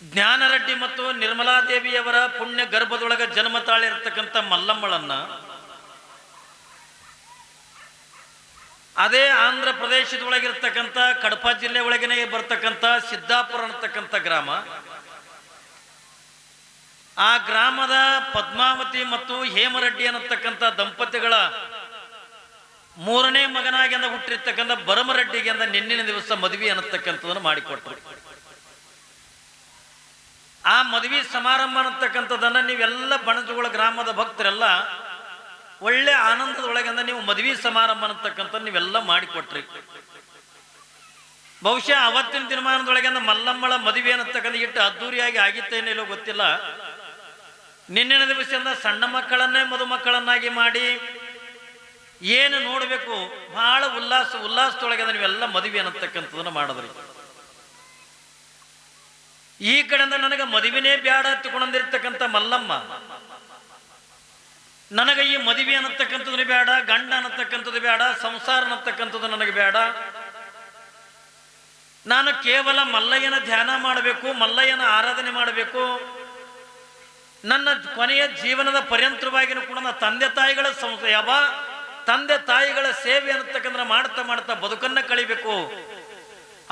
ಜ್ಞಾನರೆಡ್ಡಿ ಮತ್ತು ನಿರ್ಮಲಾದೇವಿಯವರ ಪುಣ್ಯ ಗರ್ಭದೊಳಗೆ ಜನ್ಮ ತಾಳಿರ್ತಕ್ಕಂಥ ಮಲ್ಲಮ್ಮಳನ್ನ ಅದೇ ಆಂಧ್ರ ಪ್ರದೇಶದೊಳಗಿರ್ತಕ್ಕಂಥ ಕಡಪ ಜಿಲ್ಲೆ ಒಳಗನೆ ಬರ್ತಕ್ಕಂಥ ಸಿದ್ದಾಪುರ ಅನ್ನತಕ್ಕಂಥ ಗ್ರಾಮ, ಆ ಗ್ರಾಮದ ಪದ್ಮಾವತಿ ಮತ್ತು ಹೇಮರೆಡ್ಡಿ ಅನ್ನತಕ್ಕಂಥ ದಂಪತಿಗಳ ಮೂರನೇ ಮಗನಾಗಿ ಹುಟ್ಟಿರ್ತಕ್ಕಂಥ ಭರಮರೆಡ್ಡಿಗೆ ನಿನ್ನಿನ ದಿವಸ ಮದುವೆ ಅನ್ನತಕ್ಕಂಥದನ್ನು ಮಾಡಿಕೊಟ್ರು. ಆ ಮದುವೆ ಸಮಾರಂಭ ಅನ್ನತಕ್ಕಂಥದ್ದನ್ನ ನೀವೆಲ್ಲ ಬಣಜುಗಳ ಗ್ರಾಮದ ಭಕ್ತರೆಲ್ಲ ಒಳ್ಳೆ ಆನಂದದೊಳಗಿಂದ ನೀವು ಮದುವೆ ಸಮಾರಂಭ ಅನ್ನತಕ್ಕಂಥ ನೀವೆಲ್ಲ ಮಾಡಿಕೊಟ್ರಿ. ಬಹುಶಃ ಅವತ್ತಿನ ದಿನಮಾನದೊಳಗಿಂದ ಮಲ್ಲಮ್ಮಳ ಮದುವೆ ಅನ್ನತಕ್ಕಂಥ ಇಟ್ಟು ಅದ್ದೂರಿಯಾಗಿ ಆಗಿತ್ತೇನಿಲ್ಲೋ ಗೊತ್ತಿಲ್ಲ. ನಿನ್ನಿನ ದಿವಸದಿಂದ ಸಣ್ಣ ಮಕ್ಕಳನ್ನೇ ಮದುಮಕ್ಕಳನ್ನಾಗಿ ಮಾಡಿ ಏನು ನೋಡಬೇಕು ಬಹಳ ಉಲ್ಲಾಸದೊಳಗಿಂದ ನೀವೆಲ್ಲ ಮದುವೆ ಅನ್ನತಕ್ಕಂಥದನ್ನ ಮಾಡಿದ್ರಿ. ಈ ಕಡೆಯಿಂದ ನನಗೆ ಮದುವೆನೇ ಬ್ಯಾಡ ಹತ್ತಿಕೊಂಡಿರ್ತಕ್ಕಂಥ ಮಲ್ಲಮ್ಮ, ನನಗೆ ಈ ಮದುವೆ ಅನ್ನತಕ್ಕಂಥದ್ದು ಬೇಡ, ಗಂಡ ಅನ್ನತಕ್ಕಂಥದ್ದು ಬೇಡ, ಸಂಸಾರ ಅನ್ನತಕ್ಕಂಥದ್ದು ನನಗೆ ಬೇಡ, ನಾನು ಕೇವಲ ಮಲ್ಲಯ್ಯನ ಧ್ಯಾನ ಮಾಡಬೇಕು, ಮಲ್ಲಯ್ಯನ ಆರಾಧನೆ ಮಾಡಬೇಕು, ನನ್ನ ಕೊನೆಯ ಜೀವನದ ಪರ್ಯಂತರವಾಗಿನೂ ಕೂಡ ನನ್ನ ತಂದೆ ತಾಯಿಗಳ ಸೇವೆ ಅನ್ನತಕ್ಕಂಥ ಮಾಡ್ತಾ ಮಾಡ್ತಾ ಬದುಕನ್ನ ಕಳಿಬೇಕು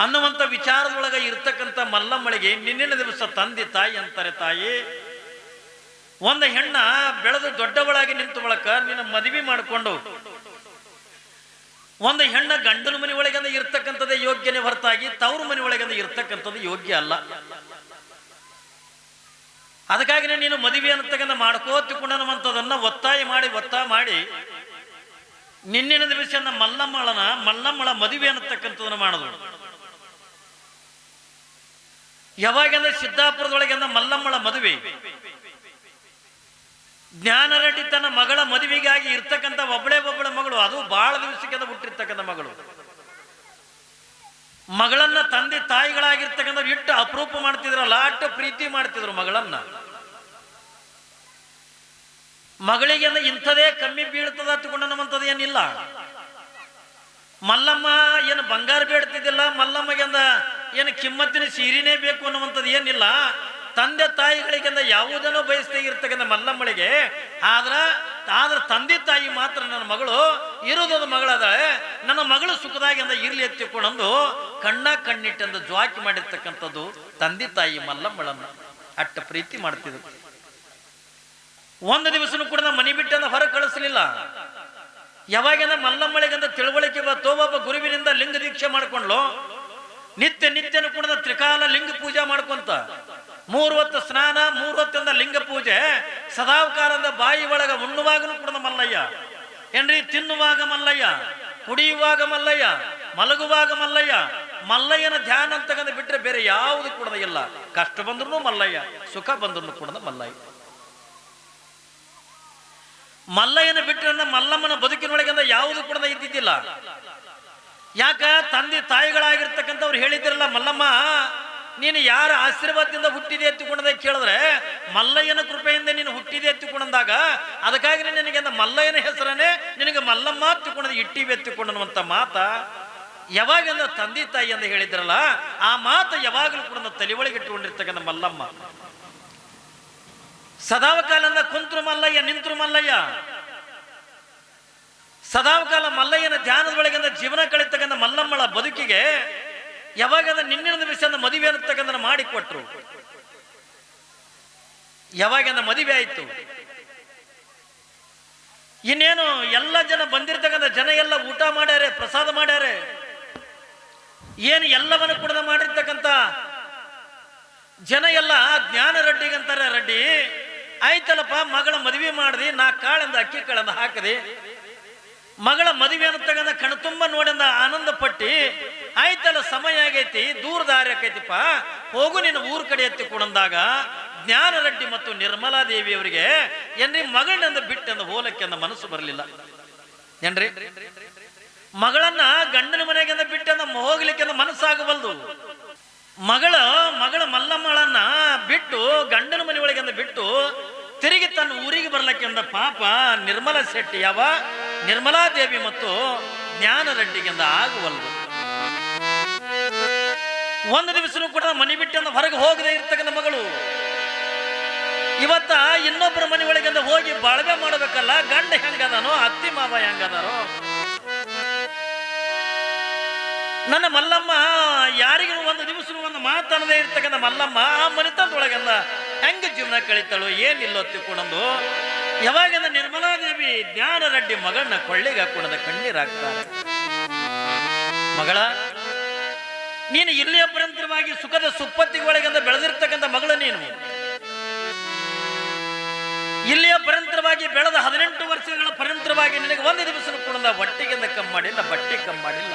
ಅನ್ನುವಂಥ ವಿಚಾರದೊಳಗೆ ಇರ್ತಕ್ಕಂಥ ಮಲ್ಲಮ್ಮಳಿಗೆ ನಿನ್ನಿನ ದಿವಸ ತಂದೆ ತಾಯಿ ಅಂತಾರೆ. ತಾಯಿ, ಒಂದು ಹೆಣ್ಣ ಬೆಳೆದು ದೊಡ್ಡವಳಾಗಿ ನಿಂತು ಬಳಕ ನಿನ್ನ ಮದುವೆ ಮಾಡಿಕೊಂಡು ಒಂದು ಹೆಣ್ಣ ಗಂಡನ ಮನೆ ಒಳಗಿಂದ ಇರ್ತಕ್ಕಂಥದ್ದೇ ಯೋಗ್ಯನೇ ಹೊರತಾಗಿ ತವರು ಮನೆ ಒಳಗಿಂದ ಇರ್ತಕ್ಕಂಥದ್ದು ಯೋಗ್ಯ ಅಲ್ಲ. ಅದಕ್ಕಾಗಿ ನೀನು ಮದುವೆ ಅನ್ನತಕ್ಕಂಥ ಮಾಡ್ಕೋತಿಕೊಂಡನ್ನುವಂಥದನ್ನ ಒತ್ತಾಯ ಮಾಡಿ ನಿನ್ನಿನ ದಿವಸ ಮಲ್ಲಮ್ಮಳ ಮದುವೆ ಅನ್ನತಕ್ಕಂಥದನ್ನ ಮಾಡಿದ್ರು. ಯಾವಾಗಂದ್ರೆ ಸಿದ್ದಾಪುರದೊಳಗಿಂದ ಮಲ್ಲಮ್ಮಳ ಮದುವೆ, ಜ್ಞಾನರೆಡ್ಡಿ ತನ್ನ ಮಗಳ ಮದುವೆಗಾಗಿ ಇರ್ತಕ್ಕಂಥ ಒಬ್ಬಳೆ ಮಗಳು, ಅದು ಬಹಳ ದಿವಸಕ್ಕೆ ಹುಟ್ಟಿರ್ತಕ್ಕಂಥ ಮಗಳು. ಮಗಳನ್ನ ತಂದೆ ತಾಯಿಗಳಾಗಿರ್ತಕ್ಕಂಥವ್ರು ಇಟ್ಟು ಅಪರೂಪ ಮಾಡ್ತಿದ್ರಲ್ಲ, ಅಟ್ಟು ಪ್ರೀತಿ ಮಾಡ್ತಿದ್ರು ಮಗಳನ್ನ. ಮಗಳಿಗೆ ಇಂಥದೇ ಕಮ್ಮಿ ಬೀಳ್ತದ ಹತ್ಕೊಂಡನ್ನುವಂಥದ್ದು ಏನಿಲ್ಲ. ಮಲ್ಲಮ್ಮ ಏನು ಬಂಗಾರ ಬೇಡ್ತಿದ್ದಿಲ್ಲ, ಮಲ್ಲಮ್ಮಗೆ ಏನು ಕಿಮ್ಮತ್ತಿನ ಸೀರೆನೇ ಬೇಕು ಅನ್ನುವಂಥದ್ದು ಏನಿಲ್ಲ. ತಂದೆ ತಾಯಿಗಳಿಗೆಂದ ಯಾವುದನ್ನೋ ಬಯಸ್ತಾ ಇರ್ತಕ್ಕಂಥ ಮಲ್ಲಮ್ಮಳಿಗೆ ಆದ್ರೆ ತಂದೆ ತಾಯಿ ಮಾತ್ರ ನನ್ನ ಮಗಳು ಇರೋದೊಂದು ಮಗಳದಾಳೆ, ನನ್ನ ಮಗಳು ಸುಖದಾಗಿಂದ ಇರ್ಲಿ ಎತ್ತಿಕೊಂಡು ಕಣ್ಣಿಟ್ಟಂದು ಜ್ವಾಕಿ ಮಾಡಿರ್ತಕ್ಕಂಥದ್ದು ತಂದೆ ತಾಯಿ ಮಲ್ಲಮ್ಮಳನ್ನ ಅಟ್ಟ ಪ್ರೀತಿ ಮಾಡ್ತಿದ್ರು. ಒಂದು ದಿವಸನೂ ಕೂಡ ನಮ್ಮ ಮನೆ ಬಿಟ್ಟಂದ ಹೊರ ಕಳಿಸ್ಲಿಲ್ಲ. ಯಾವಾಗಿಂದ ಮಲ್ಲಮ್ಮಳಿಗಂದ ತಿಳುವಳಿಕೆ ಬತ್ತೋ ಒಬ್ಬ ಗುರುವಿನಿಂದ ಲಿಂಗ ದೀಕ್ಷೆ ಮಾಡ್ಕೊಂಡ್ಲು. ನಿತ್ಯನೂ ಕೂಡ ತ್ರಿಕಾಲ ಲಿಂಗ ಪೂಜೆ ಮಾಡ್ಕೊಂತ 3 ಹೊತ್ತು ಸ್ನಾನ, 3 ಹೊತ್ತಿಂದ ಲಿಂಗ ಪೂಜೆ, ಸದಾವಕಾಲದ ಬಾಯಿ ಒಳಗ ಉಣ್ಣುವಾಗನೂ ಕೂಡ ಮಲ್ಲಯ್ಯ ಏನ್ರಿ, ತಿನ್ನುವಾಗ ಮಲ್ಲಯ್ಯ, ಕುಡಿಯುವಾಗ ಮಲ್ಲಯ್ಯ, ಮಲಗುವಾಗ ಮಲ್ಲಯ್ಯ. ಮಲ್ಲಯ್ಯನ ಧ್ಯಾನ ಅಂತಕ್ಕಂಥ ಬಿಟ್ರೆ ಬೇರೆ ಯಾವುದು ಕೂಡ ಇಲ್ಲ. ಕಷ್ಟ ಬಂದ್ರು ಮಲ್ಲಯ್ಯ, ಸುಖ ಬಂದ್ರು ಕೂಡ ಮಲ್ಲಯ್ಯ. ಮಲ್ಲಯ್ಯನ ಬಿಟ್ಟರೆ ಮಲ್ಲಮ್ಮನ ಬದುಕಿನೊಳಗಿಂದ ಯಾವುದು ಕೂಡ ಇದ್ದಿದ್ದಿಲ್ಲ. ಯಾಕ ತಂದೆ ತಾಯಿಗಳಾಗಿರ್ತಕ್ಕಂಥವ್ರು ಹೇಳಿದ್ರಲ್ಲ, ಮಲ್ಲಮ್ಮ ನೀನು ಯಾರ ಆಶೀರ್ವಾದದಿಂದ ಹುಟ್ಟಿದೆ ಎತ್ತಿಕೊಂಡದ ಕೇಳಿದ್ರೆ ಮಲ್ಲಯ್ಯನ ಕೃಪೆಯಿಂದ ನೀನು ಹುಟ್ಟಿದೆ ಎತ್ತಿಕೊಂಡಾಗ ಅದಕ್ಕಾಗಿ ನಿನಗೆ ಮಲ್ಲಯ್ಯನ ಹೆಸರನ್ನೇ ನಿನಗೆ ಮಲ್ಲಮ್ಮ ಎತ್ತಿಕೊಂಡದ ಇಟ್ಟಿವೆ ಎತ್ತಿಕೊಂಡನ್ನುವಂಥ ಮಾತ ಯಾವಾಗ ತಂದೆ ತಾಯಿ ಅಂತ ಹೇಳಿದ್ರಲ್ಲ, ಆ ಮಾತು ಯಾವಾಗಲೂ ಕೂಡ ತಲೆಯೊಳಗೆ ಇಟ್ಟುಕೊಂಡಿರ್ತಕ್ಕಂಥ ಮಲ್ಲಮ್ಮ. ಸದಾವಕಾಲಂದ ಕುಂತ್ರು ಮಲ್ಲಯ್ಯ, ನಿಂತ್ರು ಮಲ್ಲಯ್ಯ. ಸದಾವಕಾಲ ಮಲ್ಲಯ್ಯನ ಧ್ಯಾನದೊಳಗಿಂದ ಜೀವನ ಕಳಿತಕ್ಕಂಥ ಮಲ್ಲಮ್ಮಳ ಬದುಕಿಗೆ ಯಾವಾಗ ನಿನ್ನಿನ ದಿವಸ ಮದುವೆ ಅನ್ನತಕ್ಕಂಥ ಮಾಡಿಕೊಟ್ರು. ಯಾವಾಗ ಮದುವೆ ಆಯ್ತು, ಇನ್ನೇನು ಎಲ್ಲ ಜನ ಬಂದಿರ್ತಕ್ಕಂಥ ಜನ ಎಲ್ಲ ಊಟ ಮಾಡ್ಯಾರೆ, ಪ್ರಸಾದ ಮಾಡ್ಯಾರೆ. ಏನು ಎಲ್ಲವನ್ನು ಕೂಡ ಮಾಡಿರ್ತಕ್ಕಂಥ ಜನ ಎಲ್ಲ ಜ್ಞಾನರೆಡ್ಡಿಗಂತಾರೆ, ರೆಡ್ಡಿ ಆಯ್ತಲ್ಲಪ್ಪ ಮಗಳ ಮದುವೆ ಮಾಡಿದಿ, 4 ಕಾಳಿಂದ ಅಕ್ಕಿ ಕಾಳಿಂದ ಹಾಕದಿ, ಮಗಳ ಮದುವೆ ಅನ್ನತಕ್ಕಂಥ ಕಣ್ತುಂಬ ನೋಡಿಂದ ಆನಂದ ಪಟ್ಟಿ, ಆಯ್ತಲ್ಲ ಸಮಯ ಆಗೈತಿ, ದೂರ ದಾರಿ ಆಕೈತಿಪ್ಪ, ಹೋಗು ನಿನ್ನ ಊರ್ ಕಡೆ ಎತ್ತಿಕೊಂಡಾಗ ಜ್ಞಾನರೆಡ್ಡಿ ಮತ್ತು ನಿರ್ಮಲಾದೇವಿ ಅವರಿಗೆ ಏನ್ರಿ ಮಗಳನ್ನ ಬಿಟ್ಟಂದ ಹೋಲಕ್ಕೆ ಅಂದ ಮನಸ್ಸು ಬರಲಿಲ್ಲ. ಏನ್ರಿ ಮಗಳನ್ನ ಗಂಡನ ಮನೆಗೆ ಬಿಟ್ಟಂದ ಹೋಗ್ಲಿಕ್ಕೆ ಮನಸ್ಸಾಗಬಲ್ದು. ಮಗಳ ಮಲ್ಲಮ್ಮಳನ್ನ ಬಿಟ್ಟು ಗಂಡನ ಮನೆ ಒಳಗೆ ಬಿಟ್ಟು ತಿರುಗಿ ತನ್ನ ಊರಿಗೆ ಬರ್ಲಕ್ಕೆಂದ ಪಾಪ ನಿರ್ಮಲಾ ಶೆಟ್ಟಿ ನಿರ್ಮಲಾದೇವಿ ಮತ್ತು ಜ್ಞಾನರೆಡ್ಡಿಗೆಂದ ಆಗುವಲ್ದು. ಒಂದು ದಿವಸನೂ ಕೂಡ ಮನೆ ಬಿಟ್ಟು ಹೊರಗೆ ಹೋಗದೆ ಇರ್ತಕ್ಕಂಥ ಮಗಳು ಜೊತೆಗಿಂದ ಹೋಗಿ ಬಾಳ್ವೆ ಮಾಡಬೇಕಲ್ಲ. ಗಂಡ ಹೆಂಗದಾನೋ, ಅತ್ತಿ ಮಾವ ಹೆಂಗದಾರೋ. ನನ್ನ ಮಲ್ಲಮ್ಮ ಯಾರಿಗೂ ಒಂದು ದಿವಸ ಒಂದು ಮಾತನ್ನದೇ ಇರ್ತಕ್ಕಂಥ ಮಲ್ಲಮ್ಮ ಆ ಮನೆತನದೊಳಗೆಲ್ಲ ಹೆಂಗ ಜೀವನ ಕಳೀತಾಳು ಏನಿಲ್ಲೋ ತಿಳ್ಕೊಂಡಂದು ಯಾವಾಗಿಂದ ನಿರ್ಮಲಾದೇವಿ ಜ್ಞಾನ ರೆಡ್ಡಿ ಮಗಳನ್ನ ಕೊಳ್ಳಿಗೆ ಹಾಕೊಂಡ ಕಣ್ಣೀರಾಗ್ತಾರೆ. ಮಗಳ, ನೀನು ಇಲ್ಲಿಯ ಪರಂತರವಾಗಿ ಸುಖದ ಸುಪ್ಪತ್ತಿಗೊಳಗಿಂದ ಬೆಳೆದಿರ್ತಕ್ಕಂಥ ಮಗಳು ನೀನು. ಇಲ್ಲಿಯ ಪರಂತರವಾಗಿ ಬೆಳೆದ 18 ವರ್ಷಗಳ ಪರಂತರವಾಗಿ ನಿನಗೆ ಒಂದು ದಿವಸ ಕೂಡ ಹೊಟ್ಟಿಗಿಂದ ಕಮ್ಮಿ ಮಾಡಿಲ್ಲ, ಬಟ್ಟೆ ಕಮ್ಮಿ ಮಾಡಿಲ್ಲ.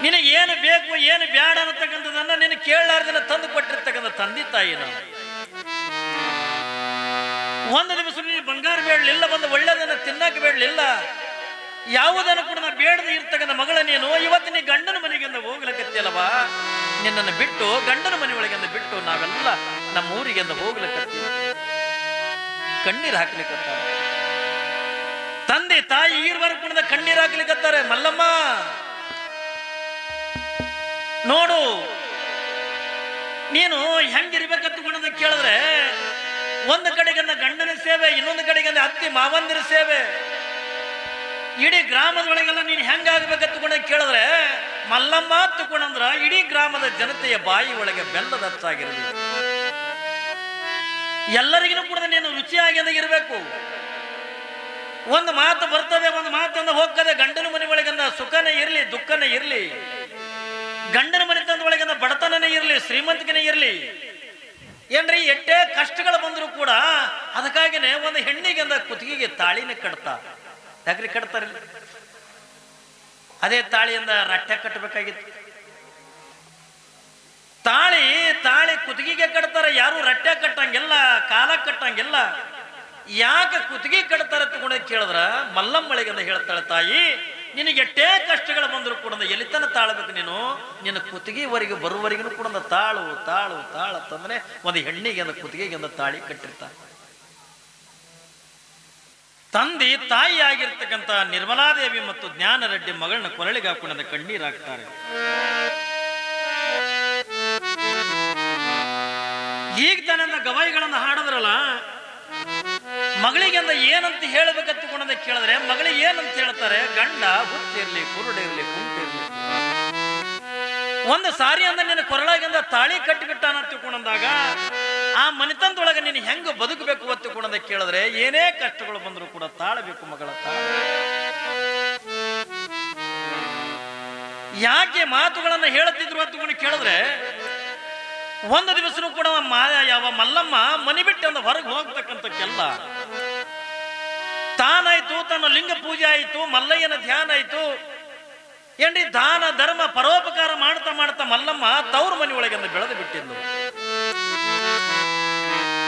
ನಿನಗೆ ಏನು ಬೇಕು ಏನು ಬ್ಯಾಡ ಅನ್ನತಕ್ಕಂಥದನ್ನ ನೀನು ಕೇಳಲಾರ್ದನ್ನ ತಂದು ಕೊಟ್ಟಿರ್ತಕ್ಕಂಥ ತಂದೆ ತಾಯಿ ನಾವು. ಒಂದು ದಿವಸ ನೀನು ಬಂಗಾರ ಬೇಡಲಿಲ್ಲ, ಒಂದು ಒಳ್ಳೆದನ್ನ ತಿನ್ನಕ್ಕೆ ಬೇಡಲಿಲ್ಲ, ಯಾವುದನ್ನು ಕೂಡ ಬೇಡದೆ ಇರ್ತಕ್ಕಂಥ ಮಗಳ ನೀನು ಇವತ್ತು ನೀ ಗಂಡನ ಮನೆಗಿಂದ ಹೋಗ್ಲಿಕ್ಕತ್ತಿಯಲ್ಲವಾ. ನಿನ್ನನ್ನು ಬಿಟ್ಟು ಗಂಡನ ಮನೆ ಒಳಗಿಂದ ಬಿಟ್ಟು ನಾವೆಲ್ಲ ನಮ್ಮ ಊರಿಗಿಂದ ಹೋಗ್ಲಿಕ್ಕತ್ತೀವಿ. ಕಣ್ಣೀರು ಹಾಕ್ಲಿಕ್ಕತ್ತಾರೆ ತಂದೆ ತಾಯಿ, ಈರ್ವರೆಗೂ ಕೂಡ ಕಣ್ಣೀರು ಹಾಕ್ಲಿಕ್ಕತ್ತಾರೆ. ಮಲ್ಲಮ್ಮ ನೋಡು, ನೀನು ಹೆಂಗಿರ್ಬೇಕಂತ ಕೇಳಿದ್ರೆ ಒಂದು ಕಡೆಗಿಂದ ಗಂಡನ ಸೇವೆ, ಇನ್ನೊಂದು ಕಡೆಗಿಂದ ಅತ್ತಿ ಮಾವಂದಿರ ಸೇವೆ. ಇಡೀ ಗ್ರಾಮದೊಳಗೆಲ್ಲ ನೀನು ಹೆಂಗಾಗಬೇಕಂತ ಕೇಳಿದ್ರೆ ಮಲ್ಲಮ್ಮ ತಗೊಂಡ್ರ ಇಡೀ ಗ್ರಾಮದ ಜನತೆಯ ಬಾಯಿ ಒಳಗೆ ಬೆಲ್ಲದ ಹಚ್ಚಾಗಿರ್ಬೇಕು. ಎಲ್ಲರಿಗೂ ಕೂಡ ನೀನು ರುಚಿಯಾಗಿ ಇರಬೇಕು. ಒಂದು ಮಾತು ಬರ್ತದೆ, ಒಂದು ಮಾತನ್ನ ಹೋಗ್ತದೆ. ಗಂಡನ ಮನೆ ಒಳಗನ್ನ ಸುಖನೇ ಇರಲಿ, ದುಃಖನೇ ಇರಲಿ, ಗಂಡನ ಮನೆತನದ ಒಳಗನ್ನ ಬಡತನನೇ ಇರಲಿ, ಶ್ರೀಮಂತಿಕೆನೇ ಇರಲಿ, ಏನ್ರಿ ಎಷ್ಟೇ ಕಷ್ಟಗಳು ಬಂದರೂ ಕೂಡ ಅದಕ್ಕಾಗಿನೇ ಒಂದು ಹೆಣ್ಣಿಗೆ ಅಂದ ಕುತ್ತಿಗೆಗೆ ತಾಳಿನ ಕಟ್ತಾ. ಯಾಕ್ರಿ ಕಟ್ತಾರ? ಅದೇ ತಾಳಿಯಿಂದ ರಟ್ಟೆ ಕಟ್ಟಬೇಕಾಗಿತ್ತು. ತಾಳಿ ಕುತ್ತಿಗೆಗೆ ಕಟ್ತಾರೆ, ಯಾರು ರಟ್ಟೆ ಕಟ್ಟಂಗಿಲ್ಲ, ಕಾಲ ಕಟ್ಟಂಗಿಲ್ಲ. ಯಾಕೆ ಕುತ್ತಿಗೆ ಕಟ್ತಾರ ತಗೊಂಡ ಕೇಳಿದ್ರ ಮಲ್ಲಮ್ಮಳಿಗಂದ ಹೇಳ್ತಾಳೆ, ತಾಯಿ ನಿನಗೆ ಎಷ್ಟೇ ಕಷ್ಟಗಳು ಬಂದರೂ ಕೂಡ ಎಲಿತನ ತಾಳಬೇಕು ನೀನು. ನಿನ್ನ ಕುತ್ತಿಗೆವರೆಗೆ ಬರುವವರೆಗೂ ಕೂಡ ತಾಳು ತಾಳು ತಾಳತ್ತಂದ್ರೆ ಒಂದು ಹೆಣ್ಣಿಗೆ ಅಂದ ಕುತ್ತಿಗೆಗೆ ತಾಳಿ ಕಟ್ಟಿರ್ತಾರೆ. ತಂದೆ ತಾಯಿ ಆಗಿರ್ತಕ್ಕಂಥ ನಿರ್ಮಲಾದೇವಿ ಮತ್ತು ಜ್ಞಾನ ರೆಡ್ಡಿ ಮಗಳನ್ನ ಕೊರಳಿಗೆ ಹಾಕೊಂಡ ಕಣ್ಣೀರಾಗ್ತಾರೆ. ಈಗ ತನ್ನ ಗವಾಯಿಗಳನ್ನ ಹಾಡಿದ್ರಲ್ಲ, ಮಗಳಿಗೆಂದ ಏನಂತ ಹೇಳ್ಬೇಕಂತ ಕೇಳಿದ್ರೆ ಮಗಳಿಗೆ ಏನಂತ ಹೇಳ್ತಾರೆ? ಗಂಡ ಹುಚ್ಚಿರ್ಲಿ, ಕುರುಡಿರ್ಲಿ, ಕುಂಟಿರ್ಲಿ, ಒಂದು ಸಾರಿ ಅಂದ ನಿನ್ನ ಕೊರಳಾಗಿಂದ ತಾಳಿ ಕಟ್ಟಿಬಿಟ್ಟಾನ ತಿಳ್ಕೊಂಡಂದಾಗ ಆ ಮನೆತನದೊಳಗೆ ನೀನು ಹೆಂಗ ಬದುಕಬೇಕು ಒತ್ತಿಕೊಂಡ ಕೇಳಿದ್ರೆ ಏನೇ ಕಷ್ಟಗಳು ಬಂದರೂ ಕೂಡ ತಾಳಬೇಕು ಮಗಳ ತಾಳ. ಯಾಕೆ ಮಾತುಗಳನ್ನ ಹೇಳುತ್ತಿದ್ರು ಅಂತ ಕೇಳಿದ್ರೆ ಒಂದು ದಿವಸನೂ ಕೂಡ ಯಾವ ಮಲ್ಲಮ್ಮ ಮನೆ ಬಿಟ್ಟು ಹೊರಗೆ ಹೋಗ್ತಕ್ಕಂಥ ಕೆಲ್ಲ ತಾನಾಯ್ತು, ತನ್ನ ಲಿಂಗ ಪೂಜೆ ಆಯ್ತು, ಮಲ್ಲಯ್ಯನ ಧ್ಯಾನ ಆಯ್ತು, ಏನ್ರಿ ದಾನ ಧರ್ಮ ಪರೋಪಕಾರ ಮಾಡ್ತಾ ಮಾಡ್ತಾ ಮಲ್ಲಮ್ಮ ತವ್ರ ಮನೆ ಒಳಗೆ ಬೆಳೆದು ಬಿಟ್ಟಿದ್ದು.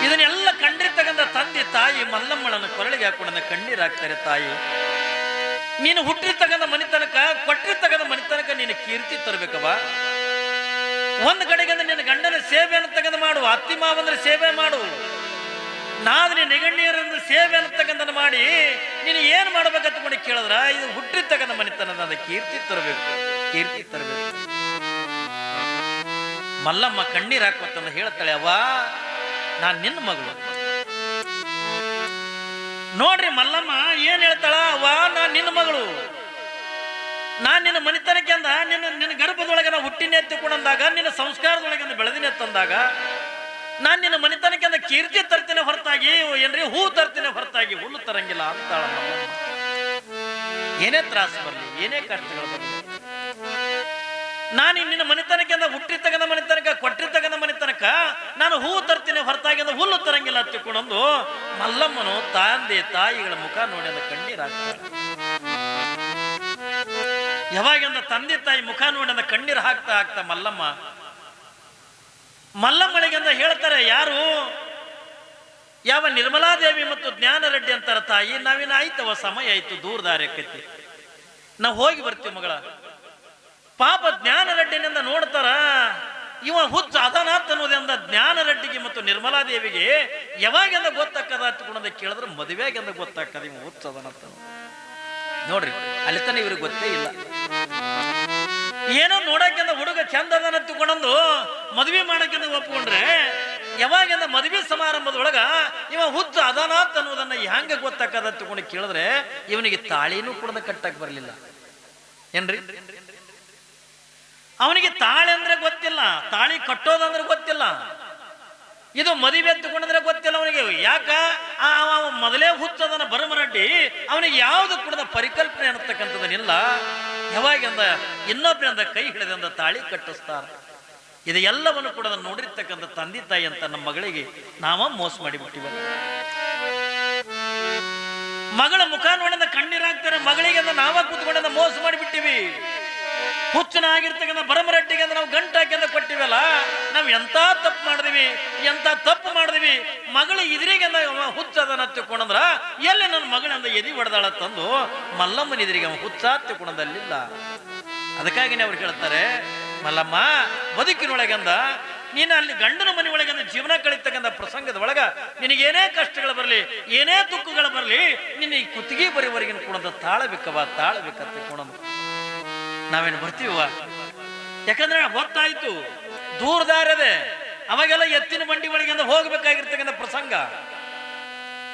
ಇದನ್ನೆಲ್ಲ ಕಂಡಿರ್ತಕ್ಕಂಥ ತಂದೆ ತಾಯಿ ಮಲ್ಲಮ್ಮಳನ್ನು ಕೊರಳಿಗೆ ಹಾಕೊಂಡ ಕಣ್ಣೀರಾಗ್ತಾರೆ. ತಾಯಿ, ನೀನು ಹುಟ್ಟಿರ್ತಕ್ಕಂಥ ಮನೆತನಕ, ಕೊಟ್ಟಿರ್ತಕ್ಕಂಥ ಮನೆತನಕ ನೀನು ಕೀರ್ತಿ ತರಬೇಕವ. ಒಂದು ಕಡೆಗೆ ನಿನ್ನ ಗಂಡನ ಸೇವೆಯನ್ನು ತೆಗೆದು ಮಾಡು, ಅತ್ತಿ ಮಾವಂದ್ರೆ ಸೇವೆ ಮಾಡು, ನಾದಿನಿ ನೆಗಣ್ಣಿಯರನ್ನು ಸೇವೆಯನ್ನು ತೆಗೆದನ್ನು ಮಾಡಿ ನೀನು ಏನು ಮಾಡ್ಬೇಕಂತ ಕೇಳಿದ್ರ ಇದು ಹುಟ್ಟಿರ್ತಕ್ಕಂಥ ಮನೆತನದ ಕೀರ್ತಿ ತರಬೇಕು, ಕೀರ್ತಿ ತರಬೇಕು. ಮಲ್ಲಮ್ಮ ಕಣ್ಣೀರು ಹಾಕುವಂತ ಹೇಳ್ತಾಳೆ, ಅವ್ವ ನಾನ್ ನಿನ್ನ ಮಗಳು. ನೋಡ್ರಿ ಮಲ್ಲಮ್ಮ ಏನ್ ಹೇಳ್ತಾಳ, ಅವ್ವ ನಾನ್ ನಿನ್ನ ಮಗಳು, ನಾನ್ ನಿನ್ನ ಮನೆತನಕ್ಕೆ ಅಂದ ನಿನ್ನ ಗರ್ಭದೊಳಗೆ ನಾ ಹುಟ್ಟಿನೇ ಎತ್ತಿಕೊಂಡಂದಾಗ, ನಿನ್ನ ಸಂಸ್ಕಾರದೊಳಗೆ ಬೆಳೆದಿನೇ ಎತ್ತಂದಾಗ ನಾನ್ ನಿನ್ನ ಮನೆತನಕ್ಕೆ ಅಂದ ಕೀರ್ತಿ ತರ್ತೀನಿ ಹೊರತಾಗಿ ಏನ್ರಿ ಹೂ ತರ್ತೀನಿ ಹೊರತಾಗಿ ಹುಲ್ಲು ತರಂಗಿಲ್ಲ ಅಂತಾಳ ಮಲ್ಲಮ್ಮ. ಏನೇ ತ್ರಾಸ ಬರಲಿ, ಏನೇ ಕಷ್ಟಗಳು ಬರಲಿ, ನಾನು ನಿನ್ನ ಮನೆತನಕ್ಕೆ ಅಂದ ಹುಟ್ಟಿರ್ತಕ್ಕಂಥ ಮನೆತನಕ, ಕೊಟ್ಟಿರ್ತಕ್ಕಂಥ ಮನೆತನಕ ನಾನು ಹೂ ತರ್ತೀನಿ ಹೊರತಾಗಿ ಅಂದ ಹುಲ್ಲು ತರಂಗಿಲ್ಲ ತಿಳ್ಕೊಂಡೊಂದು ಮಲ್ಲಮ್ಮನು ತಂದೆ ತಾಯಿಗಳ ಮುಖ ನೋಡಿ ಅಂದ ಕಣ್ಣೀರಾಗ್ತಾಳೆ. ಯಾವಾಗಿಂದ ತಂದೆ ತಾಯಿ ಮುಖ ನೋಡಿ ಅಂದ ಕಣ್ಣೀರು ಹಾಕ್ತಾ ಹಾಕ್ತಾ ಮಲ್ಲಮ್ಮಳಿಗೆಂದ ಹೇಳ್ತಾರೆ, ಯಾರು ಯಾವ ನಿರ್ಮಲಾದೇವಿ ಮತ್ತು ಜ್ಞಾನ ರೆಡ್ಡಿ ಅಂತಾರ, ತಾಯಿ ನಾವಿನ ಆಯ್ತವ ಸಮಯ ಆಯ್ತು, ದೂರ ದಾರಿ ಆಕೈತಿ, ನಾವು ಹೋಗಿ ಬರ್ತೀವಿ ಮಗಳ. ಪಾಪ ಜ್ಞಾನ ರೆಡ್ಡಿನಿಂದ ನೋಡ್ತಾರ ಇವ ಹುಚ್ಚ ಅದನಾತ್ ಅನ್ನೋದೆಂದ ಜ್ಞಾನ ರೆಡ್ಡಿಗೆ ಮತ್ತು ನಿರ್ಮಲಾದೇವಿಗೆ ಯಾವಾಗಿಂದ ಗೊತ್ತಾಕದ ಹತ್ಕೊಂಡ ಕೇಳಿದ್ರೆ ಮದುವೆಗಿಂದ ಗೊತ್ತಾಕದ ಇವ ಹುಚ್ಚ ಅದನಾತ್. ನೋಡ್ರಿ ಅಲ್ಲಿ ತನ ಇವ್ರಿಗೆ ಗೊತ್ತೇ ಇಲ್ಲ. ಏನೋ ನೋಡಕ್ಕಿಂತ ಹುಡುಗ ಚಂದ ಅದನ್ನ ತಗೊಂಡು ಮದುವೆ ಮಾಡಕ್ಕಿಂತ ಒಪ್ಕೊಂಡ್ರೆ ಯಾವಾಗಿಂದ ಮದುವೆ ಸಮಾರಂಭದೊಳಗ ಇವ ಹುಚ್ಚ ಅದಾನಾತ್ ಅನ್ನೋದನ್ನ ಹೆಂಗ ಗೊತ್ತಾಕದ ತಗೊಂಡು ಕೇಳಿದ್ರೆ ಇವನಿಗೆ ತಾಳಿನೂ ಕೂಡ ಕಟ್ಟಕ್ ಬರಲಿಲ್ಲ ಏನ್ರಿ. ಅವನಿಗೆ ತಾಳಿ ಅಂದ್ರೆ ಗೊತ್ತಿಲ್ಲ, ತಾಳಿ ಕಟ್ಟೋದಂದ್ರೆ ಗೊತ್ತಿಲ್ಲ, ಇದು ಮದುವೆ ಎತ್ತುಕೊಂಡ್ರೆ ಗೊತ್ತಿಲ್ಲ ಅವನಿಗೆ. ಯಾಕ ಮೊದಲೇ ಹುಚ್ಚದನ ಬರಮರಡ್ಡಿ, ಅವನಿಗೆ ಯಾವುದು ಕೂಡ ಪರಿಕಲ್ಪನೆ ಅನ್ನತಕ್ಕಂಥದನ್ನಿಲ್ಲ. ಯಾವಾಗಿಂದ ಇನ್ನೊಬ್ಬರಿಂದ ಕೈ ಹಿಡಿದಂದ ತಾಳಿ ಕಟ್ಟಿಸ್ತಾರ. ಇದು ಎಲ್ಲವನ್ನು ಕೂಡ ನೋಡಿರ್ತಕ್ಕಂಥ ತಂದೆ ತಾಯಿ ಅಂತ ನಮ್ಮ ಮಗಳಿಗೆ ನಾವ ಮೋಸ ಮಾಡಿಬಿಟ್ಟಿವಲ್ಲ. ಮಗಳ ಮುಖ ನೋಡಿದ ಕಣ್ಣೀರಾಗ್ತಾರೆ, ಮಗಳಿಗೆ ನಾವ ಕೂತ್ಕೊಂಡ ಮೋಸ ಮಾಡಿಬಿಟ್ಟಿವಿ. ಹುಚ್ಚನ ಆಗಿರ್ತಕ್ಕಂಥ ಬರಮರಟ್ಟಿಗೆ ನಾವು ಗಂಟು ಹಾಕಿಂದ ಕೊಟ್ಟಿವಲ್ಲ, ನಾವು ಎಂತ ತಪ್ಪು ಮಾಡಿದ್ವಿ, ಎಂತ ತಪ್ಪು ಮಾಡಿದ್ವಿ. ಮಗಳು ಇದ್ರಿಗೆ ಹುಚ್ಚದನ್ನ ತಿಳ್ಕೊಂಡ್ರ ಎಲ್ಲಿ ನನ್ನ ಮಗಳಂದ ಎದಿ ಹೊಡೆದಾಳ ತಂದು ಮಲ್ಲಮ್ಮನ ಇದ್ರಿಗೆ ಅವ ಹುಚ್ಚ ತಿಳ್ಕೊಂಡಲ್ಲಿಲ್ಲ. ಅದಕ್ಕಾಗಿನೇ ಅವ್ರು ಹೇಳ್ತಾರೆ, ಮಲ್ಲಮ್ಮ ಬದುಕಿನೊಳಗಂದ ನೀನು ಅಲ್ಲಿ ಗಂಡನ ಮನೆ ಒಳಗಂದ ಜೀವನ ಕಳಿತಕ್ಕಂಥ ಪ್ರಸಂಗದ ಒಳಗ ನಿನಗೇನೇ ಕಷ್ಟಗಳು ಬರಲಿ, ಏನೇ ದುಃಖಗಳು ಬರಲಿ, ನಿನ್ನ ಈ ಕುತ್ತಿಗೆ ಬರೀವರೆಗಿನ ಕೂಡ ತಾಳಬೇಕವ, ತಾಳಬೇಕಂತ ತಿಳ್ಕೊಂಡ ನಾವೇನು ಬರ್ತೀವ. ಯಾಕಂದ್ರೆ ಗೊತ್ತಾಯ್ತು ದೂರದಾರದೆ, ಅವಾಗೆಲ್ಲ ಎತ್ತಿನ ಬಂಡಿ ಒಳಗಿಂದ ಹೋಗ್ಬೇಕಾಗಿರ್ತಕ್ಕಂಥ ಪ್ರಸಂಗ.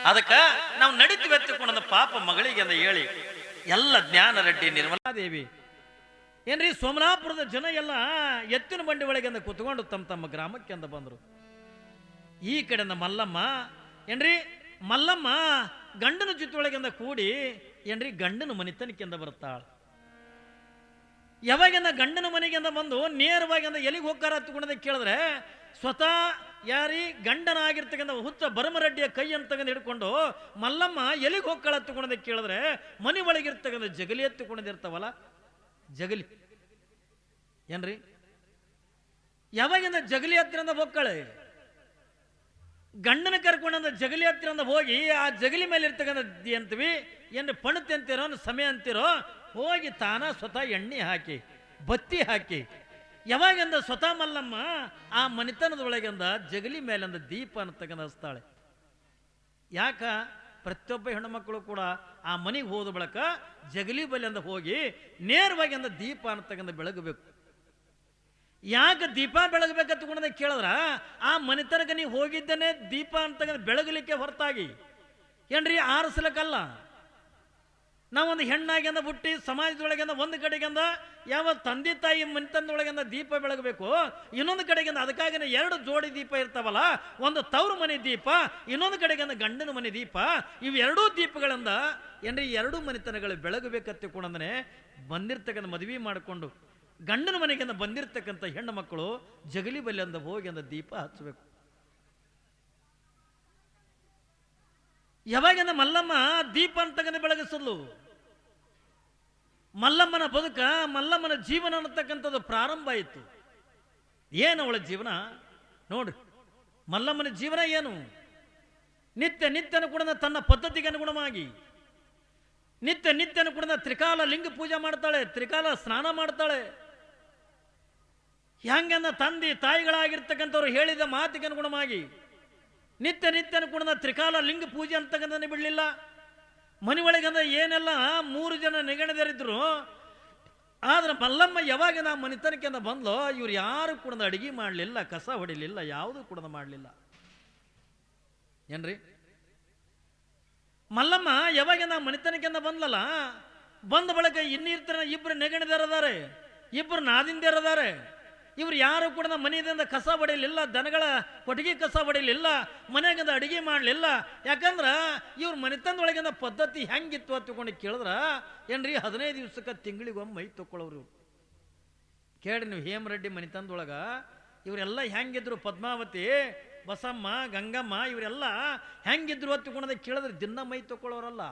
ಅದಕ್ಕ ನಾವು ನಡೀತೀವಿ ಎತ್ತಿಕೊಂಡ ಪಾಪ ಮಗಳಿಗೆ ಅಂತ ಹೇಳಿ ಎಲ್ಲ ಜ್ಞಾನ ರೆಡ್ಡಿ ನಿರ್ಮಲಾದೇವಿ ಏನ್ರಿ ಸೋಮನಾಪುರದ ಜನ ಎಲ್ಲ ಎತ್ತಿನ ಬಂಡಿ ಒಳಗಿಂದ ಕುತ್ಕೊಂಡು ತಮ್ಮ ತಮ್ಮ ಗ್ರಾಮಕ್ಕೆ ಅಂತ ಬಂದ್ರು. ಈ ಕಡೆಯಿಂದ ಮಲ್ಲಮ್ಮ ಏನ್ರಿ ಮಲ್ಲಮ್ಮ ಗಂಡನ ಜೊತೆ ಒಳಗಿಂದ ಕೂಡಿ ಏನ್ರಿ ಗಂಡನ ಮನೆತನಕ್ಕಿಂದ ಬರ್ತಾಳ. ಯಾವಾಗಿಂದ ಗಂಡನ ಮನೆಗಿಂದ ಬಂದು ನೇರವಾಗಿ ಎಲ್ಲಿಗೆ ಹೋಗ್ತಾರ ಹತ್ಕೊಂಡದ ಕೇಳಿದ್ರೆ ಸ್ವತಃ ಯಾರಿ ಗಂಡನ ಆಗಿರ್ತಕ್ಕಂಥ ಹುಚ್ಚ ಬರಮರಡ್ಡಿಯ ಕೈ ಅಂತಕ್ಕಂಥ ಹಿಡ್ಕೊಂಡು ಮಲ್ಲಮ್ಮ ಎಲ್ಲಿಗೆ ಹೋಗ್ತಾಳ ಹತ್ಕೊಂಡದ ಕೇಳಿದ್ರೆ ಮನೆ ಒಳಗಿರ್ತಕ್ಕಂಥ ಜಗಲಿ ಎತ್ತುಕೊಂಡಿರ್ತಾವಲ್ಲ, ಜಗಲಿ ಏನ್ರಿ ಯಾವಾಗಿಂದ ಜಗಲಿ ಹತ್ತಿರಂದ ಹೋಗ್ಕಳೆ ಗಂಡನ ಕರ್ಕೊಂಡ ಜಗಲಿ ಹತ್ತಿರಂದ ಹೋಗಿ ಆ ಜಗಲಿ ಮೇಲೆ ಇರ್ತಕ್ಕಂಥ ಅಂತೀವಿ ಏನ್ರಿ ಪಣತೆ ಅಂತಿರೋ ಸಮಯ ಅಂತಿರೋ ಹೋಗಿ ತಾನ ಸ್ವತಃ ಎಣ್ಣೆ ಹಾಕಿ ಬತ್ತಿ ಹಾಕಿ ಯಾವಾಗಿಂದ ಸ್ವತಃ ಮಲ್ಲಮ್ಮ ಆ ಮನೆತನದೊಳಗಿಂದ ಜಗಲಿ ಮೇಲಿಂದ ದೀಪ ಅನ್ನತಕ್ಕಂಥ ಹಚ್ತಾಳೆ. ಯಾಕ ಪ್ರತಿಯೊಬ್ಬ ಹೆಣ್ಣುಮಕ್ಕಳು ಕೂಡ ಆ ಮನೆಗೆ ಹೋದ ಬಳಿಕ ಜಗಲಿ ಬಲಿಯಿಂದ ಹೋಗಿ ನೇರವಾಗಿ ದೀಪ ಅನ್ನತಕ್ಕಂಥ ಬೆಳಗಬೇಕು. ಯಾಕೆ ದೀಪ ಬೆಳಗಬೇಕಂತ ತಗೊಂಡ ಕೇಳಿದ್ರ ಆ ಮನೆತನಕ ನೀವು ಹೋಗಿದ್ದೇನೆ ದೀಪ ಅಂತಕ್ಕಂಥ ಬೆಳಗಲಿಕ್ಕೆ ಹೊರತಾಗಿ ಏನ್ರಿ ಆರಿಸ್ಲಿಕ್ಕಲ್ಲ. ನಾವೊಂದು ಹೆಣ್ಣಾಗಿಂದ ಹುಟ್ಟಿ ಸಮಾಜದೊಳಗಿಂದ ಒಂದು ಕಡೆಗಿಂದ ಯಾವ ತಂದೆ ತಾಯಿ ಮನೆತನದೊಳಗಿಂದ ದೀಪ ಬೆಳಗಬೇಕು, ಇನ್ನೊಂದು ಕಡೆಗಿಂದ ಅದಕ್ಕಾಗಿನ ಎರಡು ಜೋಡಿ ದೀಪ ಇರ್ತಾವಲ್ಲ, ಒಂದು ತವರು ಮನೆ ದೀಪ, ಇನ್ನೊಂದು ಕಡೆಗಿಂದ ಗಂಡನ ಮನೆ ದೀಪ. ಇವೆರಡೂ ದೀಪಗಳಿಂದ ಏನ್ರಿ ಎರಡೂ ಮನೆತನಗಳು ಬೆಳಗಬೇಕತ್ತಿಕೊಂಡಂದ್ರೆ ಬಂದಿರ್ತಕ್ಕಂಥ ಮದುವೆ ಮಾಡಿಕೊಂಡು ಗಂಡನ ಮನೆಗಿಂದ ಬಂದಿರತಕ್ಕಂಥ ಹೆಣ್ಣು ಮಕ್ಕಳು ಜಗಲಿ ಬಲ್ಲಿಂದ ಹೋಗಿ ದೀಪ ಹಚ್ಚಬೇಕು. ಯಾವಾಗಿಂದ ಮಲ್ಲಮ್ಮ ದೀಪ ಅಂತಕ್ಕಂಥ ಬೆಳಗಿಸಲು ಮಲ್ಲಮ್ಮನ ಬದುಕ ಮಲ್ಲಮ್ಮನ ಜೀವನ ಅನ್ನತಕ್ಕಂಥದ್ದು ಪ್ರಾರಂಭ ಆಯಿತು. ಏನು ಅವಳ ಜೀವನ ನೋಡ್ರಿ, ಮಲ್ಲಮ್ಮನ ಜೀವನ ಏನು? ನಿತ್ಯ ನಿತ್ಯನ ಕೂಡ ತನ್ನ ಪದ್ಧತಿಗೆ ಅನುಗುಣವಾಗಿ ನಿತ್ಯ ನಿತ್ಯನ ಕೂಡ ತ್ರಿಕಾಲ ಲಿಂಗ ಪೂಜೆ ಮಾಡ್ತಾಳೆ, ತ್ರಿಕಾಲ ಸ್ನಾನ ಮಾಡ್ತಾಳೆ. ಹೆಂಗನ್ನ ತಂದೆ ತಾಯಿಗಳಾಗಿರ್ತಕ್ಕಂಥವ್ರು ಹೇಳಿದ ಮಾತಿಗೆ ಅನುಗುಣವಾಗಿ ನಿತ್ಯ ನಿತ್ಯನ ಕೂಡ ತ್ರಿಕಾಲ ಲಿಂಗ ಪೂಜೆ ಅಂತಕ್ಕಂಥ ಬಿಡಲಿಲ್ಲ. ಮನೆ ಒಳಗಂದ ಏನೆಲ್ಲ 3 ಜನ ನೆಗಣದರಿದ್ರು, ಆದ್ರೆ ಮಲ್ಲಮ್ಮ ಯಾವಾಗ ನಾ ಮನೆತನಕ್ಕೆ ಬಂದ್ಲೋ ಇವ್ರು ಯಾರು ಕೂಡ ಅಡಿಗೆ ಮಾಡಲಿಲ್ಲ, ಕಸ ಹೊಡಿಲಿಲ್ಲ, ಯಾವುದು ಕೂಡ ಮಾಡಲಿಲ್ಲ. ಏನ್ರಿ ಮಲ್ಲಮ್ಮ ಯಾವಾಗ ನಾ ಮನೆತನಕ್ಕೆ ಬಂದ್ಲಲ್ಲ, ಬಂದ ಬಳಿಕ ಇನ್ನಿರ್ತಾರ 2 ನೆಗಣದರದಾರೆ, 2 ನಾದಿಂದರದಾರೆ. ಇವ್ರು ಯಾರು ಕೂಡ ಮನೆಯಿಂದ ಕಸ ಹೊಡಿಲಿಲ್ಲ, ದನಗಳ ಕೊಟ್ಟಿಗೆ ಕಸ ಹೊಡಿಲಿಲ್ಲ, ಮನೆಯಾಗಿಂದ ಅಡಿಗೆ ಮಾಡಲಿಲ್ಲ. ಯಾಕಂದ್ರೆ ಇವ್ರ ಮನೆತನದೊಳಗಿಂದ ಪದ್ಧತಿ ಹೆಂಗಿತ್ತು ಅಂತಕೊಂಡು ಕೇಳಿದ್ರ ಏನ್ರಿ 15 ದಿವಸಕ್ಕೆ ತಿಂಗಳಿಗೊಮ್ಮೆ ಮೈ ತಕ್ಕೊಳ್ಳೋರು. ಕೇಳಿ ನೀವು ಹೇಮರೆಡ್ಡಿ ಮನೆತನದೊಳಗ ಇವರೆಲ್ಲ ಹೆಂಗಿದ್ರು, ಪದ್ಮಾವತಿ, ಬಸಮ್ಮ, ಗಂಗಮ್ಮ ಇವರೆಲ್ಲ ಹೆಂಗಿದ್ರು ಅಂತಕೊಂಡ ಕೇಳಿದ್ರೆ ದಿನ ಮೈ ತಕ್ಕೊಳ್ಳೋರಲ್ಲ.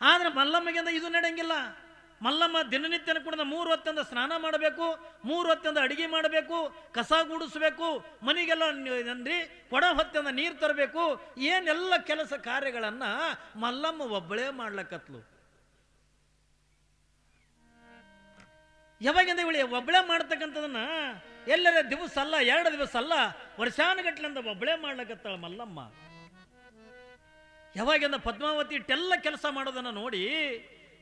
ಆದ್ರೆ ಮಲ್ಲಮ್ಮಗೆ ಇದು ನಡೆಯಂಗಿಲ್ಲ. ಮಲ್ಲಮ್ಮ ದಿನನಿತ್ಯನ ಕೂಡ 3 ಹೊತ್ತಿಂದ ಸ್ನಾನ ಮಾಡಬೇಕು, 3 ಹೊತ್ತಿಂದ ಅಡಿಗೆ ಮಾಡಬೇಕು, ಕಸ ಗೂಡಿಸ್ಬೇಕು, ಮನೆಗೆಲ್ಲ ಕೊಡ ಹೊತ್ತಿಂದ ನೀರು ತರಬೇಕು. ಏನೆಲ್ಲ ಕೆಲಸ ಕಾರ್ಯಗಳನ್ನ ಮಲ್ಲಮ್ಮ ಒಬ್ಬಳೇ ಮಾಡ್ಲಕತ್ಲು. ಯಾವಾಗಿಂದ ಇವಳಿ ಒಬ್ಬಳೇ ಮಾಡ್ತಕ್ಕಂಥದನ್ನ ಎಲ್ಲರ ದಿವಸ ಅಲ್ಲ, 2 ದಿವಸ ಅಲ್ಲ, ವರ್ಷಾನುಗಟ್ಲಿಂದ ಒಬ್ಬಳೇ ಮಾಡ್ಲಕತ್ತಾಳ ಮಲ್ಲಮ್ಮ. ಯಾವಾಗಿಂದ ಪದ್ಮಾವತಿ ಇಟ್ಟೆಲ್ಲ ಕೆಲಸ ಮಾಡೋದನ್ನ ನೋಡಿ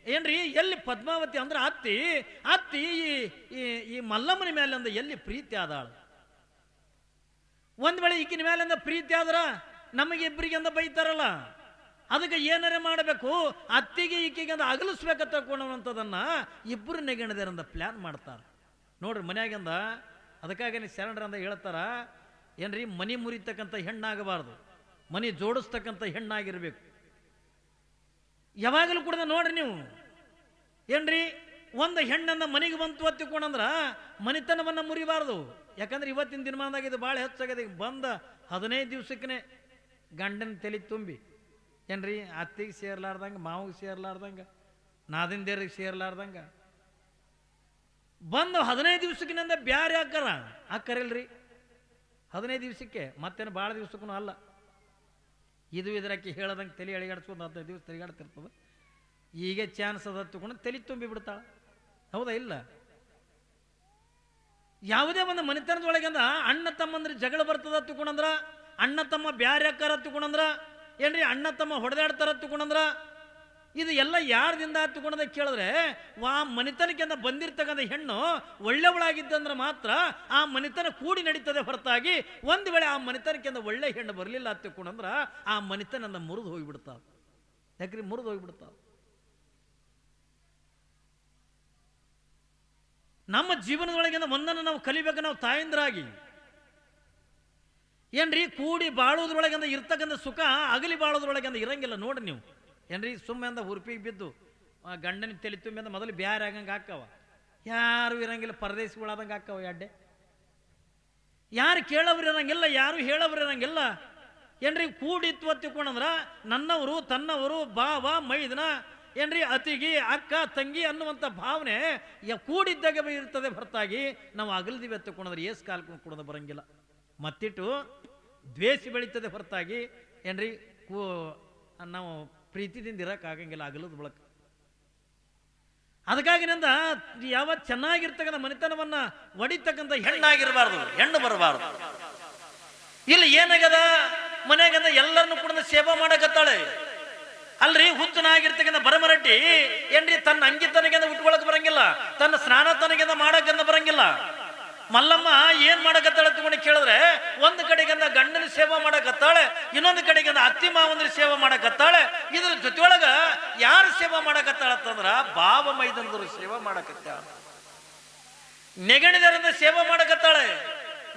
ಏನ್ರಿ ಎಲ್ಲಿ ಪದ್ಮಾವತಿ ಅಂದ್ರೆ ಅತ್ತಿ ಈ ಮಲ್ಲಮ್ಮನ ಮೇಲೆ ಎಲ್ಲಿ ಪ್ರೀತಿ ಆದಾಳು. ಒಂದ್ ವೇಳೆ ಈಕಿನ ಮೇಲಿಂದ ಪ್ರೀತಿ ಆದ್ರ ನಮಗೆ ಇಬ್ಬರಿಗೆಂದ ಬೈತಾರಲ್ಲ, ಅದಕ್ಕೆ ಏನಾರ ಮಾಡಬೇಕು, ಅತ್ತಿಗೆ ಈಕೆಗೆ ಅಂದ ಅಗಲಿಸ್ಬೇಕಂತ ತಗೊಳ್ಳೋವಂಥದನ್ನ ಇಬ್ಬರು ನೆಗಣದೇರಂದ ಪ್ಲಾನ್ ಮಾಡ್ತಾರೆ ನೋಡ್ರಿ ಮನ್ಯಾಗಿಂದ. ಅದಕ್ಕಾಗಿ ಶರಣರಂದ ಹೇಳ್ತಾರ ಏನ್ರಿ, ಮನಿ ಮುರಿತಕ್ಕಂಥ ಹೆಣ್ಣಾಗಬಾರ್ದು, ಮನಿ ಜೋಡಿಸ್ತಕ್ಕಂಥ ಹೆಣ್ಣಾಗಿರ್ಬೇಕು. ಯಾವಾಗಲೂ ಕೂಡ ನೋಡ್ರಿ ನೀವು ಏನ್ರಿ, ಒಂದು ಹೆಣ್ಣನ್ನ ಮನೆಗೆ ಬಂತು ಹತ್ತಿಕೊಂಡಂದ್ರ ಮನಿತನವನ್ನ ಮುರಿಬಾರ್ದು. ಯಾಕಂದ್ರೆ ಇವತ್ತಿನ ದಿನಮಾನದಾಗ ಇದು ಭಾಳ ಹೆಚ್ಚಾಗಿದೆ. ಬಂದ 15 ದಿವಸಕ್ಕೆ ಗಂಡನ ತಲೆ ತುಂಬಿ ಏನ್ರಿ, ಅತ್ತಿಗೆ ಸೇರ್ಲಾರ್ದಂಗ, ಮಾವಿಗೆ ಸೇರ್ಲಾರ್ದಂಗ, ನಾದಿಂದೇರಿಗೆ ಸೇರ್ಲಾರ್ದಂಗ ಬಂದು 15 ದಿವಸಕ್ಕಿನಿಂದ ಬ್ಯಾರೆ ಹಾಕರಿಲ್ರಿ. 15 ದಿವಸಕ್ಕೆ ಮತ್ತೇನು ಭಾಳ ದಿವಸಕ್ಕೂ ಅಲ್ಲ. ಇದು ಇದರಕ್ಕೆ ಹೇಳದಂಗೆ ತಲೆ ಅಳಿಗಾಡ್ಸ್ಕೊಂಡು 15 ದಿವಸ ತಿರುಗಾಡ್ತಿರ್ತದೆ. ಈಗ ಚಾನ್ಸ್ ಅದ ತಗೊಂಡು ತಲೆ ತುಂಬಿ ಬಿಡ್ತಾಳ, ಹೌದಾ ಇಲ್ಲ? ಯಾವುದೇ ಒಂದು ಮನೆತನದೊಳಗಂದ ಅಣ್ಣ ತಮ್ಮಂದ್ರೆ ಜಗಳ ಬರ್ತದ ತಗೊಂಡ್ರ, ಅಣ್ಣ ತಮ್ಮ ಬ್ಯಾರೆ ಅಕ್ಕಾರ ತಗೊಂಡ್ರ ಏನ್ರಿ, ಅಣ್ಣ ತಮ್ಮ ಹೊಡೆದಾಡ್ತಾರ ತಗೊಂಡ್ರ, ಇದು ಎಲ್ಲ ಯಾರದಿಂದ ತಗೊಂಡದ ಕೇಳಿದ್ರೆ, ಆ ಮನೆತನಕ್ಕಿಂತ ಬಂದಿರ್ತಕ್ಕಂಥ ಹೆಣ್ಣು ಒಳ್ಳೆವಳಾಗಿದ್ದಂದ್ರೆ ಮಾತ್ರ ಆ ಮನೆತನ ಕೂಡಿ ನಡೀತದೆ ಹೊರತಾಗಿ ಒಂದು ವೇಳೆ ಆ ಮನೆತನಕ್ಕಿಂತ ಒಳ್ಳೆ ಹೆಣ್ಣು ಬರಲಿಲ್ಲ ತಗೊಂಡ್ರ ಆ ಮನೆತನದಿಂದ ಮುರಿದು ಹೋಗಿಬಿಡ್ತಾವ. ಯಾಕ್ರಿ ಮುರಿದು ಹೋಗಿಬಿಡ್ತಾವ. ನಮ್ಮ ಜೀವನದೊಳಗಿಂದ ಒಂದನ್ನು ನಾವು ಕಲಿಬೇಕು. ನಾವು ತಾಯಂದ್ರಾಗಿ ಏನ್ರಿ, ಕೂಡಿ ಬಾಳೋದ್ರೊಳಗಿಂದ ಇರ್ತಕ್ಕಂಥ ಸುಖ ಅಗಲಿ ಬಾಳೋದ್ರೊಳಗಿಂದ ಇರಂಗಿಲ್ಲ. ನೋಡ್ರಿ ನೀವು ಏನ್ರಿ, ಸುಮ್ಮನೆ ಹುರುಪಿಗೆ ಬಿದ್ದು ಗಂಡನ ತಲೆ ತುಂಬಿಂದ ಮೊದಲು ಬ್ಯಾರೆ ಆಗಂಗೆ ಹಾಕವ, ಯಾರು ಇರಂಗಿಲ್ಲ, ಪರದೇಶಗಳಾದಂಗೆ ಹಾಕವ ಎಡ್ಡೆ. ಯಾರು ಕೇಳವ್ರು ಇರಂಗಿಲ್ಲ, ಯಾರು ಹೇಳವ್ರು ಇರಂಗಿಲ್ಲ. ಏನ್ರಿ, ಕೂಡಿತ್ತು ತಿಳ್ಕೊಂಡ್ರ ನನ್ನವರು ತನ್ನವರು ಬಾವ ಮೈದನ ಏನ್ರಿ, ಅತಿಗಿ ಅಕ್ಕ ತಂಗಿ ಅನ್ನುವಂಥ ಭಾವನೆ ಕೂಡಿದ್ದಾಗ ಇರ್ತದೆ ಹೊರತಾಗಿ ನಾವು ಅಗಲ್ದಿವಿ ಎತ್ತಕೊಂಡ್ರೆ ಏಸ್ ಕಾಲ್ಕೊಂಡು ಕೊಡೋದು ಬರಂಗಿಲ್ಲ. ಮತ್ತಿಟ್ಟು ದ್ವೇಷ ಬೆಳೀತದೆ ಹೊರತಾಗಿ ಏನ್ರಿ ನಾವು ಪ್ರೀತಿದಿಂದ ಇರೋಕ್ಕಾಗಂಗಿಲ್ಲ ಅಗಲದ ಬಳಕ. ಅದಕ್ಕಾಗಿನಿಂದ ಯಾವ ಚೆನ್ನಾಗಿರ್ತಕ್ಕಂಥ ಮನೆತನವನ್ನ ಒಡಿತಕ್ಕಂಥ ಹೆಣ್ಣಾಗಿರಬಾರ್ದು, ಹೆಣ್ಣು ಬರಬಾರ್ದು. ಇಲ್ಲಿ ಏನಾಗದ, ಮನೆಯಾಗದ ಎಲ್ಲರನ್ನು ಕೂಡ ಸೇವಾ ಮಾಡಕತ್ತಾಳೆ ಅಲ್ರಿ. ಹುಚ್ಚನಾಗಿರ್ತಕ್ಕಂಥ ಬರಮರಡ್ಡಿ ಏನ್ರಿ, ತನ್ನ ಅಂಗಿತನಗೆಂದ ಉಟ್ಕೊಳಕ್ ಬರಂಗಿಲ್ಲ, ತನ್ನ ಸ್ನಾನ ತನಗೆಂದ ಮಾಡಕ್ಕೆಂದ ಬರಂಗಿಲ್ಲ. ಮಲ್ಲಮ್ಮ ಏನ್ ಮಾಡಕತ್ತಾಳ ತಗೊಂಡು ಕೇಳಿದ್ರೆ, ಒಂದು ಕಡೆಗಿಂದ ಗಂಡನ ಸೇವಾ ಮಾಡಕತ್ತಾಳೆ, ಇನ್ನೊಂದು ಕಡೆಗಿಂದ ಅತ್ತಿ ಮಾವಂದ್ರ ಸೇವಾ ಮಾಡಕತ್ತಾಳೆ. ಇದ್ರ ಜೊತೆಯೊಳಗ ಯಾರು ಸೇವಾ ಮಾಡಕತ್ತಾಳ ಅಂತಂದ್ರ ಬಾವ ಮೈದನದರು ಸೇವಾ ಮಾಡಕತ್ತಾಳ, ನೆಗಣಿದರಿಂದ ಸೇವಾ ಮಾಡಕತ್ತಾಳೆ,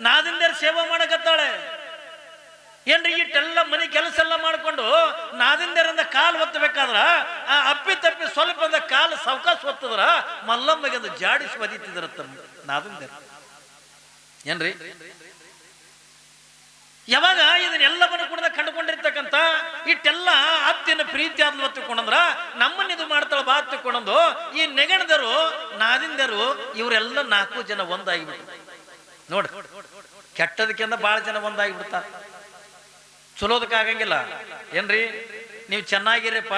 ನಾದಿಂದರ ಸೇವಾ ಮಾಡಕತ್ತಾಳೆ. ಏನ್ರಿ, ಇಟ್ಟೆಲ್ಲ ಮನೆ ಕೆಲಸ ಎಲ್ಲ ಮಾಡ್ಕೊಂಡು ನಾದಿಂದರಿಂದ ಕಾಲು ಒತ್ತಬೇಕಾದ್ರ ಆ ಅಪ್ಪಿ ತಪ್ಪಿ ಸ್ವಲ್ಪ ಕಾಲು ಸಾವಕಾಶ ಒತ್ತದ್ರ ಮಲ್ಲಮ್ಮಗೆ ಒಂದು ಜಾಡಿಸಿ ಬದೀತಿದ್ರ ನಾದಿಂದರ. ಏನ್ರಿ, ಯಾವಾಗ ಇದನ್ನೆಲ್ಲವನ್ನು ಕೂಡ ಕಂಡುಕೊಂಡಿರ್ತಕ್ಕಂಥ ಇಟ್ಟೆಲ್ಲ ಅತ್ತಿನ ಪ್ರೀತಿ ಆದ್ಲು ಹೊತ್ತುಕೊಂಡ್ರ ನಮ್ಮನ್ನ ಇದು ಮಾಡ್ತಾಳ ಬಾ ಹತ್ತುಕೊಂಡಂದು ಈ ನೆಗಣದರು ನಾದಿಂದರು ಇವರೆಲ್ಲ 4 ಜನ ಒಂದಾಗಿಬಿಟ್ಟು ನೋಡ್ರಿ, ಕೆಟ್ಟದಕ್ಕಿಂತ ಬಹಳ ಜನ ಒಂದಾಗಿಬಿಡ್ತಾರ, ಚಲೋದಕ್ಕಾಗಂಗಿಲ್ಲ. ಏನ್ರಿ, ನೀವು ಚೆನ್ನಾಗಿರಪ್ಪ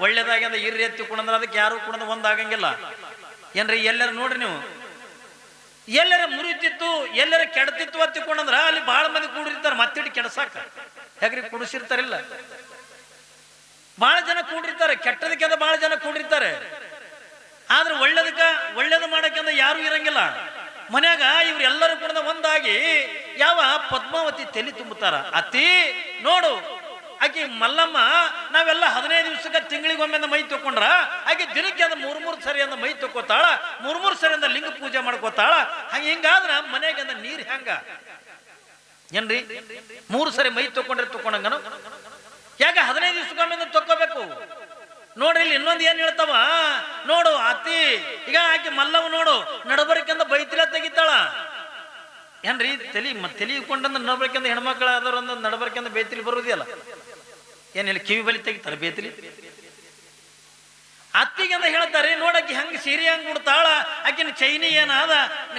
ಒಳ್ಳೇದಾಗ್ಯದ ಇರ್ರಿ ಎತ್ತಿಕೊಂಡ್ರ ಅದಕ್ಕೆ ಯಾರು ಕೂಡ ಒಂದಾಗಂಗಿಲ್ಲ. ಏನ್ರಿ, ಎಲ್ಲರೂ ನೋಡ್ರಿ ನೀವು ಎಲ್ಲರ ಮುರಿತಿತ್ತು ಎಲ್ಲರ ಕೆಡ್ತಿತ್ತು ಹತ್ತಿಕೊಂಡ್ರ ಅಲ್ಲಿ ಬಹಳ ಮಂದಿ ಕೂಡಿರ್ತಾರೆ, ಮತ್ತಿಟ್ಟು ಕೆಡಸಾಕ. ಯಾಕ್ರಿ, ಕುಡಿಸಿರ್ತಾರಿಲ್ಲ, ಬಹಳ ಜನ ಕೂಡಿರ್ತಾರೆ, ಕೆಟ್ಟದಕ್ಕೆಂದ ಬಹಳ ಜನ ಕೂಡಿರ್ತಾರೆ. ಆದ್ರೆ ಒಳ್ಳೇದು ಮಾಡಕ್ಕೆಂದ ಯಾರು ಇರಂಗಿಲ್ಲ ಮನ್ಯಾಗ. ಇವ್ರೆಲ್ಲರೂ ಕೂಡ ಒಂದಾಗಿ ಯಾವ ಪದ್ಮಾವತಿ ತಲೆ ತುಂಬುತ್ತಾರ. ಅತ್ತಿ ನೋಡು, ಆಕೆ ಮಲ್ಲಮ್ಮ ನಾವೆಲ್ಲ 15 ದಿವಸಕ್ಕೆ ತಿಂಗಳಿಗೊಮ್ಮೆ ಮೈ ತಕೊಂಡ್ರ ಆಕೆ ದಿನಕ್ಕೆ ಅಂದ 3 ಸರಿ ಅಂದ ಮೈ ತಕ್ಕೋತಾಳ, 3 ಸರಿ ಅಂದ ಲಿಂಗ ಪೂಜೆ ಮಾಡ್ಕೋತಾಳ. ಹಿಂಗಾದ್ರ ಮನೆಗೆ ಅಂದ ನೀರ್ ಹೆಂಗ ಏನ್ರಿ, 3 ಸರಿ ಮೈ ತಕೊಂಡ್ರೆ ತಕೊಂಡಂಗನು. ಯಾಕೆ 15 ದಿವಸಕ್ಕೊಮ್ಮೆ ತಕ್ಕೋಬೇಕು? ನೋಡ್ರಿ, ಇಲ್ಲಿ ಇನ್ನೊಂದು ಏನ್ ಹೇಳ್ತಾವ ನೋಡು, ಅತ್ತಿ ಈಗ ಆಕೆ ಮಲ್ಲವ ನೋಡು ನಡಬರಿಕೆಂದ ಬೈತಿಲ ತೆಗಿತಾಳ. ಏನ್ರಿ, ತೆಲಿಕೊಂಡಂದ ನಡಬರಿಕೆಂದ ಹೆಣ್ಮಕ್ಳ ಆದವ್ರ ನಡಬರಿಕೆಂದ ಬೇತಿಲಿ ಬರುವುದಿಲ್ಲ. ಏನಿಲ್ಲ, ಕಿವಿ ಬಲಿ ತೆಗಿತಾರ ಬೇತಿಲಿ. ಅತ್ತಿಗೆ ಅಂತ ಹೇಳ್ತಾರೆ, ನೋಡಕ್ಕೆ ಹಂಗ ಸೀರೆ ಹಂಗ ಉಡ್ತಾಳ, ಆಕಿನ ಚೈನಿ ಏನಾದ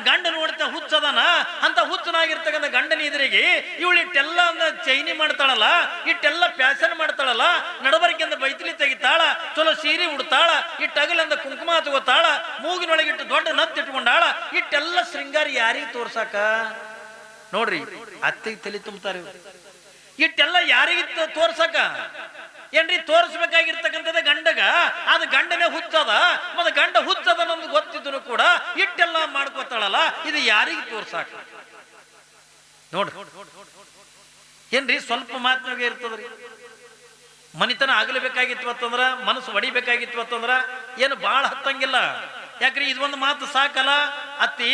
ಗಂಡ ನೋಡ್ತಾ ಹುಚ್ಚದನ ಅಂತ ಹುಚ್ಚನಾಗಿರ್ತಕ್ಕಂಥ ಗಂಡನ ಎದುರಿಗೆ ಇವಳು ಇಟ್ಟೆಲ್ಲ ಅಂದ ಚೈನಿ ಮಾಡ್ತಾಳಲ್ಲ, ಇಟ್ಟೆಲ್ಲ ಪ್ಯಾಸನ್ ಮಾಡ್ತಾಳಲ್ಲ, ನಡಬರಿಕೆಂದ ಬೈತಿಲಿ ತೆಗಿತಾಳ, ಚಲೋ ಸೀರೆ ಉಡ್ತಾಳ, ಇಟ್ಟಗಲಿಂದ ಕುಂಕುಮ ತಗೋತಾಳ, ಮೂಗಿನೊಳಗಿಟ್ಟು ದೊಡ್ಡ ನತ್ತಿಟ್ಕೊಂಡಾಳ. ಇಟ್ಟೆಲ್ಲ ಶೃಂಗಾರಿ ಯಾರಿಗೆ ತೋರ್ಸಾಕ? ನೋಡ್ರಿ, ಅತ್ತಿಗೆ ತಲೆ ತುಂಬ್ತಾರೆ. ಇಟ್ಟೆಲ್ಲ ಯಾರಿಗೆ ತೋರ್ಸಕ? ಏನ್ರಿ, ತೋರಿಸ್ಬೇಕಾಗಿರ್ತಕ್ಕಂಥದ್ದೇ ಗಂಡಗ. ಅದು ಗಂಡನೇ ಹುಚ್ಚದ, ಮತ್ತೆ ಗಂಡ ಹುಚ್ಚದ ನಮ್ದು ಗೊತ್ತಿದ್ರು ಕೂಡ ಇಟ್ಟೆಲ್ಲ ಮಾಡ್ಕೋತಾಳಲ್ಲ, ಇದು ಯಾರಿಗೆ ತೋರ್ಸಾಕ? ನೋಡ್ರಿ ಏನ್ರಿ ಸ್ವಲ್ಪ ಮಾತಿನಾಗೆ ಇರ್ತದ್ರಿ. ಮನಿತನ ಆಗಲೇಬೇಕಾಗಿತ್ತು ಅಂತಂದ್ರ, ಮನಸ್ಸು ಹೊಡಿಬೇಕಾಗಿತ್ತು ಅಂತಂದ್ರ ಏನು ಭಾಳ ಹತ್ತಂಗಿಲ್ಲ. ಯಾಕ್ರಿ ಇದೊಂದು ಮಾತು ಸಾಕಲ್ಲ, ಅತ್ತಿ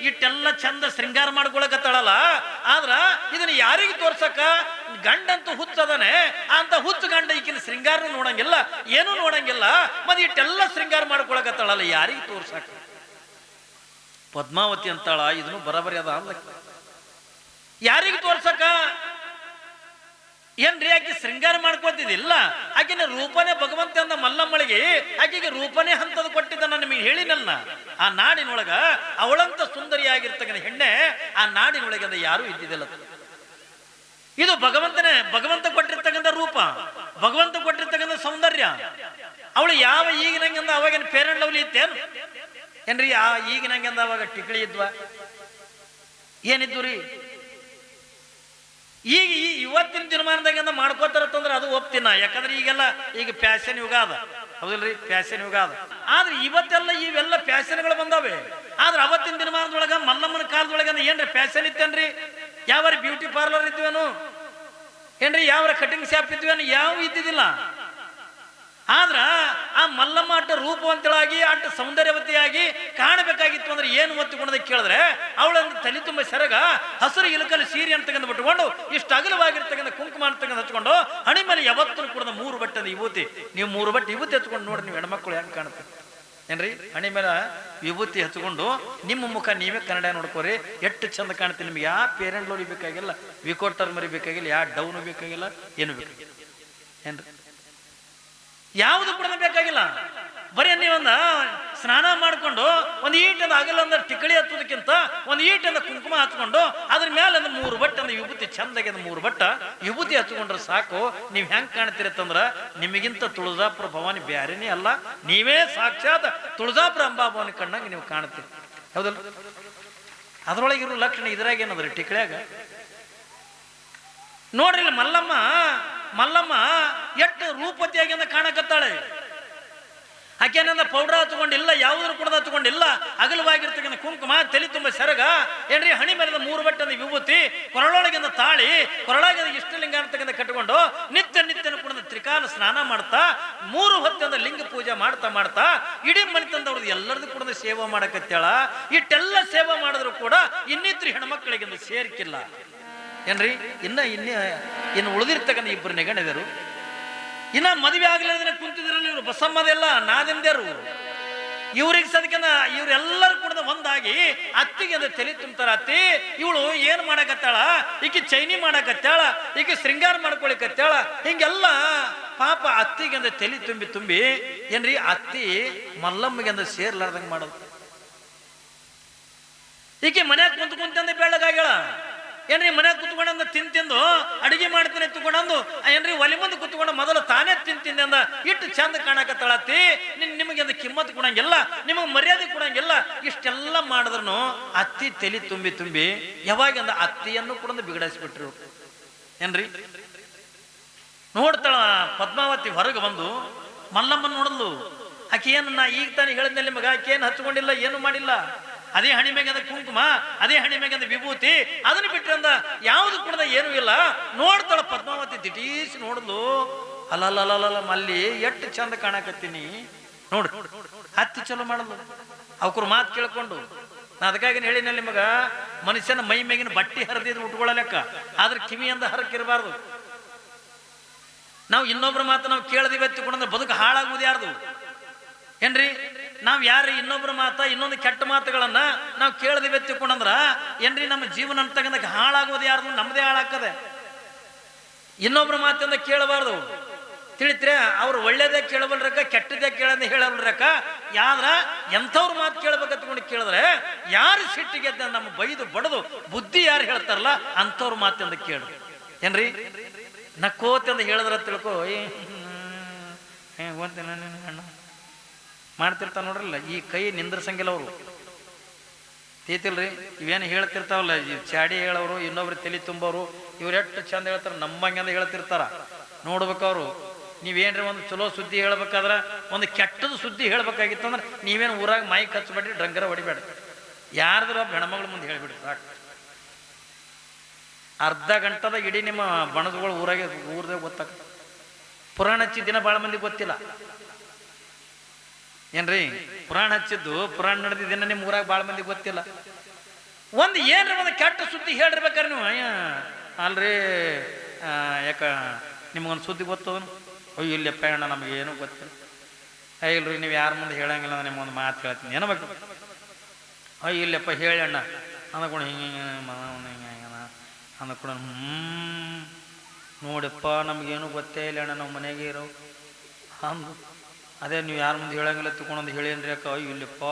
ಇಟ್ಟೆಲ್ಲ ಚಂದ ಶೃಂಗಾರ ಮಾಡ್ಕೊಳಕತ್ತಾಳಲ್ಲ, ಆದ್ರ ಇದನ್ನ ಯಾರಿಗೆ ತೋರ್ಸಕ? ಗಂಡಂತೂ ಹುಚ್ಚದಾನೆ, ಅಂತ ಹುಚ್ಚು ಗಂಡ ಈಗಿನ ಶೃಂಗಾರ ನೋಡಂಗಿಲ್ಲ, ಏನೂ ನೋಡಂಗಿಲ್ಲ, ಮತ್ತೆ ಇಟ್ಟೆಲ್ಲ ಶೃಂಗಾರ ಮಾಡ್ಕೊಳಕತ್ತಾಳಲ್ಲ, ಯಾರಿಗೆ ತೋರ್ಸಕ? ಪದ್ಮಾವತಿ ಅಂತಾಳ, ಇದನ್ನು ಬರಬರಿ ಅದ ಅಂದ, ಯಾರಿಗೆ ತೋರ್ಸಕ? ಏನ್ರಿ ಆಕೆ ಶೃಂಗಾರ ಮಾಡ್ಕೊತಿದ್ದಿಲ್ಲ, ಆಕಿನ ರೂಪನೇ ಭಗವಂತ ಅಂದ ಮಲ್ಲಮ್ಮಳಿಗೆ ಆಕೆಗೆ ರೂಪನೇ ಹಂತದ ಕೊಟ್ಟಿದ್ದ. ನಾನು ನಿಮಗೆ ಹೇಳಿನಲ್ಲ, ಆ ನಾಡಿನೊಳಗ ಅವಳಂತ ಸುಂದರಿಯಾಗಿರ್ತಕ್ಕಂಥ ಹೆಣ್ಣೆ ಆ ನಾಡಿನೊಳಗೆ ಅಂದ ಯಾರೂ ಇದ್ದಿದ್ದಿಲ್ಲ. ಇದು ಭಗವಂತ ಕೊಟ್ಟಿರ್ತಕ್ಕಂಥ ರೂಪ, ಭಗವಂತ ಕೊಟ್ಟಿರ್ತಕ್ಕಂಥ ಸೌಂದರ್ಯ. ಅವಳು ಯಾವ ಈಗಿನಂಗಂದ ಅವಾಗಿನ ಫೇರ್ ಅಂಡ್ ಲವ್ಲಿ ಇತ್ತೇನು ಏನ್ರಿ? ಆ ಈಗಿನಂಗಂದ ಅವಾಗ ಟಿಕ್ಳಿ ಇದ್ವಾ? ಏನಿದ್ದು ರೀ? ಈಗ ಇವತ್ತಿನ ದಿನಮಾನದಾಗ ಮಾಡ್ಕೋತಾರತ್ತಂದ್ರೆ ಅದು ಒಪ್ತೀನ, ಯಾಕಂದ್ರೆ ಈಗ ಫ್ಯಾಷನ್ ಯುಗ ಅದ, ಹೌದಿಲ್ರಿ? ಫ್ಯಾಷನ್ ಯುಗ ಅದ. ಆದ್ರೆ ಇವತ್ತೆಲ್ಲ ಇವೆಲ್ಲ ಫ್ಯಾಷನ್ಗಳು ಬಂದಾವೆ. ಆದ್ರೆ ಅವತ್ತಿನ ದಿನಮಾನದೊಳಗ ಮಲ್ಲಮ್ಮನ ಕಾಲದೊಳಗ ಏನ್ರಿ ಫ್ಯಾಷನ್ ಇತ್ತೇನ್ರಿ? ಯಾವ ಬ್ಯೂಟಿ ಪಾರ್ಲರ್ ಇದ್ವೇನು ಏನ್ರಿ? ಯಾವ ಕಟಿಂಗ್ ಶಾಪ್ ಇದ್ವೇನು? ಯಾವ ಇದ್ದಿದ್ದಿಲ್ಲ. ಆದ್ರ ಆ ಮಲ್ಲಮ್ಮ ಅಟ್ಟ ರೂಪವಂತಳಾಗಿ ಅಟ್ಟ ಸೌಂದರ್ಯವತಿಯಾಗಿ ಕಾಣಬೇಕಾಗಿತ್ತು ಅಂದ್ರೆ ಏನು ಒತ್ತಿಕೊಂಡದ ಕೇಳಿದ್ರೆ, ಅವಳನ್ನು ತಲೆ ತುಂಬ ಸೆರಗ, ಹಸಿರು ಇಲಕಲ್ಲಿ ಸೀರೆ ಅಂತ ಬಿಟ್ಕೊಂಡು, ಇಷ್ಟು ಅಗಲವಾಗಿರ್ತಕ್ಕಂಥ ಕುಂಕುಮ ಅಂತಕ್ಕಂಥ ಹಚ್ಕೊಂಡು, ಹಣಿ ಮೇಲೆ ಯಾವತ್ತೂ ಕೂಡ 3 ಬಟ್ಟೆ ವಿಭೂತಿ. ನೀವು 3 ಬಟ್ಟೆ ವಿಭೂತಿ ಹಚ್ಕೊಂಡು ನೋಡ್ರಿ, ನೀವು ಹೆಣ್ಮಕ್ಳು ಹೆಂಗೆ ಕಾಣುತ್ತೆ ಏನ್ರಿ? ಹಣಿ ಮೇಲೆ ವಿಭೂತಿ ಹಚ್ಕೊಂಡು ನಿಮ್ಮ ಮುಖ ನೀವೇ ಕನ್ನಡ ನೋಡ್ಕೋರಿ, ಎಷ್ಟು ಚಂದ ಕಾಣುತ್ತೆ. ನಿಮ್ಗೆ ಯಾವ ಪೇರೆಂಟ್ ಲೋರಿ ಬೇಕಾಗಿಲ್ಲ, ವಿಕೋಟರ್ ಮರಿ ಬೇಕಾಗಿಲ್ಲ, ಯಾವ ಡೌನು ಬೇಕಾಗಿಲ್ಲ, ಏನು ಬೇಕಾಗಿಲ್ಲ ಏನ್ರಿ? ಯಾವುದು ಕೂಡ ಬೇಕಾಗಿಲ್ಲ. ಬರೀ ನೀವೊಂದ ಸ್ನಾನ ಮಾಡಿಕೊಂಡು ಒಂದು ಈಟದ ಅಗಲಂದ ಟಿಕಳಿ ಹಚ್ಚೋದಕ್ಕಿಂತ ಒಂದು ಈಟದ ಕುಂಕುಮ ಹಚ್ಕೊಂಡು ಅದ್ರ ಮೇಲೆ ಒಂದು 3 ಬಟ್ಟೆ ಅಂದ್ರೆ ವಿಭೂತಿ ಚಂದಾಗಿ 3 ಬಟ್ಟ ವಿಭೂತಿ ಹಚ್ಕೊಂಡ್ರೆ ಸಾಕು. ನೀವು ಹೆಂಗೆ ಕಾಣ್ತಿರತ್ತಂದ್ರ ನಿಮಗಿಂತ ತುಳಜಾಪುರ ಭವಾನಿ ಬ್ಯಾರೇನೇ ಅಲ್ಲ, ನೀವೇ ಸಾಕ್ಷಾತ್ ತುಳಜಾಪುರ ಅಂಬಾಭವಾನಿ ಕಣ್ಣಂಗೆ ನೀವು ಕಾಣ್ತೀರಿ, ಹೌದಲ್ಲ? ಅದ್ರೊಳಗಿರೋ ಲಕ್ಷಣ ಇದ್ರಾಗ ಏನದ್ರಿ ಟಿಕಳ್ಯಾಗ? ನೋಡ್ರಿ ಮಲ್ಲಮ್ಮ ಎಷ್ಟು ರೂಪತಿಯಾಗಿ ಕಾಣಕತ್ತಾಳೆ. ಆಕೆನಂದ ಪೌಡರ್ ಹಚ್ಕೊಂಡಿಲ್ಲ, ಯಾವುದ್ರು ಕೂಡ ಹಚ್ಕೊಂಡಿಲ್ಲ, ಅಗಲವಾಗಿರ್ತಕ್ಕಂಥ ಕುಂಕುಮ, ತಲೆ ತುಂಬ ಸೆರಗ ಏನ್ರಿ, ಹಣಿ ಮೇಲೆ 3 ಬಟ್ಟೆ ವಿಭೂತಿ, ಕೊರಳೊಳಗಿಂದ ತಾಳಿ, ಕೊರಳಾಗಿಂದ ಇಷ್ಟಲಿಂಗ ಅಂತಕ್ಕಂಥ ಕಟ್ಕೊಂಡು ನಿತ್ಯನೂ ಕೂಡ ತ್ರಿಕಾಲ ಸ್ನಾನ ಮಾಡ್ತಾ 3 ಹೊತ್ತಿಂದ ಲಿಂಗ ಪೂಜೆ ಮಾಡ್ತಾ ಇಡೀ ಮನೆತಂದವ್ರದ್ದು ಎಲ್ಲರದು ಕೂಡ ಸೇವೆ ಮಾಡಕತ್ತಾಳ. ಇಟ್ಟೆಲ್ಲ ಸೇವೆ ಮಾಡಿದ್ರು ಕೂಡ ಇನ್ನಿದ್ರು ಹೆಣ್ಮಕ್ಳಿಗೆ ಸೇರ್ಕಿಲ್ಲ ಏನ್ರಿ? ಇನ್ನು ಉಳಿದಿರ್ತಕ್ಕಂಥ 2 ನೆಗಣಿದರು. ಇನ್ನ ಮದುವೆ ಆಗ್ಲಿಲ್ಲ ಕುಂತಿದ್ರಲ್ಲ ಇವರು, ಬಸಮ್ಮದೆಲ್ಲ ನಾದಿಂದೇರು. ಇವ್ರಿಗೆ ಸದಕನ ಇವರೆಲ್ಲರೂ ಕೂಡ ಒಂದಾಗಿ ಅತ್ತಿಗೆ ಅಂದ್ರೆ ತಲೆ ತುಂಬ್ತಾರ. ಅತ್ತಿ ಇವಳು ಏನ್ ಮಾಡಕತ್ತಾಳ, ಈಕೆ ಚೈನಿ ಮಾಡಕತ್ತಾಳ, ಈಕೆ ಶೃಂಗಾರ ಮಾಡ್ಕೊಳಿಕತ್ತಾಳ, ಹಿಂಗೆಲ್ಲ ಪಾಪ ಅತ್ತಿಗೆ ಅಂದ್ರೆ ತಲೆ ತುಂಬಿ ಏನ್ರಿ, ಅತ್ತಿ ಮಲ್ಲಮ್ಮಗೆ ಅಂದ್ರೆ ಸೇರ್ಲಾರ್ದಂಗೆ ಮಾಡೋದು. ಈಕೆ ಮನ್ಯಾಗ ಕುಂತ್ಕುಂತಂದೆ ಬೆಳ್ಳಗಾಗ್ಯಾಳ ಏನ್ರಿ, ಮನ್ಯಾಗ ಕುತ್ಕೊಂಡಂದ ತಿಂದು ಅಡಿಗೆ ಮಾಡ್ತೀನಿ ತುಕೊಂಡಂದು ಏನ್ರಿ, ಒಲೆ ಮುಂದೆ ಕುತ್ಕೊಂಡು ಮೊದಲು ತಾನೇ ತಿಂತಿಂದೆ ಅಂದ ಇಟ್ಟು ಚಂದ ಕಾಣಕತ್ತಾಳತ್ತಿ. ನಿಮಗೆ ಅದು ಕಿಮ್ಮತ್ ಕೊಡಂಗಿಲ್ಲ, ನಿಮಗೆ ಮರ್ಯಾದೆ ಕೊಡಂಗಿಲ್ಲ. ಇಷ್ಟೆಲ್ಲ ಮಾಡಿದ್ರು ಅತ್ತಿ ತಲೆ ತುಂಬಿ ಯಾವಾಗ ಅಂದ ಅತ್ತಿಯನ್ನು ಕೂಡ ಬಿಗಡಿಸ್ಬಿಟ್ರು ಏನ್ರಿ. ನೋಡ್ತಾಳ ಪದ್ಮಾವತಿ ಹೊರಗೆ ಬಂದು ಮಲ್ಲಮ್ಮನ ನೋಡಲು. ಆಕೆ ಏನು ನಾ ಈಗ ತಾನೇ ಹೇಳಿದ್ನಲ್ಲಿ ಮಗ, ಆಕೆ ಏನು ಹಚ್ಕೊಂಡಿಲ್ಲ, ಏನು ಮಾಡಿಲ್ಲ. ಅದೇ ಹಣಿ ಮೇಗಂದ ಕುಂಕುಮ, ಅದೇ ಹಣಿ ಮೇಗಂದ ವಿಭೂತಿ, ಅದನ್ನ ಬಿಟ್ಟಂದ ಯಾವುದು ಕೂಡ ಏನೂ ಇಲ್ಲ. ನೋಡ್ತಾಳ ಪದ್ಮಾವತಿ, ದಿಟೀಸ್ ನೋಡ್ಲು. ಅಲ್ಲಲ್ಲ ಮಲ್ಲಿ ಎಷ್ಟು ಚಂದ ಕಾಣಕತ್ತೀನಿ ನೋಡು. ಹತ್ತಿ ಚಲೋ ಮಾಡಲು ಅವ್ರ ಮಾತು ಕೇಳ್ಕೊಂಡು. ನಾ ಅದಕ್ಕಾಗಿ ಹೇಳಿನಲ್ಲಿ ಮಗ, ಮನುಷ್ಯನ ಮೈ ಮೇಗಿನ ಬಟ್ಟೆ ಹರಿದಿದ್ರು ಉಟ್ಕೊಳ್ಳಲೆಕ್ಕ, ಆದ್ರೆ ಕಿವಿಯಿಂದ ಹರಕಿರಬಾರ್ದು. ನಾವು ಇನ್ನೊಬ್ರ ಮಾತು ನಾವು ಕೇಳದಿವೆ ಎತ್ತಿಕೊಂಡ್ರೆ ಬದುಕು ಹಾಳಾಗುವುದು ಯಾರ್ದು ಏನ್ರಿ? ನಾವ್ ಯಾರು ಇನ್ನೊಬ್ರ ಮಾತ, ಇನ್ನೊಂದು ಕೆಟ್ಟ ಮಾತುಗಳನ್ನ ನಾವು ಕೇಳದಿವೆ ಎತ್ತಿಕೊಂಡ್ರ ಏನ್ರಿ, ನಮ್ಮ ಜೀವನ ಅಂತಕ್ಕಂಥ ಹಾಳಾಗೋದು ಯಾರ್ದು? ನಮ್ಮದೇ ಹಾಳಾಗ್ತದೆ. ಇನ್ನೊಬ್ರ ಮಾತಿಂದ ಕೇಳಬಾರ್ದು, ತಿಳಿತ್ರೆ. ಅವ್ರು ಒಳ್ಳೇದೇ ಕೇಳಬಲ್ರಕ್ಕ, ಕೆಟ್ಟದೇ ಕೇಳದೆ ಹೇಳಲ್ರಕ್ಕ. ಯಾದ್ರ ಎಂಥವ್ರ ಮಾತು ಕೇಳ್ಬೇಕತ್ಕೊಂಡು ಕೇಳಿದ್ರೆ, ಯಾರು ಸಿಟ್ಟಿಗೆ ನಮ್ಮ ಬೈದು ಬಡದು ಬುದ್ಧಿ ಯಾರು ಹೇಳ್ತಾರಲ್ಲ ಅಂಥವ್ರ ಮಾತಿಂದ ಕೇಳು ಏನ್ರಿ. ನಕ್ಕೋತಂದ ಹೇಳಿದ್ರ ತಿಳ್ಕೊ, ಅಣ್ಣ ಮಾಡ್ತಿರ್ತಾವ ನೋಡ್ರಲ್ಲ, ಈ ಕೈ ನಿಂದ್ರಸಂಗಿಲ್ಲ ಅವರು, ತೀತಿಲ್ರಿ. ಇವೇನು ಹೇಳ್ತಿರ್ತಾವಲ್ಲ, ಈ ಚಾಡಿ ಹೇಳೋರು, ಇನ್ನೊಬ್ರು ತಲೆ ತುಂಬೋರು, ಇವ್ರು ಎಷ್ಟು ಚಂದ ಹೇಳ್ತಾರ, ನಮ್ಮಂಗಂದ ಹೇಳ್ತಿರ್ತಾರ. ನೋಡ್ಬೇಕವ್ರು. ನೀವೇನ್ರಿ ಒಂದು ಚಲೋ ಸುದ್ದಿ ಹೇಳ್ಬೇಕಾದ್ರೆ, ಒಂದು ಕೆಟ್ಟದ ಸುದ್ದಿ ಹೇಳ್ಬೇಕಾಗಿತ್ತು ಅಂದ್ರೆ ನೀವೇನು ಊರಾಗ ಮೈಕ್ ಹಚ್ಚಬೇಡ್ರಿ, ಡ್ರಂಗರ ಹೊಡಿಬೇಡ್ರಿ, ಯಾರ್ದ್ರ ಹೆಣ್ಮಗಳ ಮುಂದೆ ಹೇಳ್ಬಿಡ್ರಿ ಸಾಕು. ಅರ್ಧ ಗಂಟದ ಇಡೀ ನಿಮ್ಮ ಬಣದಗಳು ಊರದೇ ಗೊತ್ತಾಗ. ಪುರಾಣ ಹಚ್ಚಿದ ದಿನ ಭಾಳ ಮಂದಿ ಗೊತ್ತಿಲ್ಲ ಏನ್ರಿ. ಪುರಾಣ ಹಚ್ಚಿದ್ದು ಪುರಾಣ ನಡೆದಿದ್ದ ದಿನ ನಿಮ್ಮ ಊರಾಗ ಭಾಳ ಮಂದಿ ಗೊತ್ತಿಲ್ಲ. ಒಂದು ಏನ್ರಿ ಒಂದು ಕೆಟ್ಟ ಸುದ್ದಿ ಹೇಳಿರ್ಬೇಕಾರೆ ನೀವು ಅಲ್ರಿ ಯಾಕ ನಿಮ್ಗೊಂದು ಸುದ್ದಿ ಗೊತ್ತದನು? ಅಯ್ಯೋ ಇಲ್ಲಪ್ಪ ಅಣ್ಣ ನಮಗೆ ಏನೂ ಗೊತ್ತಿಲ್ಲ. ಇಲ್ರಿ ನೀವು ಯಾರ ಮುಂದೆ ಹೇಳಂಗಿಲ್ಲ ಅಂದ್ರೆ ನಿಮ್ಗೊಂದು ಮಾತು ಹೇಳ್ತೀನಿ ಏನಬೇಕು. ಅಯ್ಯೋ ಇಲ್ಲಪ್ಪ ಹೇಳಿ ಅಣ್ಣ ಅಂದ್ಕೊಂಡು ಹಿಂಗೆ ಅಂದ್ಕೊಂಡು ನೋಡಪ್ಪ ನಮಗೇನು ಗೊತ್ತೇ ಇಲ್ಲ ಅಣ್ಣ ನಾವು ಮನೆಗೆ ಇರೋ ಅಂದು. ಅದೇ ನೀವು ಯಾರ ಮುಂದೆ ಹೇಳಂಗಿಲ್ಲ ತಿಳ್ಕೊಂಡೊಂದು ಹೇಳೇನ್ರಿ ಅಕ್ಕ. ಅಯ್ಯೋ ಇಲ್ಲಪ್ಪ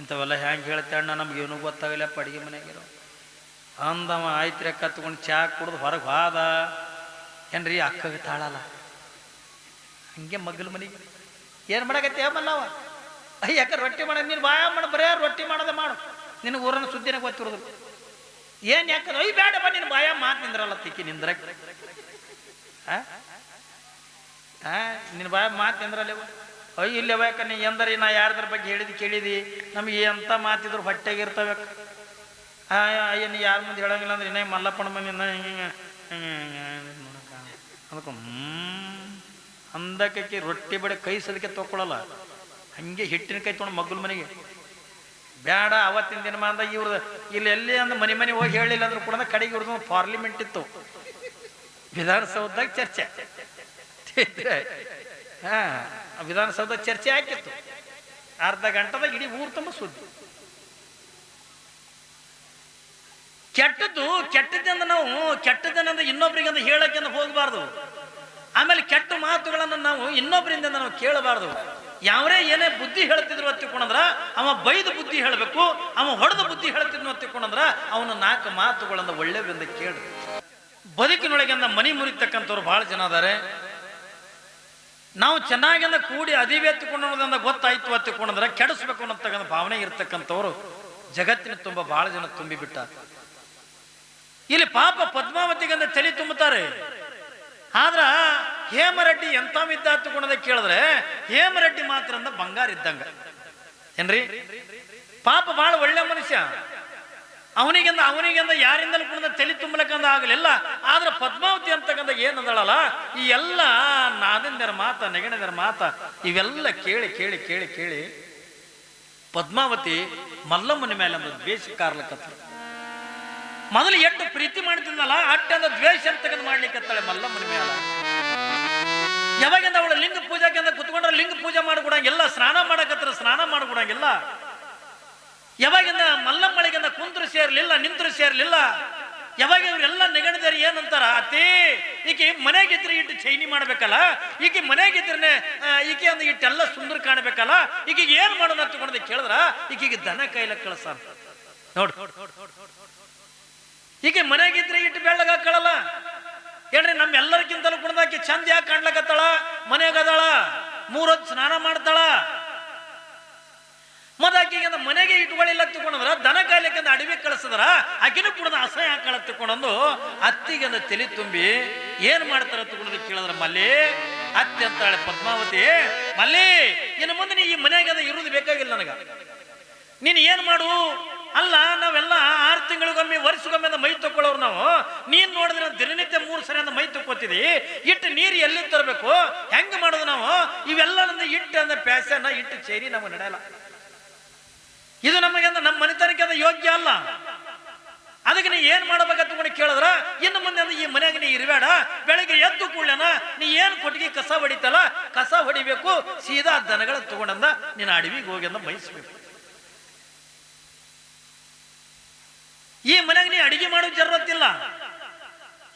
ಇಂಥವೆಲ್ಲ ಹೆಂಗೆ ಹೇಳ್ತೆ ಅಣ್ಣ ನಮಗೇನು ಗೊತ್ತಾಗಲ್ಲಪ್ಪ ಅಡುಗೆ ಮನೆಗಿರೋ ಅಂದವ. ಆಯ್ತು ರೀ ಅಕ್ಕ ತಗೊಂಡು ಚಾ ಕುಡ್ದು ಹೊರಗೆ ಹೋದ. ಏನ್ರಿ ಅಕ್ಕಗೆ ತಾಳಲ್ಲ ಹಂಗೆ ಮಗ್ಗಲ ಮನೆಗೆ ಏನು ಮಾಡಕತ್ತೆ ಮಲ್ಲವ. ಯಾಕೆ ರೊಟ್ಟಿ ಮಾಡ ನೀನು ಬಾಯ ಮಾಡ ಬರೇ ರೊಟ್ಟಿ ಮಾಡೋದ ಮಾಡು. ನಿನಗೆ ಊರನ್ನ ಸುದ್ದಿನ ಗೊತ್ತಿರೋದು ಏನು ಯಾಕಂದ್ರೆ ಅಯ್ಯ ಬೇಡಪ್ಪ ನೀನು ಬಾಯ ಮಾತು ನಿಂದ್ರಲ್ಲ ತಿಕ್ಕಿ ನಿಂದ್ರ ನಿನ್ನ ಬಾಯ ಮಾತು ನಿಂದ್ರಲ್ಲ. ಅಯ್ಯ ಇಲ್ಲವ ಯಾಕ ನೀ ಎಂದರಿ ನಾ ಯಾರ್ದ್ರ ಬಗ್ಗೆ ಹೇಳಿದಿ ಕೇಳಿದಿ ನಮಗೆ ಎಂಥ ಮಾತಿದ್ರು ಹೊಟ್ಟೆಗೆ ಇರ್ತವೆ. ಅಯ್ಯ ನೀ ಯಾರ ಮುಂದೆ ಹೇಳಂಗಿಲ್ಲ ಅಂದ್ರೆ ಇನ್ನೇ ಮಲ್ಲಪ್ಪನ ಮನೆ ಹಿಂಗೆ ಅದಕ್ಕೆ ಅಂದಕ್ಕೆ ರೊಟ್ಟಿ ಬಡೆ ಕೈ ಸದಕ್ಕೆ ತೊಗೊಳಲ್ಲ. ಹಂಗೆ ಹಿಟ್ಟಿನ ಕೈ ತೊಗೊಂಡು ಮಗ್ಗಲ ಮನೆಗೆ ಬೇಡ. ಅವತ್ತಿನ ದಿನ ಅಂದ ಇವ್ರದ್ದು ಇಲ್ಲಿ ಎಲ್ಲಿ ಅಂದ ಮನೆ ಹೋಗಿ ಹೇಳಿಲ್ಲ ಅಂದ್ರೂ ಕೂಡ ಕಡೆಗೆ ಇವ್ರದ್ದು ಪಾರ್ಲಿಮೆಂಟ್ ಇತ್ತು, ವಿಧಾನಸೌಧದಾಗ ಚರ್ಚೆ. ವಿಧಾನಸೌಧ ಚರ್ಚೆ ಹಾಕಿತ್ತು. ಅರ್ಧ ಗಂಟೆದಾಗ ಇಡೀ ಊರು ತುಂಬ ಸುದ್ದಿ. ಕೆಟ್ಟದ್ದಿಂದ ನಾವು ಕೆಟ್ಟದ್ದನ್ನ ಇನ್ನೊಬ್ಬರಿಗಂದ ಹೇಳಕ್ಕೆ ಹೋಗಬಾರ್ದು. ಆಮೇಲೆ ಕೆಟ್ಟ ಮಾತುಗಳನ್ನು ನಾವು ಇನ್ನೊಬ್ಬರಿಂದ ನಾವು ಕೇಳಬಾರ್ದು. ಯಾವರೇ ಏನೇ ಬುದ್ಧಿ ಹೇಳ್ತಿದ್ರು ಅತ್ತಿಕೊಂಡ್ರ ಅವ ಬೈದು ಬುದ್ಧಿ ಹೇಳಬೇಕು, ಅವ ಹೊಡೆದ ಬುದ್ಧಿ ಹೇಳ್ತಿದ್ನು ಅತ್ತಿಕೊಂಡ್ರ ಅವನು 4 ಮಾತುಗಳಿಂದ ಒಳ್ಳೆಯದಿಂದ ಕೇಳಿ. ಬದುಕಿನೊಳಗಿಂದ ಮನಿ ಮುರಿತಕ್ಕಂಥವ್ರು ಭಾಳ ಜನ ಅದಾರೆ. ನಾವು ಚೆನ್ನಾಗಿಂದ ಕೂಡಿ ಅದಿವೆ ಎತ್ತಿಕೊಂಡೋದ್ರಿಂದ ಗೊತ್ತಾಯ್ತು ಅತ್ತಿಕೊಂಡ್ರೆ ಕೆಡಿಸ್ಬೇಕು ಅನ್ನತಕ್ಕಂಥ ಭಾವನೆ ಇರ್ತಕ್ಕಂಥವ್ರು ಜಗತ್ತಿನ ತುಂಬ ಭಾಳ ಜನ ತುಂಬಿಬಿಟ್ಟ. ಇಲ್ಲಿ ಪಾಪ ಪದ್ಮಾವತಿಗಂದ ತಲೆ ತುಂಬುತ್ತಾರೆ. ಆದ್ರ ಹೇಮರೆಡ್ಡಿ ಎಂಥವಿದ್ದ ಹತ್ತುಕೊಂಡದ ಕೇಳಿದ್ರೆ ಹೇಮರೆಡ್ಡಿ ಮಾತ್ರ ಅಂದ ಬಂಗಾರ ಇದ್ದಂಗ ಏನ್ರಿ. ಪಾಪ ಬಹಳ ಒಳ್ಳೆ ಮನುಷ್ಯ. ಅವನಿಗಿಂದ ಯಾರಿಂದಲೂ ಕೂಡ ತಲೆ ತುಂಬಲಕ್ಕಂದ ಆಗಲಿಲ್ಲ. ಆದ್ರೆ ಪದ್ಮಾವತಿ ಅಂತಕ್ಕಂಥ ಏನದಳಲ್ಲ ಈ ಎಲ್ಲ ನಾದಿಂದರ ಮಾತ ನೆಗಣದರ ಮಾತ ಇವೆಲ್ಲ ಕೇಳಿ ಕೇಳಿ ಕೇಳಿ ಕೇಳಿ ಪದ್ಮಾವತಿ ಮಲ್ಲಮ್ಮನ ಮೇಲೆ ಒಂದು ದ್ವೇಷ ಕಾರ್ಲಕತ್ತ. ಮೊದಲು ಎಷ್ಟು ಪ್ರೀತಿ ಮಾಡ್ತಿದ್ನಲ್ಲ ಅಟ್ಟಂದ ದ್ವೇಷ ಅಂತಕ್ಕಂಥ ಮಾಡ್ಲಿಕ್ಕತ್ತಾಳೆ ಮಲ್ಲಮ್ಮನ ಮೇಲೆ. ಯಾವಾಗಿಂದ ಅವಳು ಲಿಂಗ ಪೂಜಾಕೆಂದ ಕುತ್ಕೊಂಡ್ರೆ ಲಿಂಗ ಪೂಜೆ ಮಾಡ್ಕೊಡಂಗಿಲ್ಲ, ಸ್ನಾನ ಮಾಡಕತ್ರ ಸ್ನಾನ ಮಾಡ್ಕೊಡಂಗಿಲ್ಲ. ಯಾವಾಗಿಂದ ಮಲ್ಲಮ್ಮಳಿಗಿಂದ ಕುಂದ್ರು ಸೇರ್ಲಿಲ್ಲ, ನಿಂತರು ಸೇರ್ಲಿಲ್ಲ. ಯಾವಾಗ ಇವ್ರೆಲ್ಲ ನೆಗಣಿದಾರೆ ಏನಂತಾರ, ಅತ್ತೇ ಈಕೆ ಮನೆಗಿದ್ರೆ ಇಟ್ಟು ಚೈನಿ ಮಾಡ್ಬೇಕಲ್ಲ, ಈಕೆ ಮನೆಗಿದ್ರೆ ಈಕೆ ಅಂದ ಇಟ್ಟೆಲ್ಲ ಸುಂದರ ಕಾಣಬೇಕಲ್ಲ, ಈಕೆಗೆ ಏನ್ ಮಾಡೋಣ ಅಂತಕೊಂಡ ಕೇಳಿದ್ರ ಈಕೆಗೆ ದನ ಕಾಯಿಲೆ ಕಳಸ ನೋಡ್. ಈಕೆ ಮನೆಗಿದ್ರೆ ಇಟ್ಟು ಬೆಳ್ಳಗಾಕಳಲ್ಲ ಹೇಳ್ರಿ. ನಮ್ಮೆಲ್ಲರಿಗಿಂತಲೂ ಕುಣದಾಕಿ ಚಂದ ಯಾಕೆ ಕಾಣ್ಲಕತ್ತಾಳ, ಮನೆಗದಾಳ, 3 ಹೊತ್ತು ಸ್ನಾನ ಮಾಡ್ತಾಳ. ಮತ್ತಾಕಿಗೆ ಮನೆಗೆ ಇಟ್ಕೊಳ್ಳಿಲ್ಲ ತಗೊಂಡ್ರ ದನ ಕಾಯಿಲೆಗೆ ಅಡವಿ ಕಳಿಸಿದ್ರ ಆಕಿನೂ ಕೂಡ ಅಸಹ್ಯ ಹಾಕಳ ತಗೊಂಡು ಅತ್ತಿಗೆ ತಲೆ ತುಂಬಿ ಏನ್ ಮಾಡ್ತಾರ ತಗೊಂಡು ಕೇಳಿದ್ರ ಮಲ್ಲಿ ಅತ್ತಿ ಅಂತಾಳೆ ಪದ್ಮಾವತಿ, ಮಲ್ಲಿ ಇನ್ನು ಮುಂದೆ ನೀ ಈ ಮನೆಗೆ ಇರುವುದು ಬೇಕಾಗಿಲ್ಲ ನನಗ. ನೀನ್ ಏನ್ ಮಾಡು, ಅಲ್ಲ ನಾವೆಲ್ಲ 6 ತಿಂಗಳಿಗೊಮ್ಮೆ ವರ್ಷಗೊಮ್ಮೆ ಮೈ ತಕ್ಕೊಳ್ಳೋರು ನಾವು. ನೀನ್ ನೋಡಿದ್ರೆ ದಿನನಿತ್ಯ 3 ಸರಿ ಮೈ ತಕ್ಕೋತಿದಿ. ಇಟ್ಟು ನೀರು ಎಲ್ಲಿ ತರಬೇಕು, ಹೆಂಗ ಮಾಡೋದು ನಾವು? ಇವೆಲ್ಲ ಇಟ್ಟು ಅಂದ್ರೆ ಪ್ಯಾಸನ ಇಟ್ಟು ಸೇರಿ ನಮಗೆ ನಡೆಯಲ್ಲ. ಇದು ನಮಗೆ ನಮ್ಮ ಮನೆತನಕ್ಕೆ ಅದು ಯೋಗ್ಯ ಅಲ್ಲ. ಅದಕ್ಕೆ ನೀ ಏನ್ ಮಾಡಬೇಕಂತ ಕೇಳಿದ್ರ ಇನ್ನು ಮುಂದೆ ಈ ಮನೆಯಾಗ ನೀ ಇರಬೇಡ. ಬೆಳಗ್ಗೆ ಎದ್ದು ಕೂಡಲೇನ ನೀ ಏನ್ ಕೊಟ್ಟಿಗೆ ಕಸ ಹೊಡಿತಲ್ಲ ಕಸ ಹೊಡಿಬೇಕು, ಸೀದಾ ದನಗಳ ತಗೊಂಡಂದ ನೀನು ಅಡವಿಗೆ ಹೋಗಿ ಅಂದ ಬಯಸ್ಬೇಕು. ಈ ಮನೆಗೆ ನೀ ಅಡಿಗೆ ಮಾಡೋ ಜರೂರತ್ತಿಲ್ಲ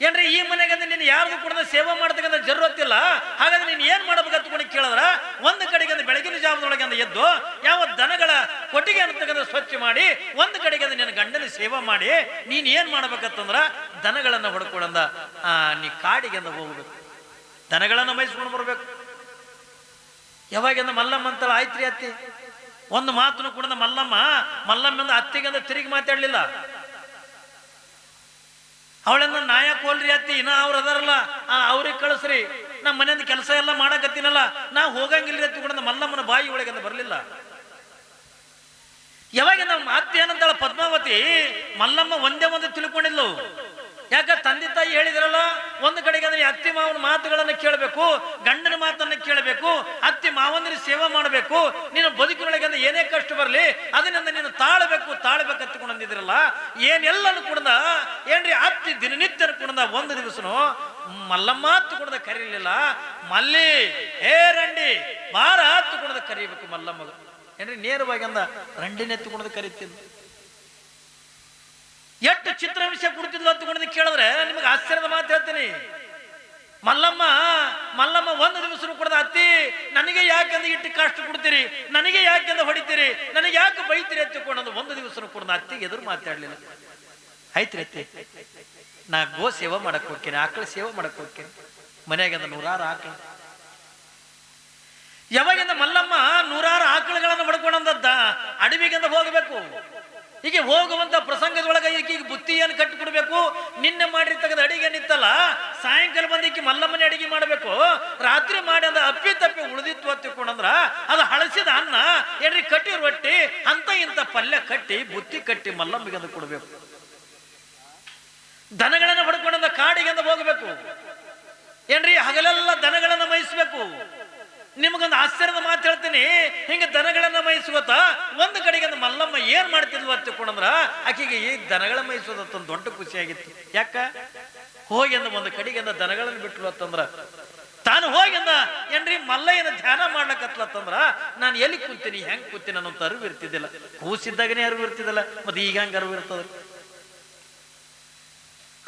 ಏನ್ರಿ. ಈ ಮನೆಗೆ ನೀನು ಯಾರ್ದು ಕೂಡ ಸೇವೆ ಮಾಡ್ತಕ್ಕಂಥ ಜರೂರತ್ತಿಲ್ಲ. ಹಾಗಾದ್ರೆ ನೀನು ಏನ್ ಮಾಡ್ಬೇಕಂತ ಕೇಳಿದ್ರ ಒಂದು ಕಡೆಗೆ ಬೆಳಗಿನ ಜಾವದೊಳಗೆ ಎದ್ದು ಯಾವ ದನಗಳ ಕೊಟ್ಟಿಗೆ ಅಂತಕ್ಕಂಥ ಸ್ವಚ್ಛ ಮಾಡಿ, ಒಂದು ಕಡೆಗೆ ನಿನ್ನ ಗಂಡನ ಸೇವೆ ಮಾಡಿ ನೀನ್ ಏನ್ ಮಾಡ್ಬೇಕಂತಂದ್ರ ದನಗಳನ್ನ ಹೊಡ್ಕೊಂಡ ನೀ ಕಾಡಿಗೆ ಹೋಗ್ಬೇಕು, ದನಗಳನ್ನ ಮೈಸ್ಕೊಂಡು ಬರ್ಬೇಕು. ಯಾವಾಗಿಂದ ಮಲ್ಲಮ್ಮ ಅಂತಲ್ಲ ಆಯ್ತ್ರಿ ಅತ್ತಿ ಒಂದು ಮಾತನ್ನು ಕೂಡ ಮಲ್ಲಮ್ಮ ಅತ್ತಿಗೆ ತಿರುಗಿ ಮಾತಾಡ್ಲಿಲ್ಲ. ಅವಳನ್ನ ನಾಯಕ್ ಹೋಲ್ರಿ ಅತ್ತಿ, ಇನ್ನ ಅವ್ರು ಅದಾರಲ್ಲ ಅವ್ರಿಗೆ ಕಳಿಸ್ರಿ, ನಮ್ಮ ಮನೆಯಿಂದ ಕೆಲಸ ಎಲ್ಲ ಮಾಡಕತ್ತೀನಲ್ಲ ನಾ ಹೋಗಂಗಿಲ್ರಿ ಅತ್ತಿ ಕೂಡ ಮಲ್ಲಮ್ಮನ ಬಾಯಿ ಒಳಗೆ ಬರ್ಲಿಲ್ಲ. ಯಾವಾಗ ನಮ್ಮ ಅತ್ತೆ ಏನಂತಾಳ ಪದ್ಮಾವತಿ, ಮಲ್ಲಮ್ಮ ಒಂದೇ ಒಂದು ತಿಳ್ಕೊಂಡಿದ್ಲು. ಯಾಕ ತಂದೆ ತಾಯಿ ಹೇಳಿದ್ರಲ್ಲ, ಒಂದು ಕಡೆಗೆ ಅಂದ್ರೆ ಅತ್ತಿ ಮಾವನ ಮಾತುಗಳನ್ನು ಕೇಳಬೇಕು, ಗಂಡನ ಮಾತನ್ನ ಕೇಳಬೇಕು, ಅತ್ತಿ ಮಾವನ ಸೇವೆ ಮಾಡಬೇಕು, ನೀನು ಬದುಕಿನೊಳಗೆ ಅಂದ್ರೆ ಏನೇ ಕಷ್ಟ ಬರಲಿ ಅದರಿಂದ ನೀನು ತಾಳ್ಬೇಕು ಹತ್ತಿಕೊಂಡಿದ್ರಲ್ಲ. ಏನೆಲ್ಲನು ಕುಡ್ದ ಏನ್ರಿ ಅತ್ತಿ ದಿನನಿತ್ಯ ಕುಡ್ದ. ಒಂದು ದಿವಸನು ಮಲ್ಲಮ್ಮ ಹತ್ತು ಕುಡ್ದ ಕರೀಲಿಲ್ಲ. ಮಲ್ಲಿ ಹೇ ರಂಡಿ ಬಾರ ಹತ್ತು ಕುಡ್ದ ಕರೀಬೇಕು ಮಲ್ಲಮ್ಮಗ. ಏನ್ರಿ ನೇರವಾಗಿ ಅಂದ ರಂಡಿನೆತ್ತು ಕುಡ್ದ ಕರೀತಿದ್ದ. ಎಷ್ಟು ಚಿತ್ರಹಿಂಸೆ ಕೊಡ್ತಿದ್ಲು ಅಂತಕೊಂಡು ಕೇಳಿದ್ರೆ ನಿಮಗೆ ಆಶ್ಚರ್ಯದ ಮಾತು ಹೇಳ್ತೀನಿ. ಮಲ್ಲಮ್ಮ ಒಂದು ದಿವಸ ಕೊಡದ, ಅತ್ತಿ ನನಗೆ ಯಾಕೆಂದ್ರೆ ಇಟ್ಟು ಕಷ್ಟ ಕೊಡ್ತೀರಿ, ನನಗೆ ಯಾಕೆಂದ್ರೆ ಹೊಡಿತೀರಿ, ನನಗೆ ಯಾಕೆ ಬೈತೀರಿ ಎತ್ತಿಕೊಂಡು ಒಂದು ದಿವಸ ಕೊಡದ. ಅತ್ತಿಗೆ ಎದುರು ಮಾತಾಡ್ಲಿಲ್ಲ. ಆಯ್ತ್ರಿ ಅತ್ತಿ, ನಾ ಗೋ ಸೇವೆ ಮಾಡಕ್ ಹೋಗ್ತೇನೆ, ಆಕಳ ಸೇವೆ ಮಾಡಕ್ ಹೋಗ್ತೇನೆ, ಮನೆಯಾಗಿಂದ 100 ಆಕಳ. ಯಾವಾಗಿಂದ ಮಲ್ಲಮ್ಮ 100 ಆಕಳಗಳನ್ನು ಹೊಡ್ಕೊಂಡಂದ ಅಡವಿಗಿಂದ ಹೋಗಬೇಕು. ಹೀಗೆ ಹೋಗುವಂತ ಪ್ರಸಂಗದೊಳಗೆ ಈಗೀಗ ಬುತ್ತಿಯನ್ನು ಕಟ್ಟಿಕೊಡ್ಬೇಕು. ನಿನ್ನೆ ಮಾಡಿರ್ತಕ್ಕಂಥ ಅಡಿಗೆ ನಿತ್ತಲ್ಲ, ಸಾಯಂಕಾಲ ಬಂದಿಕ್ಕಿ ಮಲ್ಲಮ್ಮನೆ ಅಡಿಗೆ ಮಾಡಬೇಕು. ರಾತ್ರಿ ಮಾಡಿ ಅಂದ ಅಪ್ಪಿ ತಪ್ಪಿ ಉಳಿದಿತ್ತು ಹತ್ತಿಕೊಂಡಂದ್ರ ಅದು ಹಳಸಿದ ಅನ್ನ ಏನ್ರಿ ಕಟ್ಟಿ ರೊಟ್ಟಿ ಅಂತ ಇಂಥ ಪಲ್ಯ ಕಟ್ಟಿ ಬುತ್ತಿ ಕಟ್ಟಿ ಮಲ್ಲಮ್ಮಿಗೆ ಅದು ಕೊಡ್ಬೇಕು. ದನಗಳನ್ನ ಹೊಡ್ಕೊಂಡ ಕಾಡಿಗೆ ಹೋಗಬೇಕು. ಏನ್ರಿ ಹಗಲೆಲ್ಲ ದನಗಳನ್ನ ಮೇಯಿಸ್ಬೇಕು. ನಿಮಗೊಂದು ಆಶ್ಚರ್ಯದ ಮಾತು ಹೇಳ್ತೀನಿ. ಹಿಂಗೆ ದನಗಳನ್ನ ಮೇಯಿಸುವತ್ತ ಒಂದು ಕಡೆಗೆ ಮಲ್ಲಮ್ಮ ಏನ್ ಮಾಡ್ತಿದ್ಲು ಅಂತಕೊಂಡ್ರ ಆಕೆಗೆ ಈ ದನಗಳ ಮೇಯಿಸೋದತ್ತ ಒಂದು ದೊಡ್ಡ ಖುಷಿಯಾಗಿತ್ತು. ಯಾಕ ಹೋಗಿ ಒಂದು ಕಡೆಗೆ ದನಗಳನ್ನು ಬಿಟ್ಲು ಅಂತಂದ್ರ ತಾನು ಹೋಗಿ ಏನ್ರಿ ಮಲ್ಲಯ್ಯನ ಧ್ಯಾನ ಮಾಡ್ಲಕತ್ಲತ್ತಂದ್ರ ನಾನು ಎಲ್ಲಿ ಕೂತೀನಿ ಹೆಂಗ್ ಕೂತೀನಿ ಅನ್ನೋಂತ ಅರಿವು ಇರ್ತಿದ್ದಿಲ್ಲ. ಕೂಸಿದ್ದಾಗನೇ ಅರಿವು ಇರ್ತಿದ್ದಿಲ್ಲ, ಮತ್ತೆ ಈಗ ಹಂಗ ಅರಿವು ಇರ್ತದ.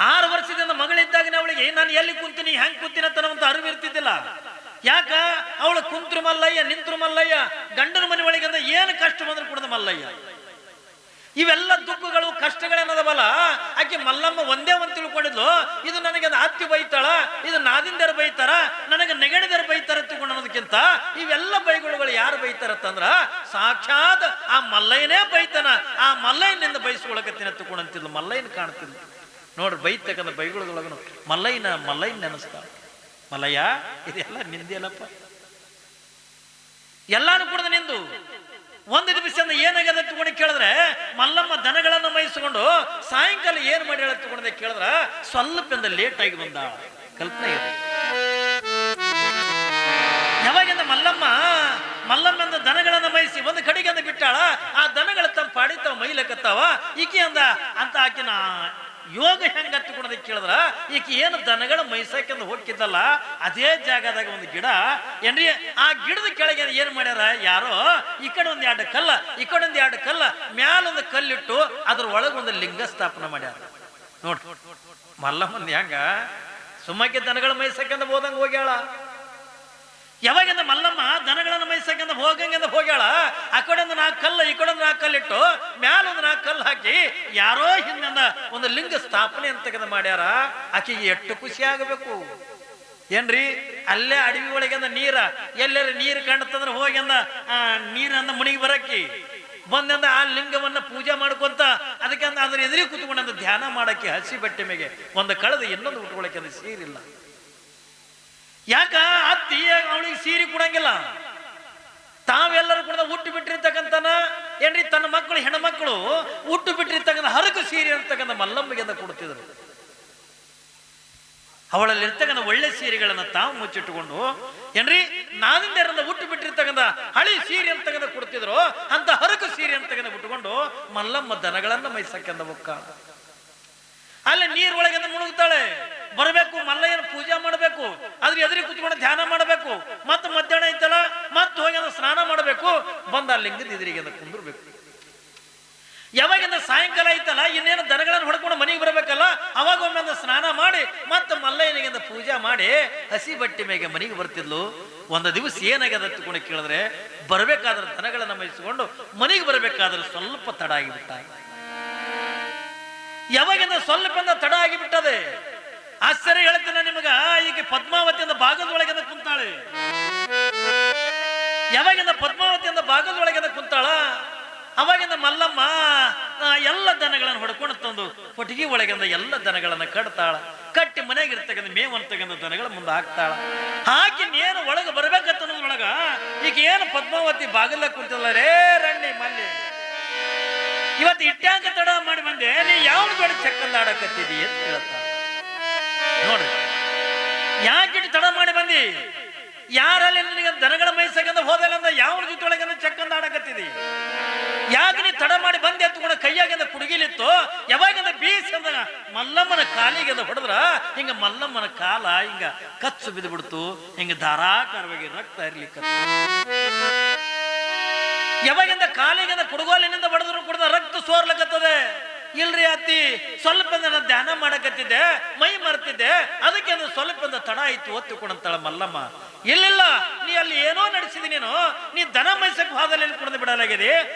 6 ವರ್ಷದಿಂದ ಮಗಳಿದ್ದಾಗನೇ ಅವಳಿಗೆ ನಾನು ಎಲ್ಲಿ ಕುಂತೀನಿ ಹೆಂಗ್ ಕೂತೀನಿ ಅಂತ ಅರಿವು ಇರ್ತಿದ್ದಿಲ್ಲ. ಯಾಕ ಅವಳು ಕುಂತ್ರು ಮಲ್ಲಯ್ಯ, ನಿಂತ್ರು ಮಲ್ಲಯ್ಯ, ಗಂಡನ ಮನೆ ಒಳಗೆ ಏನು ಕಷ್ಟ ಬಂದ್ರು ಕುಡ್ದ ಮಲ್ಲಯ್ಯ. ಇವೆಲ್ಲ ದುಃಖಗಳು ಕಷ್ಟಗಳೇನದವಲ್ಲ, ಆಕೆ ಮಲ್ಲಮ್ಮ ಒಂದೇ ಒಂದು ತಿಳ್ಕೊಂಡಿದ್ಲು, ಇದು ನನಗೆ ಅತ್ತಿ ಬೈತಾಳ, ಇದು ನಾದಿಂದರ ಬೈತಾರ, ನನಗೆ ನೆಗಡಿದರ ಬೈತಾರ ತಿಳ್ಕೊಂಡು ಅನ್ನೋದಕ್ಕಿಂತ ಇವೆಲ್ಲ ಬೈಗುಳುಗಳು ಯಾರು ಬೈತಾರತ್ತಂದ್ರ ಸಾಕ್ಷಾತ್ ಆ ಮಲ್ಲಯ್ಯನೇ ಬೈತಾನ. ಆ ಮಲ್ಲಯ್ಯನಿಂದ ಬೈಸ್ಕೊಳಕತ್ತಿನ ತಿಳ್ಕೊಂಡಂತಿದ್ಲು. ಮಲ್ಲಯ್ಯನ ಕಾಣ್ತಿದ್ಲು ನೋಡ್ರಿ. ಬೈತಕ್ಕಂಥ ಬೈಗುಳದೊಳಗನು ಮಲ್ಲಯ್ಯನ ನೆನೆಸ್ತಾಳ. ಮಲ್ಲಯ್ಯ ಇದೆಲ್ಲ ನಿಂದಿಯಲ್ಲಪ್ಪ, ಎಲ್ಲಾನು ಕೂಡ ನಿಂದು. ಒಂದು ದಿವಸ ಏನಾಗದ ತಗೊಂಡು ಕೇಳಿದ್ರೆ ಮಲ್ಲಮ್ಮ ದನಗಳನ್ನ ಮೇಯಿಸಿಕೊಂಡು ಸಾಯಂಕಾಲ ಏನ್ ಮಾಡಿ ತಗೊಂಡೆ ಕೇಳಿದ್ರ ಸ್ವಲ್ಪ ಲೇಟ್ ಆಗಿ ಬಂದ ಕಲ್ಪನೆ ಇದೆ. ಯಾವಾಗಿಂದ ಮಲ್ಲಮ್ಮ ದನಗಳನ್ನ ಮೇಯಿಸಿ ಒಂದು ಕಡೆಗೆ ಬಿಟ್ಟಾಳ. ಆ ದನಗಳ ತಮ್ಮ ಪಾಡಿ ತಾವ ಮೈಲಕತ್ತಾವ. ಈಕಿ ಅಂತ ಆಕಿನ ಯೋಗ ಹೆಂಗ ಹತ್ತುಕೊಂಡ ಕೇಳಿದ್ರ ಈಕೆ ಏನು ದನಗಳ ಮೈಸಾಕೆಂದು ಹೋಗಿದ್ದಲ್ಲ ಅದೇ ಜಾಗದಾಗ ಒಂದು ಗಿಡ ಏನ್ರಿ, ಆ ಗಿಡದ ಕೆಳಗೆ ಏನ್ ಮಾಡ್ಯಾರ ಯಾರೋ ಈ ಕಡೆ ಒಂದ್ 2 ಕಲ್ಲ, ಈ ಕಡೆ ಒಂದ್ 2 ಕಲ್ಲ, ಮ್ಯಾಲೊಂದು ಕಲ್ಲಿಟ್ಟು ಅದ್ರ ಒಳಗೊಂದು ಲಿಂಗ ಸ್ಥಾಪನೆ ಮಾಡ್ಯಾರ. ನೋಡ್ರಿ ಮಲ್ಲಮ್ಮಂದ್ ಹೆಂಗ ಸುಮ್ಮಕ್ಕೆ ದನಗಳ ಮೈಸಾಕೆಂದ ಹೋದಂಗ ಹೋಗ್ಯಾಳ. ಯಾವಾಗಿಂದ ಮಲ್ಲಮ್ಮ ದನಗಳನ್ನು ಮೈಸಕ್ಕಿಂದ ಹೋಗ್ಯಾಳ. ಆ ಕಡೆ ಒಂದು 4 ಕಲ್ಲು, ಈ ಕಡೆ ಒಂದು 4 ಕಲ್ಲಿಟ್ಟು ಮ್ಯಾಲೊಂದು 4 ಕಲ್ಲು ಹಾಕಿ ಯಾರೋ ಹಿಂದಿಂದ ಒಂದು ಲಿಂಗ ಸ್ಥಾಪನೆ ಅಂತ ಮಾಡ್ಯಾರ. ಆಕೆಗೆ ಎಷ್ಟು ಖುಷಿ ಆಗಬೇಕು ಏನ್ರಿ. ಅಲ್ಲೇ ಅಡವಿ ಒಳಗೆ ನೀರ ಎಲ್ಲರ ನೀರು ಕಾಣತ್ತಂದ್ರೆ ಹೋಗಿ ನೀರನ್ನ ಮುಣಿಗಿ ಬರಕ್ಕಿ ಬಂದಿಂದ ಆ ಲಿಂಗವನ್ನ ಪೂಜೆ ಮಾಡ್ಕೊಂತ ಅದಕ್ಕೆ ಅದ್ರ ಎದುರಿ ಕೂತ್ಕೊಂಡ ಧ್ಯಾನ ಮಾಡಕ್ಕೆ ಹಸಿ ಬಟ್ಟೆ ಮೇಲೆ ಒಂದು ಕಳೆದು ಇನ್ನೊಂದು ಉಟ್ಕೊಳಕ್ಕೆ ಸೀರಿಲ್ಲ. ಯಾಕ ಅತ್ತಿ ಅವಳಿಗೆ ಸೀರೆ ಕೊಡಂಗಿಲ್ಲ. ತಾವೆಲ್ಲರೂ ಕೂಡ ಹುಟ್ಟು ಬಿಟ್ಟಿರ್ತಕ್ಕಂಥನ ಏನ್ರಿ ತನ್ನ ಮಕ್ಕಳು ಹೆಣ್ಮಕ್ಳು ಹುಟ್ಟು ಬಿಟ್ಟಿರ್ತಕ್ಕಂಥ ಹರಕು ಸೀರೆ ಅಂತಕ್ಕಂಥ ಮಲ್ಲಮ್ಮಗೆ ಕೊಡ್ತಿದ್ರು. ಅವಳಲ್ಲಿ ಇರ್ತಕ್ಕಂಥ ಒಳ್ಳೆ ಸೀರೆಗಳನ್ನ ತಾವು ಮುಚ್ಚಿಟ್ಟುಕೊಂಡು ಏನ್ರಿ ನಾದಿಂದ ಹುಟ್ಟು ಬಿಟ್ಟಿರ್ತಕ್ಕಂಥ ಹಳಿ ಸೀರೆ ಅಂತಕ್ಕಂಥ ಕೊಡ್ತಿದ್ರು. ಅಂತ ಹರಕು ಸೀರೆ ಅಂತಕ್ಕಂಥ ಬಿಟ್ಟುಕೊಂಡು ಮಲ್ಲಮ್ಮ ದನಗಳನ್ನ ಮೈಸಕ್ಕೆಂದ ಬೊಕ್ಕ ಅಲ್ಲಿ ನೀರೊಳಗೆ ಮುಳುಗ್ತಾಳೆ. ಬರಬೇಕು ಮಲ್ಲಯ್ಯನ ಪೂಜೆ ಮಾಡಬೇಕು, ಅದ್ರ ಎದುರಿ ಕುತ್ಕೊಂಡು ಧ್ಯಾನ ಮಾಡಬೇಕು. ಮತ್ತೆ ಮಧ್ಯಾಹ್ನ ಐತಲ್ಲ ಮತ್ತೆ ಹೋಗಿ ಸ್ನಾನ ಮಾಡಬೇಕು. ಬಂದ ಆ ಲಿಂಗದ ಎದುರಿಗೆ ಕುಂದಿರ್ಬೇಕು. ಯಾವಾಗಿಂದ ಸಾಯಂಕಾಲ ಐತಲ್ಲ ಇನ್ನೇನು ದನಗಳನ್ನು ಹೊಡ್ಕೊಂಡು ಮನೆಗೆ ಬರಬೇಕಲ್ಲ, ಅವಾಗ ಒಮ್ಮೆ ಸ್ನಾನ ಮಾಡಿ ಮತ್ತೆ ಮಲ್ಲಯ್ಯನಿಗೆ ಪೂಜೆ ಮಾಡಿ ಹಸಿ ಬಟ್ಟೆ ಮೇಗೆ ಮನೆಗೆ ಬರ್ತಿದ್ಲು. ಒಂದು ದಿವಸ ಏನಾಗ್ಯದ ತಗೊಂಡು ಕೇಳಿದ್ರೆ ಬರ್ಬೇಕಾದ್ರೆ ದನಗಳನ್ನ ಮೈಸಿಕೊಂಡು ಮನೆಗೆ ಬರಬೇಕಾದ್ರೆ ಸ್ವಲ್ಪ ತಡ ಆಗಿಬಿಟ್ಟ. ಯಾವಾಗಿಂದ ಸ್ವಲ್ಪ ತಡ ಆಗಿಬಿಟ್ಟದೆ. ಆಶ್ಚರ್ಯ ಹೇಳ್ತೇನೆ ನಿಮಗ, ಈಗ ಪದ್ಮಾವತಿಯಿಂದ ಭಾಗದೊಳಗೆ ಕುಂತಾಳೆ. ಯಾವಾಗಿಂದ ಪದ್ಮಾವತಿಯಿಂದ ಭಾಗದೊಳಗೆ ಕುಂತಾಳ ಅವಾಗಿಂದ ಮಲ್ಲಮ್ಮ ಎಲ್ಲ ದನಗಳನ್ನು ಹೊಡ್ಕೊಂಡು ತಂದು ಕೊಟ್ಟಿಗೆ ಒಳಗಿಂದ ಎಲ್ಲ ದನಗಳನ್ನ ಕಟ್ತಾಳ. ಕಟ್ಟಿ ಮನೆಯಾಗಿರ್ತಕ್ಕಂಥ ಮೇವಂತಕ್ಕಂಥ ದನಗಳ ಮುಂದೆ ಹಾಕ್ತಾಳ. ಹಾಕಿ ನೇನು ಒಳಗೆ ಬರ್ಬೇಕಂತ ಒಳಗ ಈಗ ಏನು ಪದ್ಮಾವತಿ ಬಾಗಿಲ ಕುಂತಿಲ್ಲ ರೇ ರಂಡಿ ಮಲ್ಲಿ ಇವತ್ತು ಇಟ್ಟ್ಯಾಕ ತಡ ಮಾಡಿ ಬಂದೆ, ನೀ ಯಾವ ಬೇಡ ಚಕ್ಕಂದ ಆಡಕತ್ತಿದಿ ಅಂತ ಕೇಳತ್ತ. ನೋಡ್ರಿ, ಯಾಕೆ ತಡ ಮಾಡಿ ಬಂದಿ? ಯಾರಲ್ಲಿ ನಿನಗೆ ದನಗಳ ಮೈಸಕಂದ ಹೋದಲ್ಲಂದ ಯಾವ ಜೊತೆ ಒಳಗಂದ ಚಕ್ಕಂದ ಆಡಕತ್ತಿದಿ? ಯಾಕೆ ನೀ ತಡ ಮಾಡಿ ಬಂದೆ ಎತ್ಕೊಂಡು ಕೈಯಾಗಂದ ಕುಡುಗಿಲಿತ್ತು, ಯಾವಾಗಿಂದ ಬೀಸಂದ ಮಲ್ಲಮ್ಮನ ಕಾಲಿಗೆಂದ ಹೊಡೆದ್ರ ಹಿಂಗ ಮಲ್ಲಮ್ಮನ ಕಾಲ ಹಿಂಗ ಕಚ್ಚು ಬಿದ್ದು ಬಿಡ್ತು, ಹಿಂಗ ಧಾರಾಕಾರವಾಗಿ ರಕ್ತ ಇರ್ಲಿಕ್ಕೆ. ಯಾವಾಗಿಂದ ಕಾಲಿಗೆಂದ ಕುಡುಗೋಲಿನಿಂದ ಹೊಡೆದ್ರು ಕುಡ್ದ ರಕ್ತ ಸೋರ್ಲಕತ್ತದೆ. ಇಲ್ರಿ ಅತ್ತಿ, ಸ್ವಲ್ಪ ಧ್ಯಾನ ಮಾಡಕತ್ತಿದ್ದೆ, ಮೈ ಮರ್ತಿದ್ದೆ, ಅದಕ್ಕೆ ಸ್ವಲ್ಪ ತಡ ಆಯ್ತು ಒತ್ತುಕೊಂಡಂತಾಳ ಮಲ್ಲಮ್ಮ. ಇಲ್ಲಿಲ್ಲ, ನೀ ಅಲ್ಲಿ ಏನೋ ನಡೆಸಿದಿ, ನೀ ದನ ಮೈಸಕ್ ಹೋದಲ್ಲಿ ಕುಡಿದು ಬಿಡಲಾಗಿದೆ.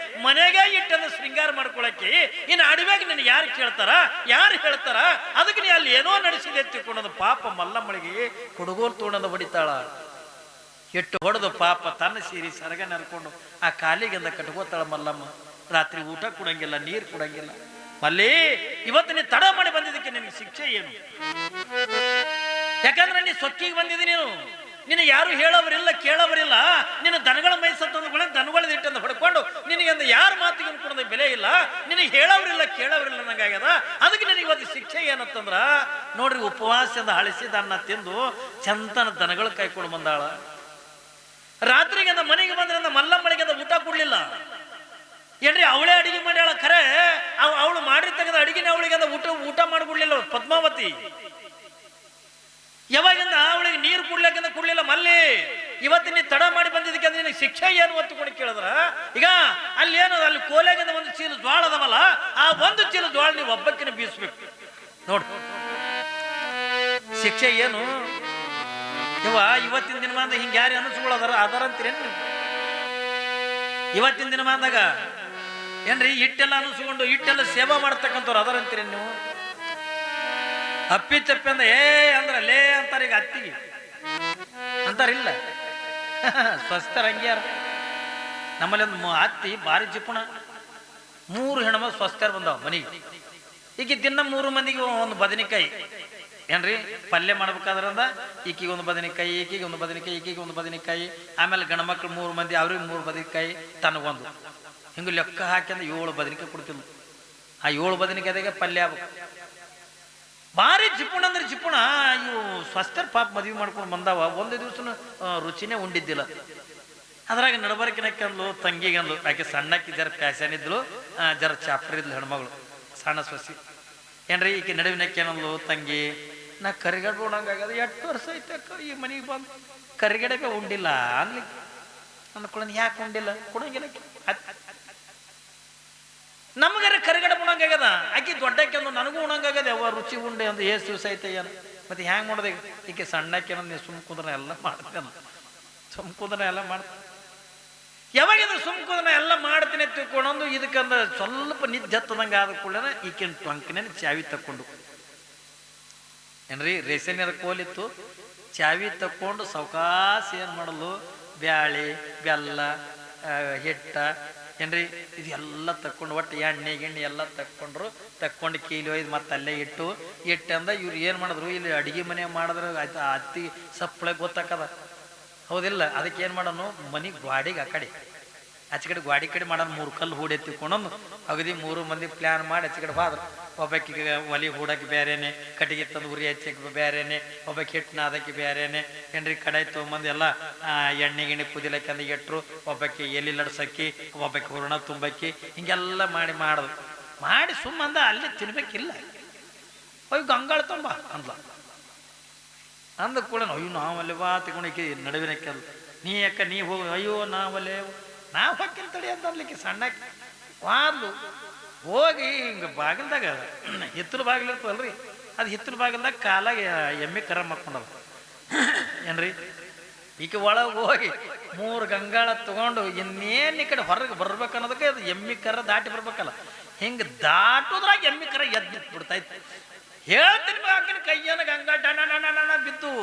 ಮನೆಗೆ ಇಟ್ಟಂದ ಶೃಂಗಾರ ಮಾಡ್ಕೊಳಕ್ಕೆ ಇನ್ನು ಅಡವ್ಯಾಗ ನಿನ್ ಯಾರು ಕೇಳ್ತಾರ, ಯಾರು ಹೇಳ್ತಾರ? ಅದಕ್ಕೆ ನೀ ಅಲ್ಲಿ ಏನೋ ನಡೆಸಿದೆ ಎತ್ತಿಕೊಂಡದು. ಪಾಪ ಮಲ್ಲಮ್ಮಳಿಗೆ ಕುಡುಗೋಲ್ ತೋಣದ ಹೊಡಿತಾಳ. ಎಟ್ಟು ಹೊಡೆದು ಪಾಪ ತನ್ನ ಸೀರಿ ಸರಗ ನರ್ಕೊಂಡು ಆ ಕಾಲಿಗೆಂದ ಕಟ್ಕೋತಾಳ ಮಲ್ಲಮ್ಮ. ರಾತ್ರಿ ಊಟ ಕೊಡಂಗಿಲ್ಲ, ನೀರು ಕೊಡಂಗಿಲ್ಲ. ಮಲ್ಲಿ, ಇವತ್ತು ನೀ ತಡ ಮಾಡಿ ಬಂದಿದ್ದಕ್ಕೆ ನಿನಗೆ ಶಿಕ್ಷೆ ಏನು? ಯಾಕಂದ್ರೆ ನೀ ಸೊಕ್ಕಿಗೆ ಬಂದಿದ್ದಿ. ನಿನಗೆ ಯಾರು ಹೇಳೋವರಿಲ್ಲ, ಕೇಳೋವರಿಲ್ಲ. ನೀನು ದನಗಳ ಮೈಸತ್ತಂದ ದನಗಳದ ಇಟ್ಟಂದ ಹೊಡ್ಕೊಂಡು ನಿನಗೆ ಅಂದ ಯಾರ ಮಾತಿಗೆ ಕೊಡೋದ ಬೆಲೆ ಇಲ್ಲ. ನಿನಗೆ ಹೇಳೋವ್ರಿಲ್ಲ, ಕೇಳೋವ್ರಿಲ್ಲ ನಂಗಾಗ್ಯದ. ಅದಕ್ಕೆ ನಿನಗೆ ಇವತ್ತು ಶಿಕ್ಷೆ ಏನತ್ತಂದ್ರ, ನೋಡ್ರಿ, ಉಪವಾಸದಿಂದ ಹಳಿಸಿದ ಅನ್ನ ತಿಂದು ಚಂತನ ದನಗಳು ಕಾಯ್ಕೊಂಡು ಬಂದಾಳ. ರಾತ್ರಿಗೆ ಅಂದ ಮನೆಗೆ ಬಂದ್ರೆ ಮಲ್ಲಮ್ಮಳಿಗೆ ಅಂದ ಊಟ ಕೊಡ್ಲಿಲ್ಲ. ಏನ್ರಿ, ಅವಳೇ ಅಡಿಗೆ ಮಾಡ್ಯಾಳ ಖರೆ, ಅವಳು ಮಾಡಿ ತೆಗೆದ ಅಡಿಗೆನ ಅವಳಿಗೆ ಅಂದ ಊಟ ಮಾಡಿಕೊಡ್ಲಿಲ್ಲ ಪದ್ಮಾವತಿ. ಯಾವಾಗಿಂದ ಅವಳಿಗೆ ನೀರು ಕುಡ್ಲಿಕ್ಕಿಂದ ಕುಡ್ಲಿಲ್ಲ. ಮಲ್ಲಿ, ಇವತ್ತು ನೀ ತಡ ಮಾಡಿ ಬಂದಿದ್ದಕ್ಕೆ ಅಂದ್ರೆ ನಿನಗೆ ಶಿಕ್ಷೆ ಏನು ಒತ್ತುಕೊಂಡು ಕೇಳಿದ್ರ, ಈಗ ಅಲ್ಲಿ ಏನು ಅಲ್ಲಿ ಕೋಲೆಗಿಂದ ಒಂದು ಚೀಲ ಜ್ವಾಳ ಅದಾವಲ್ಲ, ಆ ಒಂದು ಚೀಲ ಜ್ವಾಳ ನೀವು ಒಬ್ಬಕ್ಕಿನ ಬೀಸ್ಬೇಕು. ನೋಡ್ ಶಿಕ್ಷೆ ಏನು ಇವತ್ತಿನ ದಿನಮಾನದಾಗ ಹಿಂಗ ಯಾರು ಅನಿಸ್ಕೊಳ್ಳೋದಾರ ಅದರ ಅಂತೀರೇನು? ಇವತ್ತಿನ ದಿನಮಾನದಾಗ ಏನ್ರಿ ಹಿಟ್ಟೆಲ್ಲ ಅನಿಸ್ಕೊಂಡು ಹಿಟ್ಟೆಲ್ಲ ಸೇವಾ ಮಾಡ್ತಕ್ಕಂಥವ್ರು ಅದರ ಅಂತೀರೇನು ನೀವು? ಅಪ್ಪಿ ತಪ್ಪಿ ಅಂದ ಅಂದ್ರ ಲೇ ಅಂತಾರ. ಈಗ ಅತ್ತಿಗೆ ಅಂತಾರಿಲ್ಲ, ಸ್ವಸ್ಥರ ಹಂಗ್ಯಾರ. ನಮ್ಮಲ್ಲಿ ಒಂದು ಅತ್ತಿ ಭಾರಿ ಜಿಪುಣ, 3 ಹೆಣ್ಮಕ್ಳು ಸ್ವಸ್ಥರು ಬಂದಾವ ಮನೆಗೆ. ಈಗ ದಿನ 3 ಮಂದಿಗೆ ಒಂದು ಬದನೆಕಾಯಿ ಏನ್ರಿ ಪಲ್ಯ ಮಾಡ್ಬೇಕಾದ್ರಂದ ಈಕಿಗೆ ಒಂದು ಬದನೆಕಾಯಿ, ಈಕಿಗೆ ಒಂದು ಬದನೆಕಾಯಿ, ಈಕಿಗೆ ಒಂದು ಬದನೆಕಾಯಿ. ಆಮೇಲೆ ಗಂಡ್ಮಕ್ಳು 3 ಮಂದಿ, ಅವ್ರಿಗೆ 3 ಬದನೆಕಾಯಿ, ತನಗೊಂದು. ಹಿಂಗೆ ಲೆಕ್ಕ ಹಾಕಂದ್ರೆ 7 ಬದನೆಕಾಯಿ ಕೊಡ್ತಿದ್ಲು. ಆ 7 ಬದನೆಕಾಯಿದಾಗ ಪಲ್ಯ ಆಗ್ಬೇಕು. ಭಾರಿ ಜಿಪುಣ ಅಂದ್ರೆ ಜಿಪುಣ. ಇವು ಸ್ವಸ್ಥರ ಪಾಪ ಮದುವೆ ಮಾಡ್ಕೊಂಡು ಬಂದಾವ, ಒಂದು ದಿವ್ಸನು ರುಚಿನೇ ಉಂಡಿದ್ದಿಲ್ಲ. ಅದ್ರಾಗ ನಡಬರ್ಕಿನಕ್ಕಂದ್ಲು ತಂಗಿಗಂದ್ಲು, ಆಕೆ ಸಣ್ಣಕ್ಕಿ ಜರ ಪ್ಯಾಸನ್ ಇದ್ಲು, ಜರ ಚಾಪ್ಟರ್ ಇದ್ಲು ಹೆಣ್ಮಗಳು, ಸಣ್ಣ ಸೊಸಿ ಏನ್ರಿ. ಈಕೆ ನಡುವಿನಕ್ಕೇನಂದ್ಲು ತಂಗಿ, ನಾ ಕರಿಗಡೆ ಉಣಂಗಾಗದ 8 ವರ್ಷ ಐತಕ್ಕ ಈ ಮನೆಗೆ ಬಂದು ಕರಿಗಡೆಗೆ ಉಂಡಿಲ್ಲ ಅನ್ಲಿಕ್ಕೆ. ಅಂದ್ಕೊಳ್ಳ ಯಾಕೆ ಉಂಡಿಲ್ಲ ಕೊಡಂಗಿಲ್ಲ. ನಮಗಾರ ಕರಿಗಡೆ ಉಣಂಗಾಗದ, ಆಕಿ ದೊಡ್ಡಕ್ಕೆಂದು ನನಗೂ ಉಣಂಗಾಗದ. ಯಾವ ರುಚಿ ಉಂಡೆ ಅಂದ್ ಏಸು ದಿವಸ ಐತೆ ಏನು ಮತ್ತೆ ಹ್ಯಾಂಗ ನೋಡ್ದೆ. ಈಕೆ ಸಣ್ಣಕ್ಕೇನ ನೀ ಸುಮ್ಕುದ್ರ ಎಲ್ಲ ಮಾಡ್ತೇನೆ, ಸುಮ್ಕುದ್ರ ಎಲ್ಲ ಮಾಡ್ತೇನೆ. ಯಾವಾಗಿಂದ್ರೆ ಸುಮ್ಕುದ್ರ ಎಲ್ಲ ಮಾಡ್ತೀನಿ ತಿಳ್ಕೊಂಡೊಂದು ಇದಕ್ಕಂದ ಸ್ವಲ್ಪ ನಿದ್ದೆ ಹತ್ತದಂಗೆ ಆದ ಕೂಡನ ಈಕಿನ ಟೊಂಕಿನ ಚಾವಿ ತಕ್ಕೊಂಡು ಏನ್ರಿ ರೇಷನ್ಯದ ಕೋಲಿತ್ತು, ಚಾವಿ ತಕ್ಕೊಂಡು ಸಾವಕಾಶ ಏನು ಮಾಡಲು ಬ್ಯಾಳಿ ಬೆಲ್ಲ ಹಿಟ್ಟ ಏನ್ರಿ ಇದೆಲ್ಲ ತಕ್ಕೊಂಡು ಒಟ್ಟು ಎಣ್ಣೆ ಗಿಣ್ಣೆ ಎಲ್ಲ ತಕ್ಕೊಂಡು ಕೀಲಿ ಒಯ್ದು ಮತ್ತೆ ಅಲ್ಲೇ ಇಟ್ಟಂದ ಇವ್ರು ಏನು ಮಾಡಿದ್ರು, ಇಲ್ಲಿ ಅಡಿಗೆ ಮನೆ ಮಾಡಿದ್ರೆ ಆಯ್ತು ಅತ್ತಿ ಸಪ್ಪಳೆ ಗೊತ್ತಾಕದ ಹೌದಿಲ್ಲ. ಅದಕ್ಕೆ ಏನು ಮಾಡೋನು, ಮನೆ ಗ್ವಾಡಿಗೆ ಆ ಕಡೆ ಆಚೆ ಕಡೆ ಗ್ವಾಡಿ ಕಡೆ ಮಾಡೋನು 3 ಕಲ್ಲು ಹೂಡಿ ಎತ್ತಿಕೊಂಡು ಅಗದಿ 3 ಮಂದಿ ಪ್ಲ್ಯಾನ್ ಮಾಡಿ ಆಚೆ ಕಡೆ ಹೋದ್ರು. ಒಬ್ಬಾಕಿಗೆ ಒಲಿ ಹೂಡಕ್ಕೆ ಬೇರೆನೆ, ಕಟ್ಟಿಗೆ ತಂದು ಉರಿ ಹಚ್ಚಕ್ಕೆ ಬೇರೆನೆ, ಒಬ್ಬಾಕಿ ಹಿಟ್ಟನ ಅದಕ್ಕೆ ಬೇರೆನೆ ಏನ್ರಿ. ಕಡಾಯಿ ತೊಗೊಂಬಂದು ಎಲ್ಲ ಎಣ್ಣೆ ಗಿಣ್ಣೆ ಕುದಿಲಕ್ಕೆ ಅಂದ ಇಟ್ಟರು. ಒಬ್ಬಾಕಿ ಎಲೆ ಲಡ್ಸಕ್ಕಿ, ಒಬ್ಬಾಕಿ ಹೂರಣ ತುಂಬಕ್ಕಿ, ಹಿಂಗೆಲ್ಲ ಮಾಡಿ ಸುಮ್ಮಂದ ಅಲ್ಲಿ ತಿನ್ಬೇಕಿಲ್ಲ. ಅಯ್ಯೋ ಗಂಗಾಳ ತುಂಬ ಅಂದ ಕೂಡ ಅಯ್ಯೋ ನಾವಲ್ಲಿ ಬಾ ತಗೊಂಡಿಕ್ಕಿ ನಡುವಿನಕ್ಕೆ ನೀ ಯಾಕ ನೀ ಹೋಗಿ, ಅಯ್ಯೋ ನಾವಲ್ಲೇ ನಾವು ಹೊಕ್ಕಿನ ತಡಿ ಅಂತ ಅನ್ಲಿಕ್ಕೆ ಸಣ್ಣಕ್ಕೆ ವಾದ್ಲು ಹೋಗಿ ಹಿಂಗೆ ಬಾಗಿಲ್ದಾಗ ಹಿತ್ತಲು ಬಾಗಿಲು ಇರ್ತವಲ್ರಿ, ಅದು ಹಿತ್ತಲು ಬಾಗಿಲ್ದಾಗ ಕಾಲಾಗ ಎಮ್ಮೆ ಕರ ಮಾಡ್ಕೊಂಡವ ಏನ್ರಿ. ಈಕೆ ಒಳಗೆ ಹೋಗಿ 3 ಗಂಗಾಳ ತಗೊಂಡು ಇನ್ನೇನು ಈ ಕಡೆ ಹೊರಗೆ ಬರ್ಬೇಕನ್ನೋದಕ್ಕೆ ಅದು ಎಮ್ಮೆ ಕರ ದಾಟಿ ಬರ್ಬೇಕಲ್ಲ, ಹಿಂಗೆ ದಾಟೋದ್ರಾಗ ಎಮ್ಮೆ ಕರ ಎದ್ದು ಬಿಡ್ತಾಯ್ತು. ಹೇಳ್ತೀನಿ ಆಕಿನ ಕೈಯನ ಗಂಗಾ ಡಣ ಬಿತ್ತು.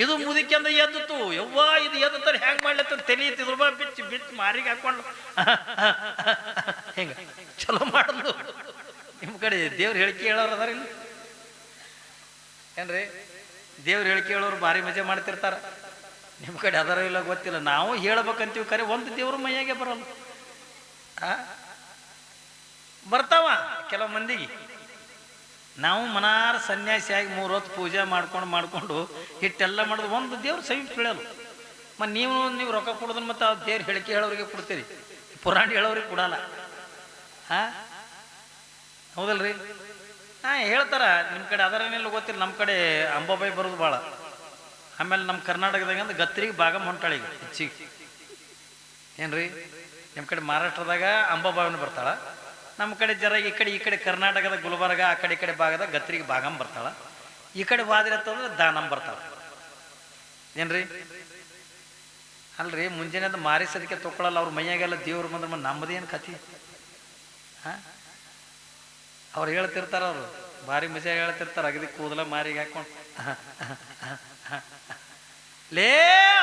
ಇದು ಮುದಿಕೆಂದ ಎದ್ದಿತ್ತು. ಯವ್ವ ಇದು ಎದ್ತಾರೆ ಹೆಂಗ್ ಮಾಡ್ಲತ್ತ ತೆಲಿತಿದ್ರು ಬಿಚ್ಚಿ ಮಾರಿಗೆ ಹಾಕೊಂಡು ಹಿಂಗ ಚಲೋ ಮಾಡುದು. ನಿಮ್ಮ ಕಡೆ ದೇವ್ರ ಹೇಳಿಕೆ ಹೇಳೋರು ಅದಾರ ಇಲ್ಲ ಏನ್ರಿ? ದೇವ್ರ ಹೇಳಿಕೆ ಹೇಳೋರು ಭಾರಿ ಮಜಾ ಮಾಡ್ತಿರ್ತಾರ. ನಿಮ್ಮ ಕಡೆ ಅದಾರ ಇಲ್ಲ ಗೊತ್ತಿಲ್ಲ. ನಾವು ಹೇಳ್ಬೇಕಂತೀವಿ ಕರೆ ಒಂದು ದೇವ್ರ ಮೈಯಾಗೆ ಬರಲ್ಲ. ಬರ್ತಾವ ಕೆಲವು ಮಂದಿಗೆ. ನಾವು ಮನಾರ ಸನ್ಯಾಸಿಯಾಗಿ 3 ಹೊತ್ತು ಪೂಜೆ ಮಾಡ್ಕೊಂಡು ಹಿಟ್ಟೆಲ್ಲ ಮಾಡೋದು ಒಂದು ದೇವ್ರು ಸೈ ತಿಳಿಯಲ್ಲ. ಮತ್ತು ನೀವು ರೊಕ್ಕ ಕೊಡೋದನ್ನ ಮತ್ತು ಆ ದೇವ್ರು ಹೇಳಿಕೆ ಹೇಳೋರಿಗೆ ಕೊಡ್ತೀರಿ, ಪುರಾಣ ಹೇಳೋರಿಗೆ ಕೊಡಲ್ಲ. ಹೌದಲ್ರಿ? ಹೇಳ್ತಾರ ನಿಮ್ಮ ಕಡೆ ಅದರೇನೆಲ್ಲ ಗೊತ್ತಿಲ್ಲ, ನಮ್ಮ ಕಡೆ ಅಂಬಾಬಾಯಿ ಬರೋದು ಭಾಳ. ಆಮೇಲೆ ನಮ್ಮ ಕರ್ನಾಟಕದಾಗ ಅಂದ್ರೆ ಗತ್ರಿಗೆ ಭಾಗಮ್ ಹೊಂಟಾಳಿಗೆ ಹೆಚ್ಚಿಗೆ. ಏನ್ರಿ ನಿಮ್ಮ ಕಡೆ ಮಹಾರಾಷ್ಟ್ರದಾಗ ಅಂಬಾಬಾಯಿನ ಬರ್ತಾಳ, ನಮ್ಮ ಕಡೆ ಜರ ಈ ಕಡೆ ಕರ್ನಾಟಕದ ಗುಲ್ಬರ್ಗ ಆ ಕಡೆ ಭಾಗದ ಗತ್ರಿಗೆ ಭಾಗಮ್ ಬರ್ತಾಳ, ಈ ಕಡೆ ವಾದಿರತ್ತಂದ್ರೆ ದಾನಮ್ ಬರ್ತಾಳ. ಏನ್ರಿ? ಅಲ್ರಿ ಮುಂಜಾನೆ ಅದು ಮಾರಿಸೋದಕ್ಕೆ ತೊಗೊಳಲ್ಲ, ಅವ್ರ ಮೈಯಾಗೆಲ್ಲ ದೇವ್ರು ಬಂದ್ರೆ ನಮ್ಮದೇನು ಕತಿ. ಅವ್ರು ಹೇಳ್ತಿರ್ತಾರ, ಅವರು ಭಾರಿ ಮಜಾ ಹೇಳ್ತಿರ್ತಾರ, ಅಗದಿ ಕೂದಲ ಮಾರಿಗೆ ಹಾಕೊಂಡು ಲೇ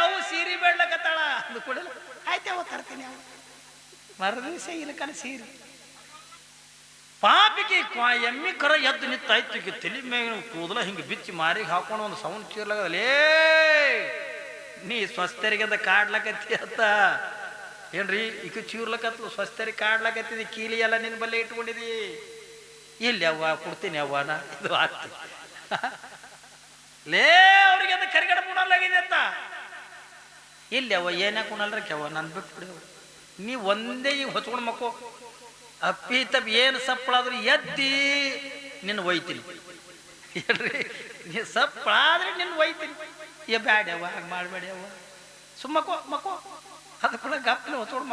ಅವು ಸೀರೆ ಬೇಡ್ಲಕತ್ತಾಳ ಅಂದು ಕೊಡಲ್ಲ, ಆಯ್ತವ ತರ್ತೀನಿ. ಅವು ಮರದಿವಸ ಇಲ್ಲಕನ ಸೀರೆ ಪಾಪಿಗೆ ಎಮ್ಮಿ ಕರ ಎದ್ದು ನಿತ್ತಾಯ್ತು, ತಲೆ ಮೇಗಿನ ಕೂದಲ ಹಿಂಗೆ ಬಿಚ್ಚಿ ಮಾರಿಗೆ ಹಾಕೊಂಡು ಒಂದು ಸೌಂಡ್ ಚೀರ್ಲಾಗದಲೇ ನೀ ಸ್ವಸ್ಥರಿಗೆ ಅಂತ ಕಾಡ್ಲಕತ್ತಿ ಅಂತ. ಏನ್ರಿ ಈಗ ಚೀರ್ಲಕತ್ಲು ಸ್ವಸ್ಥರಿಗೆ ಕಾಡ್ಲಕತ್ತಿದಿ, ಕೀಲಿ ಎಲ್ಲ ನಿನ್ನ ಬಲ್ಲೆ ಇಟ್ಕೊಂಡಿದಿ. ಇಲ್ಲಿ ಅವ್ವ ಕೊಡ್ತೀನಿ ಅವ್ವನ ಇದು ಆಗ್ತಿ ಲೇ ಅವ್ರಿಗೆ ಅದು ಕರಿಗಡ ಕುಣಲಾಗಿದೆ ಅಂತ. ಇಲ್ಲಿ ಅವ್ವ ಏನಾಕ ಕುಣಲ್ರಿ ಕೆವ್ವ ನಾನು ಬಿಟ್ಟು ಬಿಡಿ. ನೀ ಒಂದೇ ಈಗ ಹೊಚ್ಕೊಂಡು ಮಕ್ಕೋ ಅಪ್ಪಿ ತಪ್ಪಿ ಏನು ಸಪ್ಪಳಾದ್ರೂ ಎದ್ದಿ ನಿನ್ನ ಒಯ್ತೀನಿ. ಹೇಳ್ರಿ ನೀ ಸಪ್ಪಳಾದ್ರೆ ನಿನ್ನ ಒಯ್ತೀನಿ. ಬ್ಯಾಡ್ಯವ್ವ ಹಾಗೆ ಮಾಡಬೇಡಿ ಅವ್ವ, ಸುಮ್ಮಕ್ಕೋ ಮಕ್ಕೋ ಅದು ಕೂಡ ಗಪ್ಪನ ಹೊಚ್ಕೊಂಡು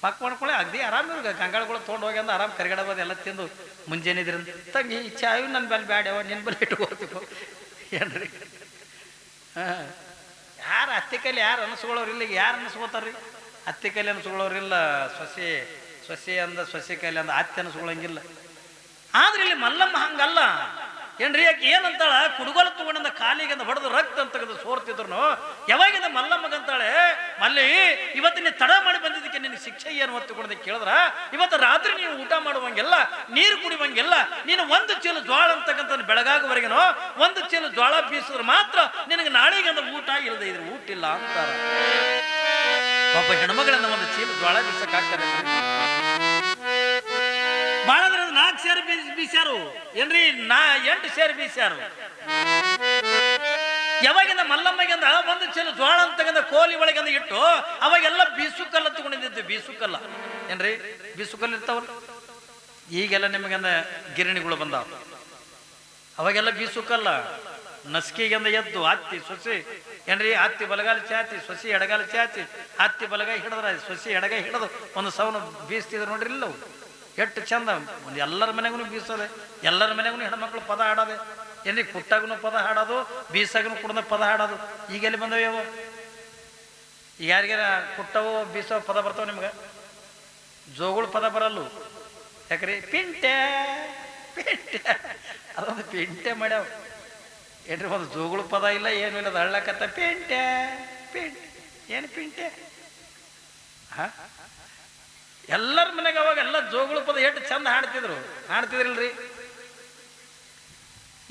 ಮಕ್ಕೊಂಡ್ಕೊಳ್ಳೆ ಅಗದಿ ಆರಾಮಿರ್ಗ ಗಂಗಾಳಗಳು ತೊಗೊಂಡು ಹೋಗಿ ಅಂದ್ರೆ ಆರಾಮ್ ಕರಿಗಡ ಬದ ಎಲ್ಲ ತಿಂದು ಮುಂಜಾನಿದ್ರಿಂದ ತಂಗಿ ಚಾಯು ನನ್ನ ಬಲ್ಲಿ ಬ್ಯಾಡ್ಯವ ನಿನ್ನ ಬಲ್ಲಿ ಇಟ್ಕೋತೀವಿ. ಏನ್ರಿ ಯಾರು ಅತ್ತಿ ಕೈಲಿ ಯಾರು ಅನಿಸ್ಕೊಳ್ಳೋರಿಲ್ಲ, ಈಗ ಯಾರು ಅನಿಸ್ಕೋತಾರ್ರಿ? ಅತ್ತಿ ಕೈಲಿ ಅನಿಸ್ಕೊಳ್ಳೋರಿಲ್ಲ, ಸೊಸೆ ಅಂದ ಸೊಸೆ ಕೈಲಿ ಅಂದ ಅತ್ತಿ ಅನಿಸ್ಕೊಳ್ಳಂಗಿಲ್ಲ. ಆದ್ರೆ ಇಲ್ಲಿ ಮಲ್ಲಮ್ಮ ಹಂಗಲ್ಲ. ಏನ್ರಿ ಯಾಕೆ ಏನಂತಾಳ, ಕುಡುಗೋಲು ತಗೊಂಡ ಕಾಲಿಗೆ ಹೊಡೆದು ರಕ್ತ ಅಂತ ತೆಗೆದು ಸೋರ್ತಿದ್ರು. ಯಾವಾಗಿಂದ ಮಲ್ಲಮ್ಮಗಂತಾಳೆ, ಮಲ್ಲಿ ಇವತ್ತು ನೀನು ತಡ ಮಾಡಿ ಬಂದಿದ್ದಕ್ಕೆ ನಿನಗೆ ಶಿಕ್ಷೆ ಏನು ಹೊತ್ತುಕೊಂಡೆ ಕೇಳಿದ್ರ, ಇವತ್ತು ರಾತ್ರಿ ನೀವು ಊಟ ಮಾಡುವಂಗೆಲ್ಲ ನೀರು ಕುಡಿಯುವಂಗೆಲ್ಲ ನೀನು ಒಂದು ಚೀಲ ಜ್ವಾಳ ಅಂತಕ್ಕಂಥ ಬೆಳಗಾಗುವರೆಗೇನೋ ಒಂದು ಚೀಲ ಜ್ವಾಳ ಬೀಸಿದ್ರೆ ಮಾತ್ರ ನಿನಗೆ ನಾಳೆಗೆ ಅಂದ ಊಟ ಇಲ್ಲದೆ ಇದ್ರೆ ಊಟ ಇಲ್ಲ ಅಂತಾರ. ಒಬ್ಬ ಹೆಣ್ಮಗಳಿಂದ ಒಂದು ಚೀಲ ಜ್ವಾಳ ಬೀಸಕ್ಕಾಗ್ತಾರೆ? ಬಾಳ 4 ಸೇರು ಬೀಸ್ಯಾರು. ಏನ್ರಿ 8 ಸೇರು ಬೀಸ್ಯಾರು. ಯಾವಾಗಿಂದ ಮಲ್ಲಮ್ಮಗಿಂದ ಒಂದು ಚೀಲ ಜ್ವಾಳ ಅಂತಕ್ಕಂಥ ಕೋಲಿ ಒಳಗಂದ ಇಟ್ಟು ಅವಾಗೆಲ್ಲ ಬೀಸುಕಲ್ಲ ತಗೊಂಡಿದ್ದು. ಬೀಸುಕಲ್ಲ ಏನ್ರಿ ಬೀಸುಕಲ್ಲ ಇರ್ತಾವಲ್ಲ, ಈಗೆಲ್ಲ ನಿಮಗಂದ ಗಿರಣಿಗಳು ಬಂದಾವ. ಅವಾಗೆಲ್ಲ ಬೀಸುಕಲ್ಲ ನಸ್ಕಿಗೆಂದ ಎದ್ದು ಹತ್ತಿ ಸೊಸಿ ಏನ್ರಿ ಹತ್ತಿ ಬಲಗಾಲ ಚಾಚಿ ಸೊಸಿ ಎಡಗಾಲ ಚಾಚಿ ಹತ್ತಿ ಬಲಗಾಯಿ ಹಿಡಿದ್ರ ಸೊಸಿ ಎಡಗಾಯಿ ಹಿಡಿದು ಒಂದು ಸೌನ ಬೀಸ್ತಿದ್ರು ನೋಡ್ರಿ. ಇಲ್ಲವು ಎಷ್ಟು ಚಂದ. ಒಂದು ಎಲ್ಲರ ಮನೆಗೂ ಬೀಸೋದೆ, ಎಲ್ಲರ ಮನೆಗೂ ಹೆಣ್ಮಕ್ಳು ಪದ ಹಾಡೋದೆ. ಏನ್ರಿ ಕುಟ್ಟಾಗೂ ಪದ ಹಾಡೋದು, ಬೀಸಾಗೂ ಕುಡ್ದ ಪದ ಹಾಡೋದು. ಈಗೆಲ್ಲಿ ಬಂದವ ಯಾರಿಗಾರ ಕುಟ್ಟವು ಬೀಸೋ ಪದ ಬರ್ತಾವ ನಿಮ್ಗೆ? ಜೋಗುಳು ಪದ ಬರಲ್ಲು. ಯಾಕ್ರಿ ಪಿಂಟೆ ಅದೊಂದು ಪಿಂಟೆ ಮಾಡ್ಯಾವ. ಏನ್ರಿ ಒಂದು ಜೋಗುಳು ಪದ ಇಲ್ಲ ಏನು ಇಲ್ಲ, ಅದು ಹಳ್ಳಕತ್ತ ಪಿಂಟೆ ಏನು ಪಿಂಟೆ. ಎಲ್ಲರ ಮನೆಗೆ ಅವಾಗ ಎಲ್ಲ ಜೋಗುಳು ಪದ ಎಷ್ಟು ಚಂದ ಹಾಡ್ತಿದ್ರಿಲ್ರಿ.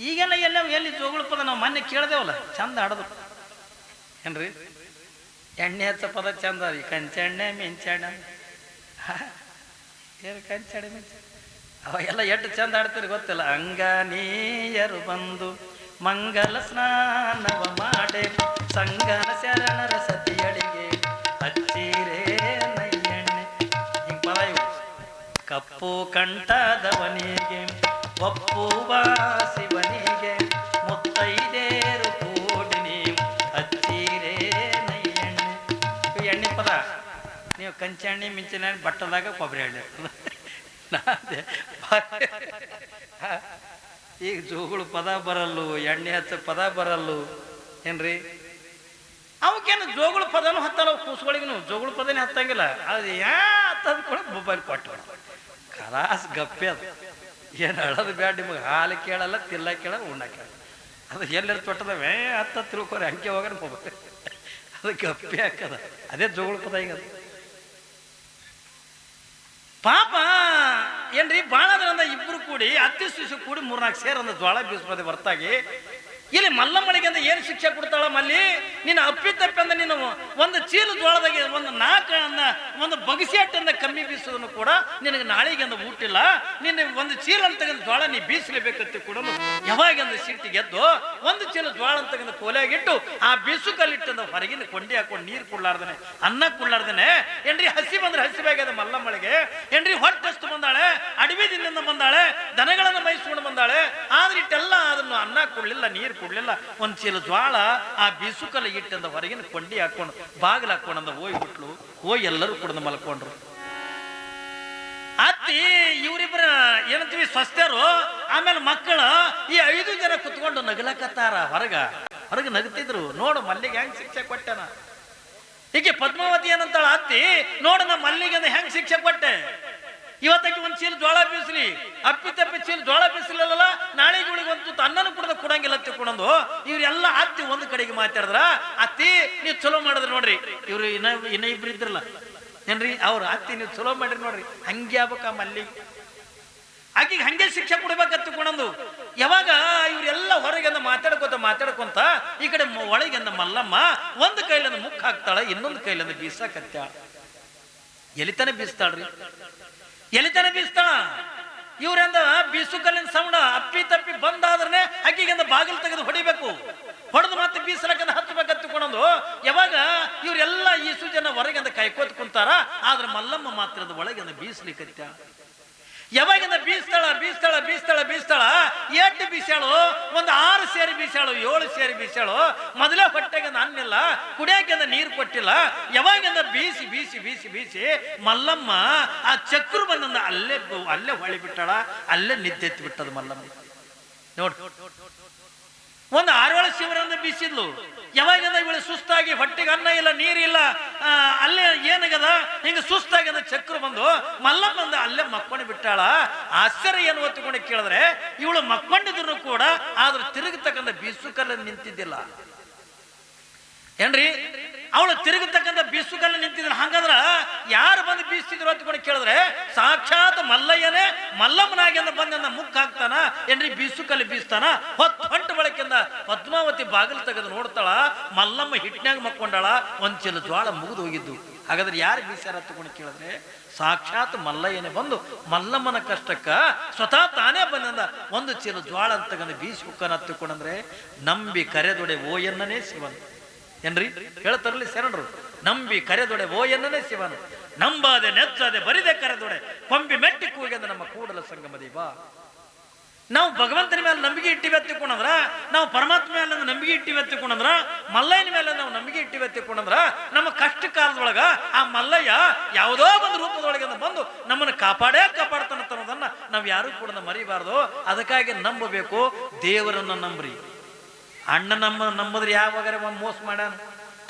ಈಗೆಲ್ಲ ಎಲ್ಲಿ ಜೋಗುಳು ಪದ ನಾವು ಮೊನ್ನೆ ಕೇಳ್ದೇವಲ್ಲ, ಚಂದ ಹಾಡೋದು. ಏನ್ರಿ ಎಣ್ಣೆ ಹಚ್ಚ ಪದ ಚಂದ, ಈ ಕಂಚೆಣ್ಣೆ ಮಿಂಚೆಣ್ಣ ಏನು ಕಂಚೆಣ್ಣೆ ಮಿಂಚ ಅವಾಗೆಲ್ಲ ಎಷ್ಟು ಚಂದ ಹಾಡ್ತೀರಿ ಗೊತ್ತಿಲ್ಲ. ಅಂಗನೀಯರು ಬಂದು ಮಂಗಲ ಸ್ನಾನವ ಮಾಡೆ ಸಂಗನ ಶರಣರ ಸತಿಯಡಿಗೆ ಹಚ್ಚಿರೇ ನೈಯಣ್ಣೆ. ಹಿಂಗೆ ಪದ ಇವು. ಕಪ್ಪು ಕಂಠದವನಿಗೆ ಒಪ್ಪುವ ಶಿವನಿಗೆ ಮುತ್ತೈದೇರು ಕೂಡಿ ನೀವು ಹಚ್ಚಿರೇ ನೈಯಣ್ಣೆ. ಇವು ಎಣ್ಣೆ ಪದ. ನೀವು ಕಂಚೆಣ್ಣೆ ಮಿಂಚಿನ ಬಟ್ಟದಾಗ ಕೊಬ್ಬರಿ ಎಣ್ಣೆ. ಈಗ ಜೋಗುಳು ಪದ ಬರಲ್ಲು, ಎಣ್ಣೆ ಹಚ್ಚ ಪದ ಬರಲ್ಲು. ಏನ್ರಿ ಅವಕ್ಕೇನು ಜೋಗುಳು ಪದನೂ ಹತ್ತಲ್ಲ, ಕೂಸುಗಳಿಗೂ ಜೋಗುಳು ಪದನೇ ಹತ್ತಂಗಿಲ್ಲ. ಅದು ಹತ್ತದು ಕೂಡ ಮೊಬೈಲ್ ಕೊಟ್ಟು ಖಲಾಸ್ ಗಪ್ಪೆ. ಅದು ಏನು ಹೇಳೋದು ಬ್ಯಾಡ ನಿಮಗೆ. ಹಾಲು ಕೇಳಲ್ಲ, ತಿಲ್ಲ ಕೇಳಲ್ಲ, ಉಣ್ಣ ಕೇಳಲ್ಲ. ಅದು ಎಲ್ಲರೂ ತೊಟ್ಟದವೇ ಹತ್ತ ತಿಳ್ಕೊರಿ ಅಂಕೆ ಹೋಗ್ರೆ ಮೊಬೈಲ್. ಅದು ಗಪ್ಪೆ ಹಾಕದ. ಅದೇ ಜೋಗುಳು ಪದ ಈಗ. ಪಾಪ ಏನ್ರಿ ಭಾಳ ಅಂದ್ರ ಇಬ್ರು ಕೂಡಿ ಅತ್ತಿ ಶಿಶು ಕೂಡಿ 3-4 ಸೇರ್ ಅಂದ ಜ್ವಾಳ ಬೀಸ್ಬೋದೆ ಹೊರತಾಗಿ ಇಲ್ಲಿ ಮಲ್ಲಮ್ಮನಿಗೆ ಅಂತ ಏನು ಶಿಕ್ಷೆ ಕೊಡ್ತಾಳ ಮಲ್ಲಿ? ನೀನು ಅಪ್ಪಿತಪ್ಪಿ ಅಂದ್ರೆ ನೀನು ಒಂದು ಚೀಲ ಜೋಳದಾಗೆ ಒಂದು ಒಂದು ಬಗಸಿ ಅಟ್ಟಂದ ಕಮ್ಮಿ ಬೀಸೋದನ್ನು ಕೂಡ ನಿನಗೆ ನಾಳೆಗೆ ಅಂದ ಊಟಿಲ್ಲ. ನಿನ್ನ ಒಂದು ಚೀಲ ಅಂತಕ್ಕಂಥ ಜೋಳ ನೀ ಬೀಸಲೇಬೇಕಂತ ಕೂಡ ಯಾವಾಗಂದ ಸಿಟ್ಟಿಗೆ ಗೆದ್ದು ಒಂದು ಚೀಲ ಜೋಳ ಅಂತಕ್ಕಂಥ ಕೋಲೆಯಾಗಿಟ್ಟು ಆ ಬೀಸು ಕಲ್ಲಿಟ್ಟಂದ ಹೊರಗಿನ ಕೊಂಡಿ ಹಾಕೊಂಡು ನೀರು ಕೊಡ್ಲಾರ್ದೇನೆ, ಅನ್ನ ಕೊಡ್ಲಾರ್ದೇನೆ ಏನ್ರಿ ಹಸಿ ಬಂದ್ರೆ ಹಸಿವಾಗ್ಯದ ಮಲ್ಲಮ್ಮಳಿಗೆ. ಏನ್ರಿ ಹೊಟ್ಟೆಷ್ಟು ಬಂದಾಳೆ, ಅಡವಿದಿಂದ ಬಂದಾಳೆ, ದನಗಳನ್ನು ಮೈಸ್ಕೊಂಡು ಬಂದಾಳೆ. ಆದ್ರೆ ಇಟ್ಟೆಲ್ಲ ಅದನ್ನು ಅನ್ನ ಕೊಡ್ಲಿಲ್ಲ, ನೀರು ಕೊಡ್ಲಿಲ್ಲ. ಒಂದ್ ಚೀಲ ಜ್ವಾಳ ಆ ಬೀಸುಕಲ್ಲ ಇಟ್ಟಂದ ಹೊರಗಿನ ಕೊಂಡಿ ಹಾಕೊಂಡು ಬಾಗಿಲು ಹಾಕೊಂಡಂದ ಹೋಗ್ಬಿಟ್ಲು. ಹೋಗಿ ಎಲ್ಲರೂ ಕೂಡ ಮಲ್ಕೊಂಡ್ರು. ಅತ್ತಿ ಇವರಿಬ್ಬರ ಏನಂತೀವಿ ಸ್ವಸ್ಥರು. ಆಮೇಲೆ ಮಕ್ಕಳು ಈ 5 ಜನ ಕುತ್ಕೊಂಡು ನಗಲಕತ್ತಾರ. ಹೊರಗೆ ನಗ್ತಿದ್ರು. ನೋಡು ಮಲ್ಲಿಗೆ ಹೆಂಗ್ ಶಿಕ್ಷೆ ಕೊಟ್ಟೆನ. ಹೀಗೆ ಪದ್ಮಾವತಿ ಏನಂತಾಳ ಅತ್ತಿ, ನೋಡು ನಾ ಮಲ್ಲಿಗೆ ಹೆಂಗ್ ಶಿಕ್ಷೆ ಕೊಟ್ಟೆ. ಇವತ್ತಕ್ಕೆ ಒಂದ್ ಚೀಲ ಜೋಳ ಬೀಸಲಿ, ಅಪ್ಪಿತಪ್ಪಿ ಚೀಲ ಜೋಳ ಬೀಸಲಿಲ್ಲ, ನಾಳೆ ಇವಳಿಗೆ ಒಂದು ಅನ್ನನೂ ಕೂಡ ಕೊಡಂಗಿಲ್ಲ ತಿಳ್ಕೊಂಡು ಇವ್ರೆಲ್ಲ ಅತ್ತಿ ಒಂದು ಕಡೆಗೆ ಮಾತಾಡಿದ್ರ. ಅತ್ತಿ ನೀವು ಚಲೋ ಮಾಡಿದ್ರಿ ನೋಡ್ರಿ. ಇವ್ರು ಇನ್ನ ಇಬ್ರು ಇದ್ರಲ್ಲ ಏನ್ರಿ, ಅವ್ರು ಅತ್ತಿ ನೀವು ಚಲೋ ಮಾಡ್ರಿ ನೋಡ್ರಿ, ಹಂಗೆ ಆಗ್ಬೇಕ ಮಲ್ಲಿಗೆ, ಆಕಿಗೆ ಹಂಗೆ ಶಿಕ್ಷೆ ಕೊಡ್ಬೇಕತ್ತು ಕೊಡಂದು. ಯಾವಾಗ ಇವ್ರೆಲ್ಲ ಹೊರಗೆಂದ ಮಾತಾಡ್ಕೊಂತ ಈ ಕಡೆ ಒಳಗೆಂದ ಮಲ್ಲಮ್ಮ ಒಂದು ಕೈಲಿಂದ ಮುಖ ಹಾಕ್ತಾಳ, ಇನ್ನೊಂದು ಕೈಲಿಂದ ಬೀಸಾಕತ್ತಾಳ. ಎಲಿತಾನೆ ಬೀಸ್ತಾಳ್ರಿ, ಎಲಿತಾನೆ ಬೀಸ್ತಾಳ. ಇವ್ರಿಂದ ಬೀಸು ಕಲ್ಲಿನ ಸೌಂಡ ಅಪ್ಪಿ ತಪ್ಪಿ ಬಂದಾದ್ರೆ ಅಕ್ಕಿಗೆಂದ ಬಾಗಿಲು ತೆಗೆದು ಹೊಡಿಬೇಕು. ಹೊಡೆದು ಮತ್ತೆ ಬೀಸಲಕ್ಕಂದ ಹತ್ತಬೇಕತ್ತುಕೊಂಡು ಯಾವಾಗ ಇವರೆಲ್ಲ ಈಸು ಜನ ಹೊರಗಿಂದ ಕಾಯ್ಕೋತ್ ಕುಂತಾರ. ಆದ್ರೆ ಮಲ್ಲಮ್ಮ ಮಾತ್ರದ ಒಳಗಿಂದ ಬೀಸ್ಲಿಕ್ಕತ್ತ. ಯಾವಾಗಿಂದ ಬೀಸ್ತಾಳ ಎಷ್ಟು ಬೀಸಾಳು, ಒಂದು 6 ಸೇರಿ ಬೀಸಾಳು, 7 ಸೇರಿ ಬೀಸಾಳು. ಮೊದಲೇ ಹೊಟ್ಟೆಗೆ ಅನ್ನಿಲ್ಲ, ಕುಡಿಯಾಕೆಂದ ನೀರು ಕೊಟ್ಟಿಲ್ಲ. ಯಾವಾಗಿಂದ ಬೀಸಿ ಮಲ್ಲಮ್ಮ ಆ ಚಕ್ರು ಬಂದ ಅಲ್ಲೇ ಹೊಳಿ ಬಿಟ್ಟಾಳ, ಅಲ್ಲೇ ನಿದ್ದೆತ್ತಿ ಬಿಟ್ಟದ ಮಲ್ಲಮ್ಮ. ನೋಡ್, ಒಂದು 6-7 ಶಿವರನ್ನ ಬೀಸಿದ್ಲು. ಯಾವಾಗಿಂದ ಇವಳು ಸುಸ್ತಾಗಿ ಹೊಟ್ಟೆಗೆ ಅನ್ನ ಇಲ್ಲ, ನೀರಿಲ್ಲ, ಅಲ್ಲೇ ಏನಾಗದ ಹಿಂಗ ಸುಸ್ತಾಗಿ ಚಕ್ರ ಬಂದು ಮಲ್ಲಮ್ಮಂದ ಅಲ್ಲೇ ಮಕ್ಕೊಂಡು ಬಿಟ್ಟಾಳ. ಆಶ್ಚರ್ಯ ಏನು ಹೊತ್ತುಕೊಂಡು ಕೇಳಿದ್ರೆ ಇವಳು ಮಕ್ಕೊಂಡಿದ್ರು ಕೂಡ ಆದ್ರೂ ತಿರುಗತಕ್ಕಂಥ ಬೀಸುಕಲ್ಲ ನಿಂತಿದ್ದಿಲ್ಲ ಏನ್ರಿ. ಅವಳು ತಿರುಗತಕ್ಕಂಥ ಬೀಸುಕಲ್ಲ ನಿಂತಿದ್ರು. ಹಂಗಂದ್ರ ಯಾರು ಬಂದು ಬೀಸ್ತಿದ್ರು ಹೊತ್ಕೊಂಡು ಕೇಳಿದ್ರೆ ಸಾಕ್ಷಾತ್ ಮಲ್ಲಯ್ಯನೇ ಮಲ್ಲಮ್ಮನಾಗಿಂದ ಬಂದ ಮುಖ ಹಾಕ್ತಾನ ಏನ್ರಿ, ಬೀಸುಕಲ್ಲಿ ಬೀಸ್ತಾನ. ಹೊತ್ತು ಬಳಕೆಂದ ಪದ್ಮಾವತಿ ಬಾಗಿಲು ತೆಗೆದು ನೋಡ್ತಾಳ, ಮಲ್ಲಮ್ಮ ಹಿಟ್ನ್ಯಾಗ ಮಕ್ಕೊಂಡಾಳ. ಒಂದ್ ಚೀಲ ಜ್ವಾಳ ಮುಗಿದು ಹೋಗಿದ್ದು. ಹಾಗಾದ್ರೆ ಯಾರು ಬೀಸಾರ ಹತ್ತುಕೊಂಡು ಕೇಳಿದ್ರೆ ಸಾಕ್ಷಾತ್ ಮಲ್ಲಯ್ಯನೇ ಬಂದು ಮಲ್ಲಮ್ಮನ ಕಷ್ಟಕ್ಕ ಸ್ವತಃ ತಾನೇ ಬಂದ ಒಂದು ಚೀಲ ಜ್ವಾಳ ಅಂತಕ್ಕಂಥ ಬೀಸಿ ಹುಕ್ಕನ ಹತ್ತುಕೊಂಡ್ರೆ ನಂಬಿ ಕರೆದೊಡೆ ಓಯನ್ನನೇ ಶಿವನ್ ಏನ್ರಿ ಹೇಳ್ತಾರಲಿ ಶರಣರು. ನಂಬಿ ಕರೆದೊಡೆ ಓಯನ್ನನೇ ಶಿವನ್, ನಂಬಾದೆ ನೆಚ್ಚದೆ ಬರಿದೆ ಕರೆದೊಡೆ ಕೊಂಬಿ ಮೆಟ್ಟಿ ಕೂಗೆಂದ ನಮ್ಮ ಕೂಡಲ ಸಂಗಮದಿ ಬಾ. ನಾವು ಭಗವಂತನ ಮೇಲೆ ನಂಬಿಕೆ ಇಟ್ಟಿವೆತ್ತಿಕೊಂಡ್ರ, ನಾವು ಪರಮಾತ್ಮ ಮೇಲೆ ನಂಬಿಕೆ ಇಟ್ಟಿವೆತ್ತಿಕೊಂಡ್ರ, ಮಲ್ಲಯ್ಯನ ಮೇಲೆ ನಾವು ನಂಬಿಕೆ ಇಟ್ಟಿವೆತ್ತಿಕೊಂಡ್ರ ನಮ್ಮ ಕಷ್ಟ ಕಾಲದೊಳಗ ಆ ಮಲ್ಲಯ್ಯ ಯಾವುದೋ ಒಂದು ರೂಪದೊಳಗೆ ಬಂದು ನಮ್ಮನ್ನು ಕಾಪಾಡ್ತಾನನ್ನೋದನ್ನ ನಾವು ಯಾರು ಕೂಡ ಮರಿಬಾರ್ದು. ಅದಕ್ಕಾಗಿ ನಂಬಬೇಕು, ದೇವರನ್ನ ನಂಬ್ರಿ. ಅಣ್ಣ ನಂಬುದ್ರೆ ಯಾವಾಗಾರ ಒಮ್ಮೆ ಮೋಸ ಮಾಡ್ಯಾನ,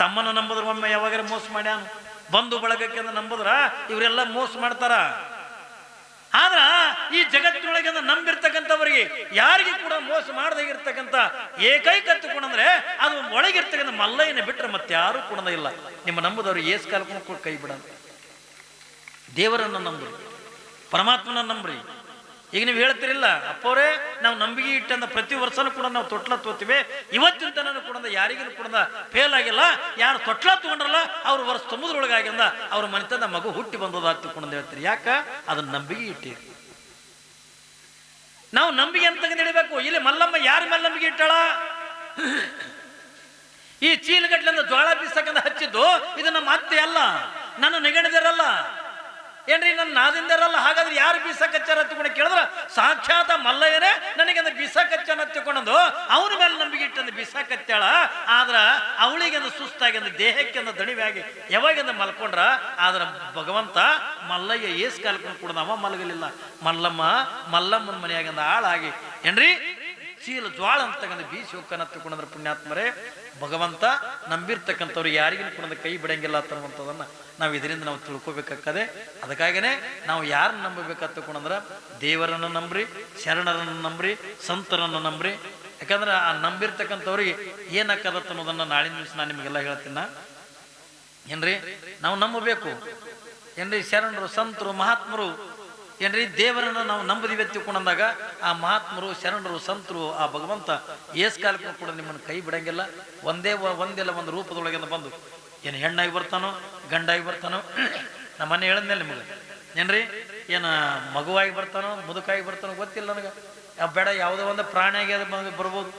ತಮ್ಮನ ನಂಬುದ್ರೆ ಒಮ್ಮೆ ಯಾವಾಗಾರ ಮೋಸ ಮಾಡ್ಯಾನ, ಬಂಧು ಬಳಗಕ್ಕೆ ನಂಬುದ್ರ ಇವರೆಲ್ಲ ಮೋಸ ಮಾಡ್ತಾರ. ಆದ್ರ ಈ ಜಗತ್ತಿನೊಳಗೆ ನಂಬಿರ್ತಕ್ಕಂಥವರಿಗೆ ಯಾರಿಗೂ ಕೂಡ ಮೋಸ ಮಾಡದಾಗಿರ್ತಕ್ಕಂಥ ಏಕೈಕ ಹತ್ತುಕೊಂಡ್ರೆ ಅದು ಒಳಗಿರ್ತಕ್ಕಂಥ ಮಲ್ಲಯ್ಯನ ಬಿಟ್ಟರೆ ಮತ್ತೆ ಯಾರು ಕೂಡ ಇಲ್ಲ. ನಿಮ್ಮ ನಂಬುದವ್ರು ಏಸ್ ಕಾಲಕ್ಕೂ ಕೈ ಬಿಡ. ದೇವರನ್ನ ನಂಬ್ರಿ, ಪರಮಾತ್ಮನ ನಂಬ್ರಿ. ಈಗ ನೀವು ಹೇಳ್ತಿರಿಲ್ಲ ಅಪ್ಪವರೇ ನಾವು ನಂಬಿಕೆ ಇಟ್ಟಂದ ಪ್ರತಿ ವರ್ಷನೂ ಕೂಡ ನಾವು ತೊಟ್ಲ ತೋತೀವಿ, ಇವತ್ತಿನ ತನೂ ಕೂಡ ಯಾರಿಗೂ ಕೂಡ ಫೇಲ್ ಆಗಿಲ್ಲ. ಯಾರು ತೊಟ್ಲ ತಗೊಂಡ್ರಲ್ಲ ಅವ್ರು ವರ್ಷ ತುಂಬುದ್ರೊಳಗಾಗಿಂದ ಅವ್ರ ಮನೆತನ ಮಗು ಹುಟ್ಟಿ ಬಂದದ ಹತ್ತುಕೊಂಡು ಹೇಳ್ತೀರಿ. ಯಾಕ? ಅದನ್ನ ನಂಬಿಕೆ ಇಟ್ಟಿರಿ. ನಾವು ನಂಬಿಕೆ ಅಂತ ಹಿಡಿಬೇಕು. ಇಲ್ಲಿ ಮಲ್ಲಮ್ಮ ಯಾರ ಮೇಲೆ ನಂಬಿಕೆ ಇಟ್ಟಾಳ? ಈ ಚೀಲಗಟ್ಲಿಂದ ಜ್ವಾಳ ಬೀಸಕಂದ ಹಚ್ಚಿದ್ದು ಇದು ನಮ್ಮ ಅತ್ತೆ ಅಲ್ಲ, ನನ್ನ ನೆಗಣದಿರಲ್ಲ ಏನ್ರಿ, ನನ್ನ ನಾದಿಂದರಲ್ಲ. ಹಾಗಾದ್ರೆ ಯಾರು ಬೀಸಕಚ್ಚಾರ ಹತ್ತುಕೊಂಡು ಕೇಳಿದ್ರ ಸಾಕ್ಷಾತ್ ಮಲ್ಲಯ್ಯನೇ ನನಗೆ ಬೀಸಕಚ್ಚನ ಹತ್ತಿಕೊಂಡು ಅವನ ಮೇಲೆ ನಂಬಿಕೆ ಇಟ್ಟಂದು ಬೀಸಕತ್ತಾಳ. ಆದ್ರ ಅವಳಿಗೆ ಸುಸ್ತಾಗಿ ದೇಹಕ್ಕೆ ದಣಿವಾಗಿ ಯಾವಾಗಿಂದ ಮಲ್ಕೊಂಡ್ರ. ಆದ್ರ ಭಗವಂತ ಮಲ್ಲಯ್ಯ ಏಸ್ ಕಾಲ್ಕೊಂಡು ಕೂಡ ಅವ ಮಲಗಲಿಲ್ಲ. ಮಲ್ಲಮ್ಮನ ಮನೆಯಾಗಿಂದ ಹಾಳಾಗಿ ಏನ್ರಿ ಚೀಲ ಜ್ವಾಳ ಅಂತಕ್ಕಂಥ ಬೀಸಿ ಹೋಗ್ಕನ ಹತ್ತುಕೊಂಡ್ರೆ ಪುಣ್ಯಾತ್ಮರೇ, ಭಗವಂತ ನಂಬಿರ್ತಕ್ಕಂಥವ್ರು ಯಾರಿಗೂ ಕೂಡ ಕೈ ಬಿಡಂಗಿಲ್ಲ ಅನ್ನುವಂಥದ್ದನ್ನ ನಾವು ಇದರಿಂದ ನಾವು ತಿಳ್ಕೊಬೇಕಾಗ್ತದೆ. ಅದಕ್ಕಾಗಿನೇ ನಾವು ಯಾರನ್ನ ನಂಬಬೇಕತ್ತಕೊಂಡ್ರ ದೇವರನ್ನು ನಂಬ್ರಿ, ಶರಣರನ್ನು ನಂಬ್ರಿ, ಸಂತರನ್ನು ನಂಬ್ರಿ. ಯಾಕಂದ್ರೆ ಆ ನಂಬಿರ್ತಕ್ಕಂಥವ್ರಿಗೆ ಏನಾಕದತ್ತ ಅನ್ನೋದನ್ನ ನಾಳಿನ ದಿವಸ ನಾನು ನಿಮಗೆಲ್ಲ ಹೇಳ್ತೀನ ಏನ್ರಿ. ನಾವು ನಂಬಬೇಕು ಏನ್ರಿ, ಶರಣರು, ಸಂತರು, ಮಹಾತ್ಮರು ಏನ್ರಿ ದೇವರನ್ನ ನಾವು ನಂಬದಿವೆ ತಿಳ್ಕೊಂಡಂದಾಗ ಆ ಮಹಾತ್ಮರು ಶರಣರು ಸಂತರು ಆ ಭಗವಂತ ಏಸ್ ಕಾಲಕ್ಕೂ ಕೂಡ ನಿಮ್ಮನ್ನು ಕೈ ಬಿಡಂಗಿಲ್ಲ. ಒಂದಿಲ್ಲ ಒಂದು ರೂಪದೊಳಗಿಂದ ಬಂದು ಏನು ಹೆಣ್ಣಾಗಿ ಬರ್ತಾನೋ ಗಂಡಾಗಿ ಬರ್ತಾನೋ, ನಮ್ಮ ಮನೆ ಹೇಳಿದ್ಮೇಲೆ ನಿಮಗೆ ಏನ್ರಿ ಏನು ಮಗುವಾಗಿ ಬರ್ತಾನೋ ಮುದುಕಾಗಿ ಬರ್ತಾನೋ ಗೊತ್ತಿಲ್ಲ ನನಗೆ. ಬೇಡ ಯಾವುದೋ ಒಂದು ಪ್ರಾಣಿಯಾಗಿ ಅದು ಬರ್ಬೋದು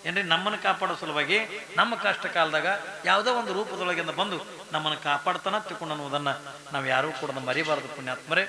ಏನ್ರಿ. ನಮ್ಮನ್ನು ಕಾಪಾಡೋ ಸಲುವಾಗಿ ನಮ್ಮ ಕಷ್ಟ ಕಾಲದಾಗ ಯಾವುದೋ ಒಂದು ರೂಪದೊಳಗಿಂದ ಬಂದು ನಮ್ಮನ್ನು ಕಾಪಾಡ್ತಾನ ತಿಳ್ಕೊಂಡು ಅನ್ನೋದನ್ನ ನಾವು ಯಾರೂ ಕೂಡ ಮರಿಬಾರದು ಪುಣ್ಯಾತ್ಮರೇ.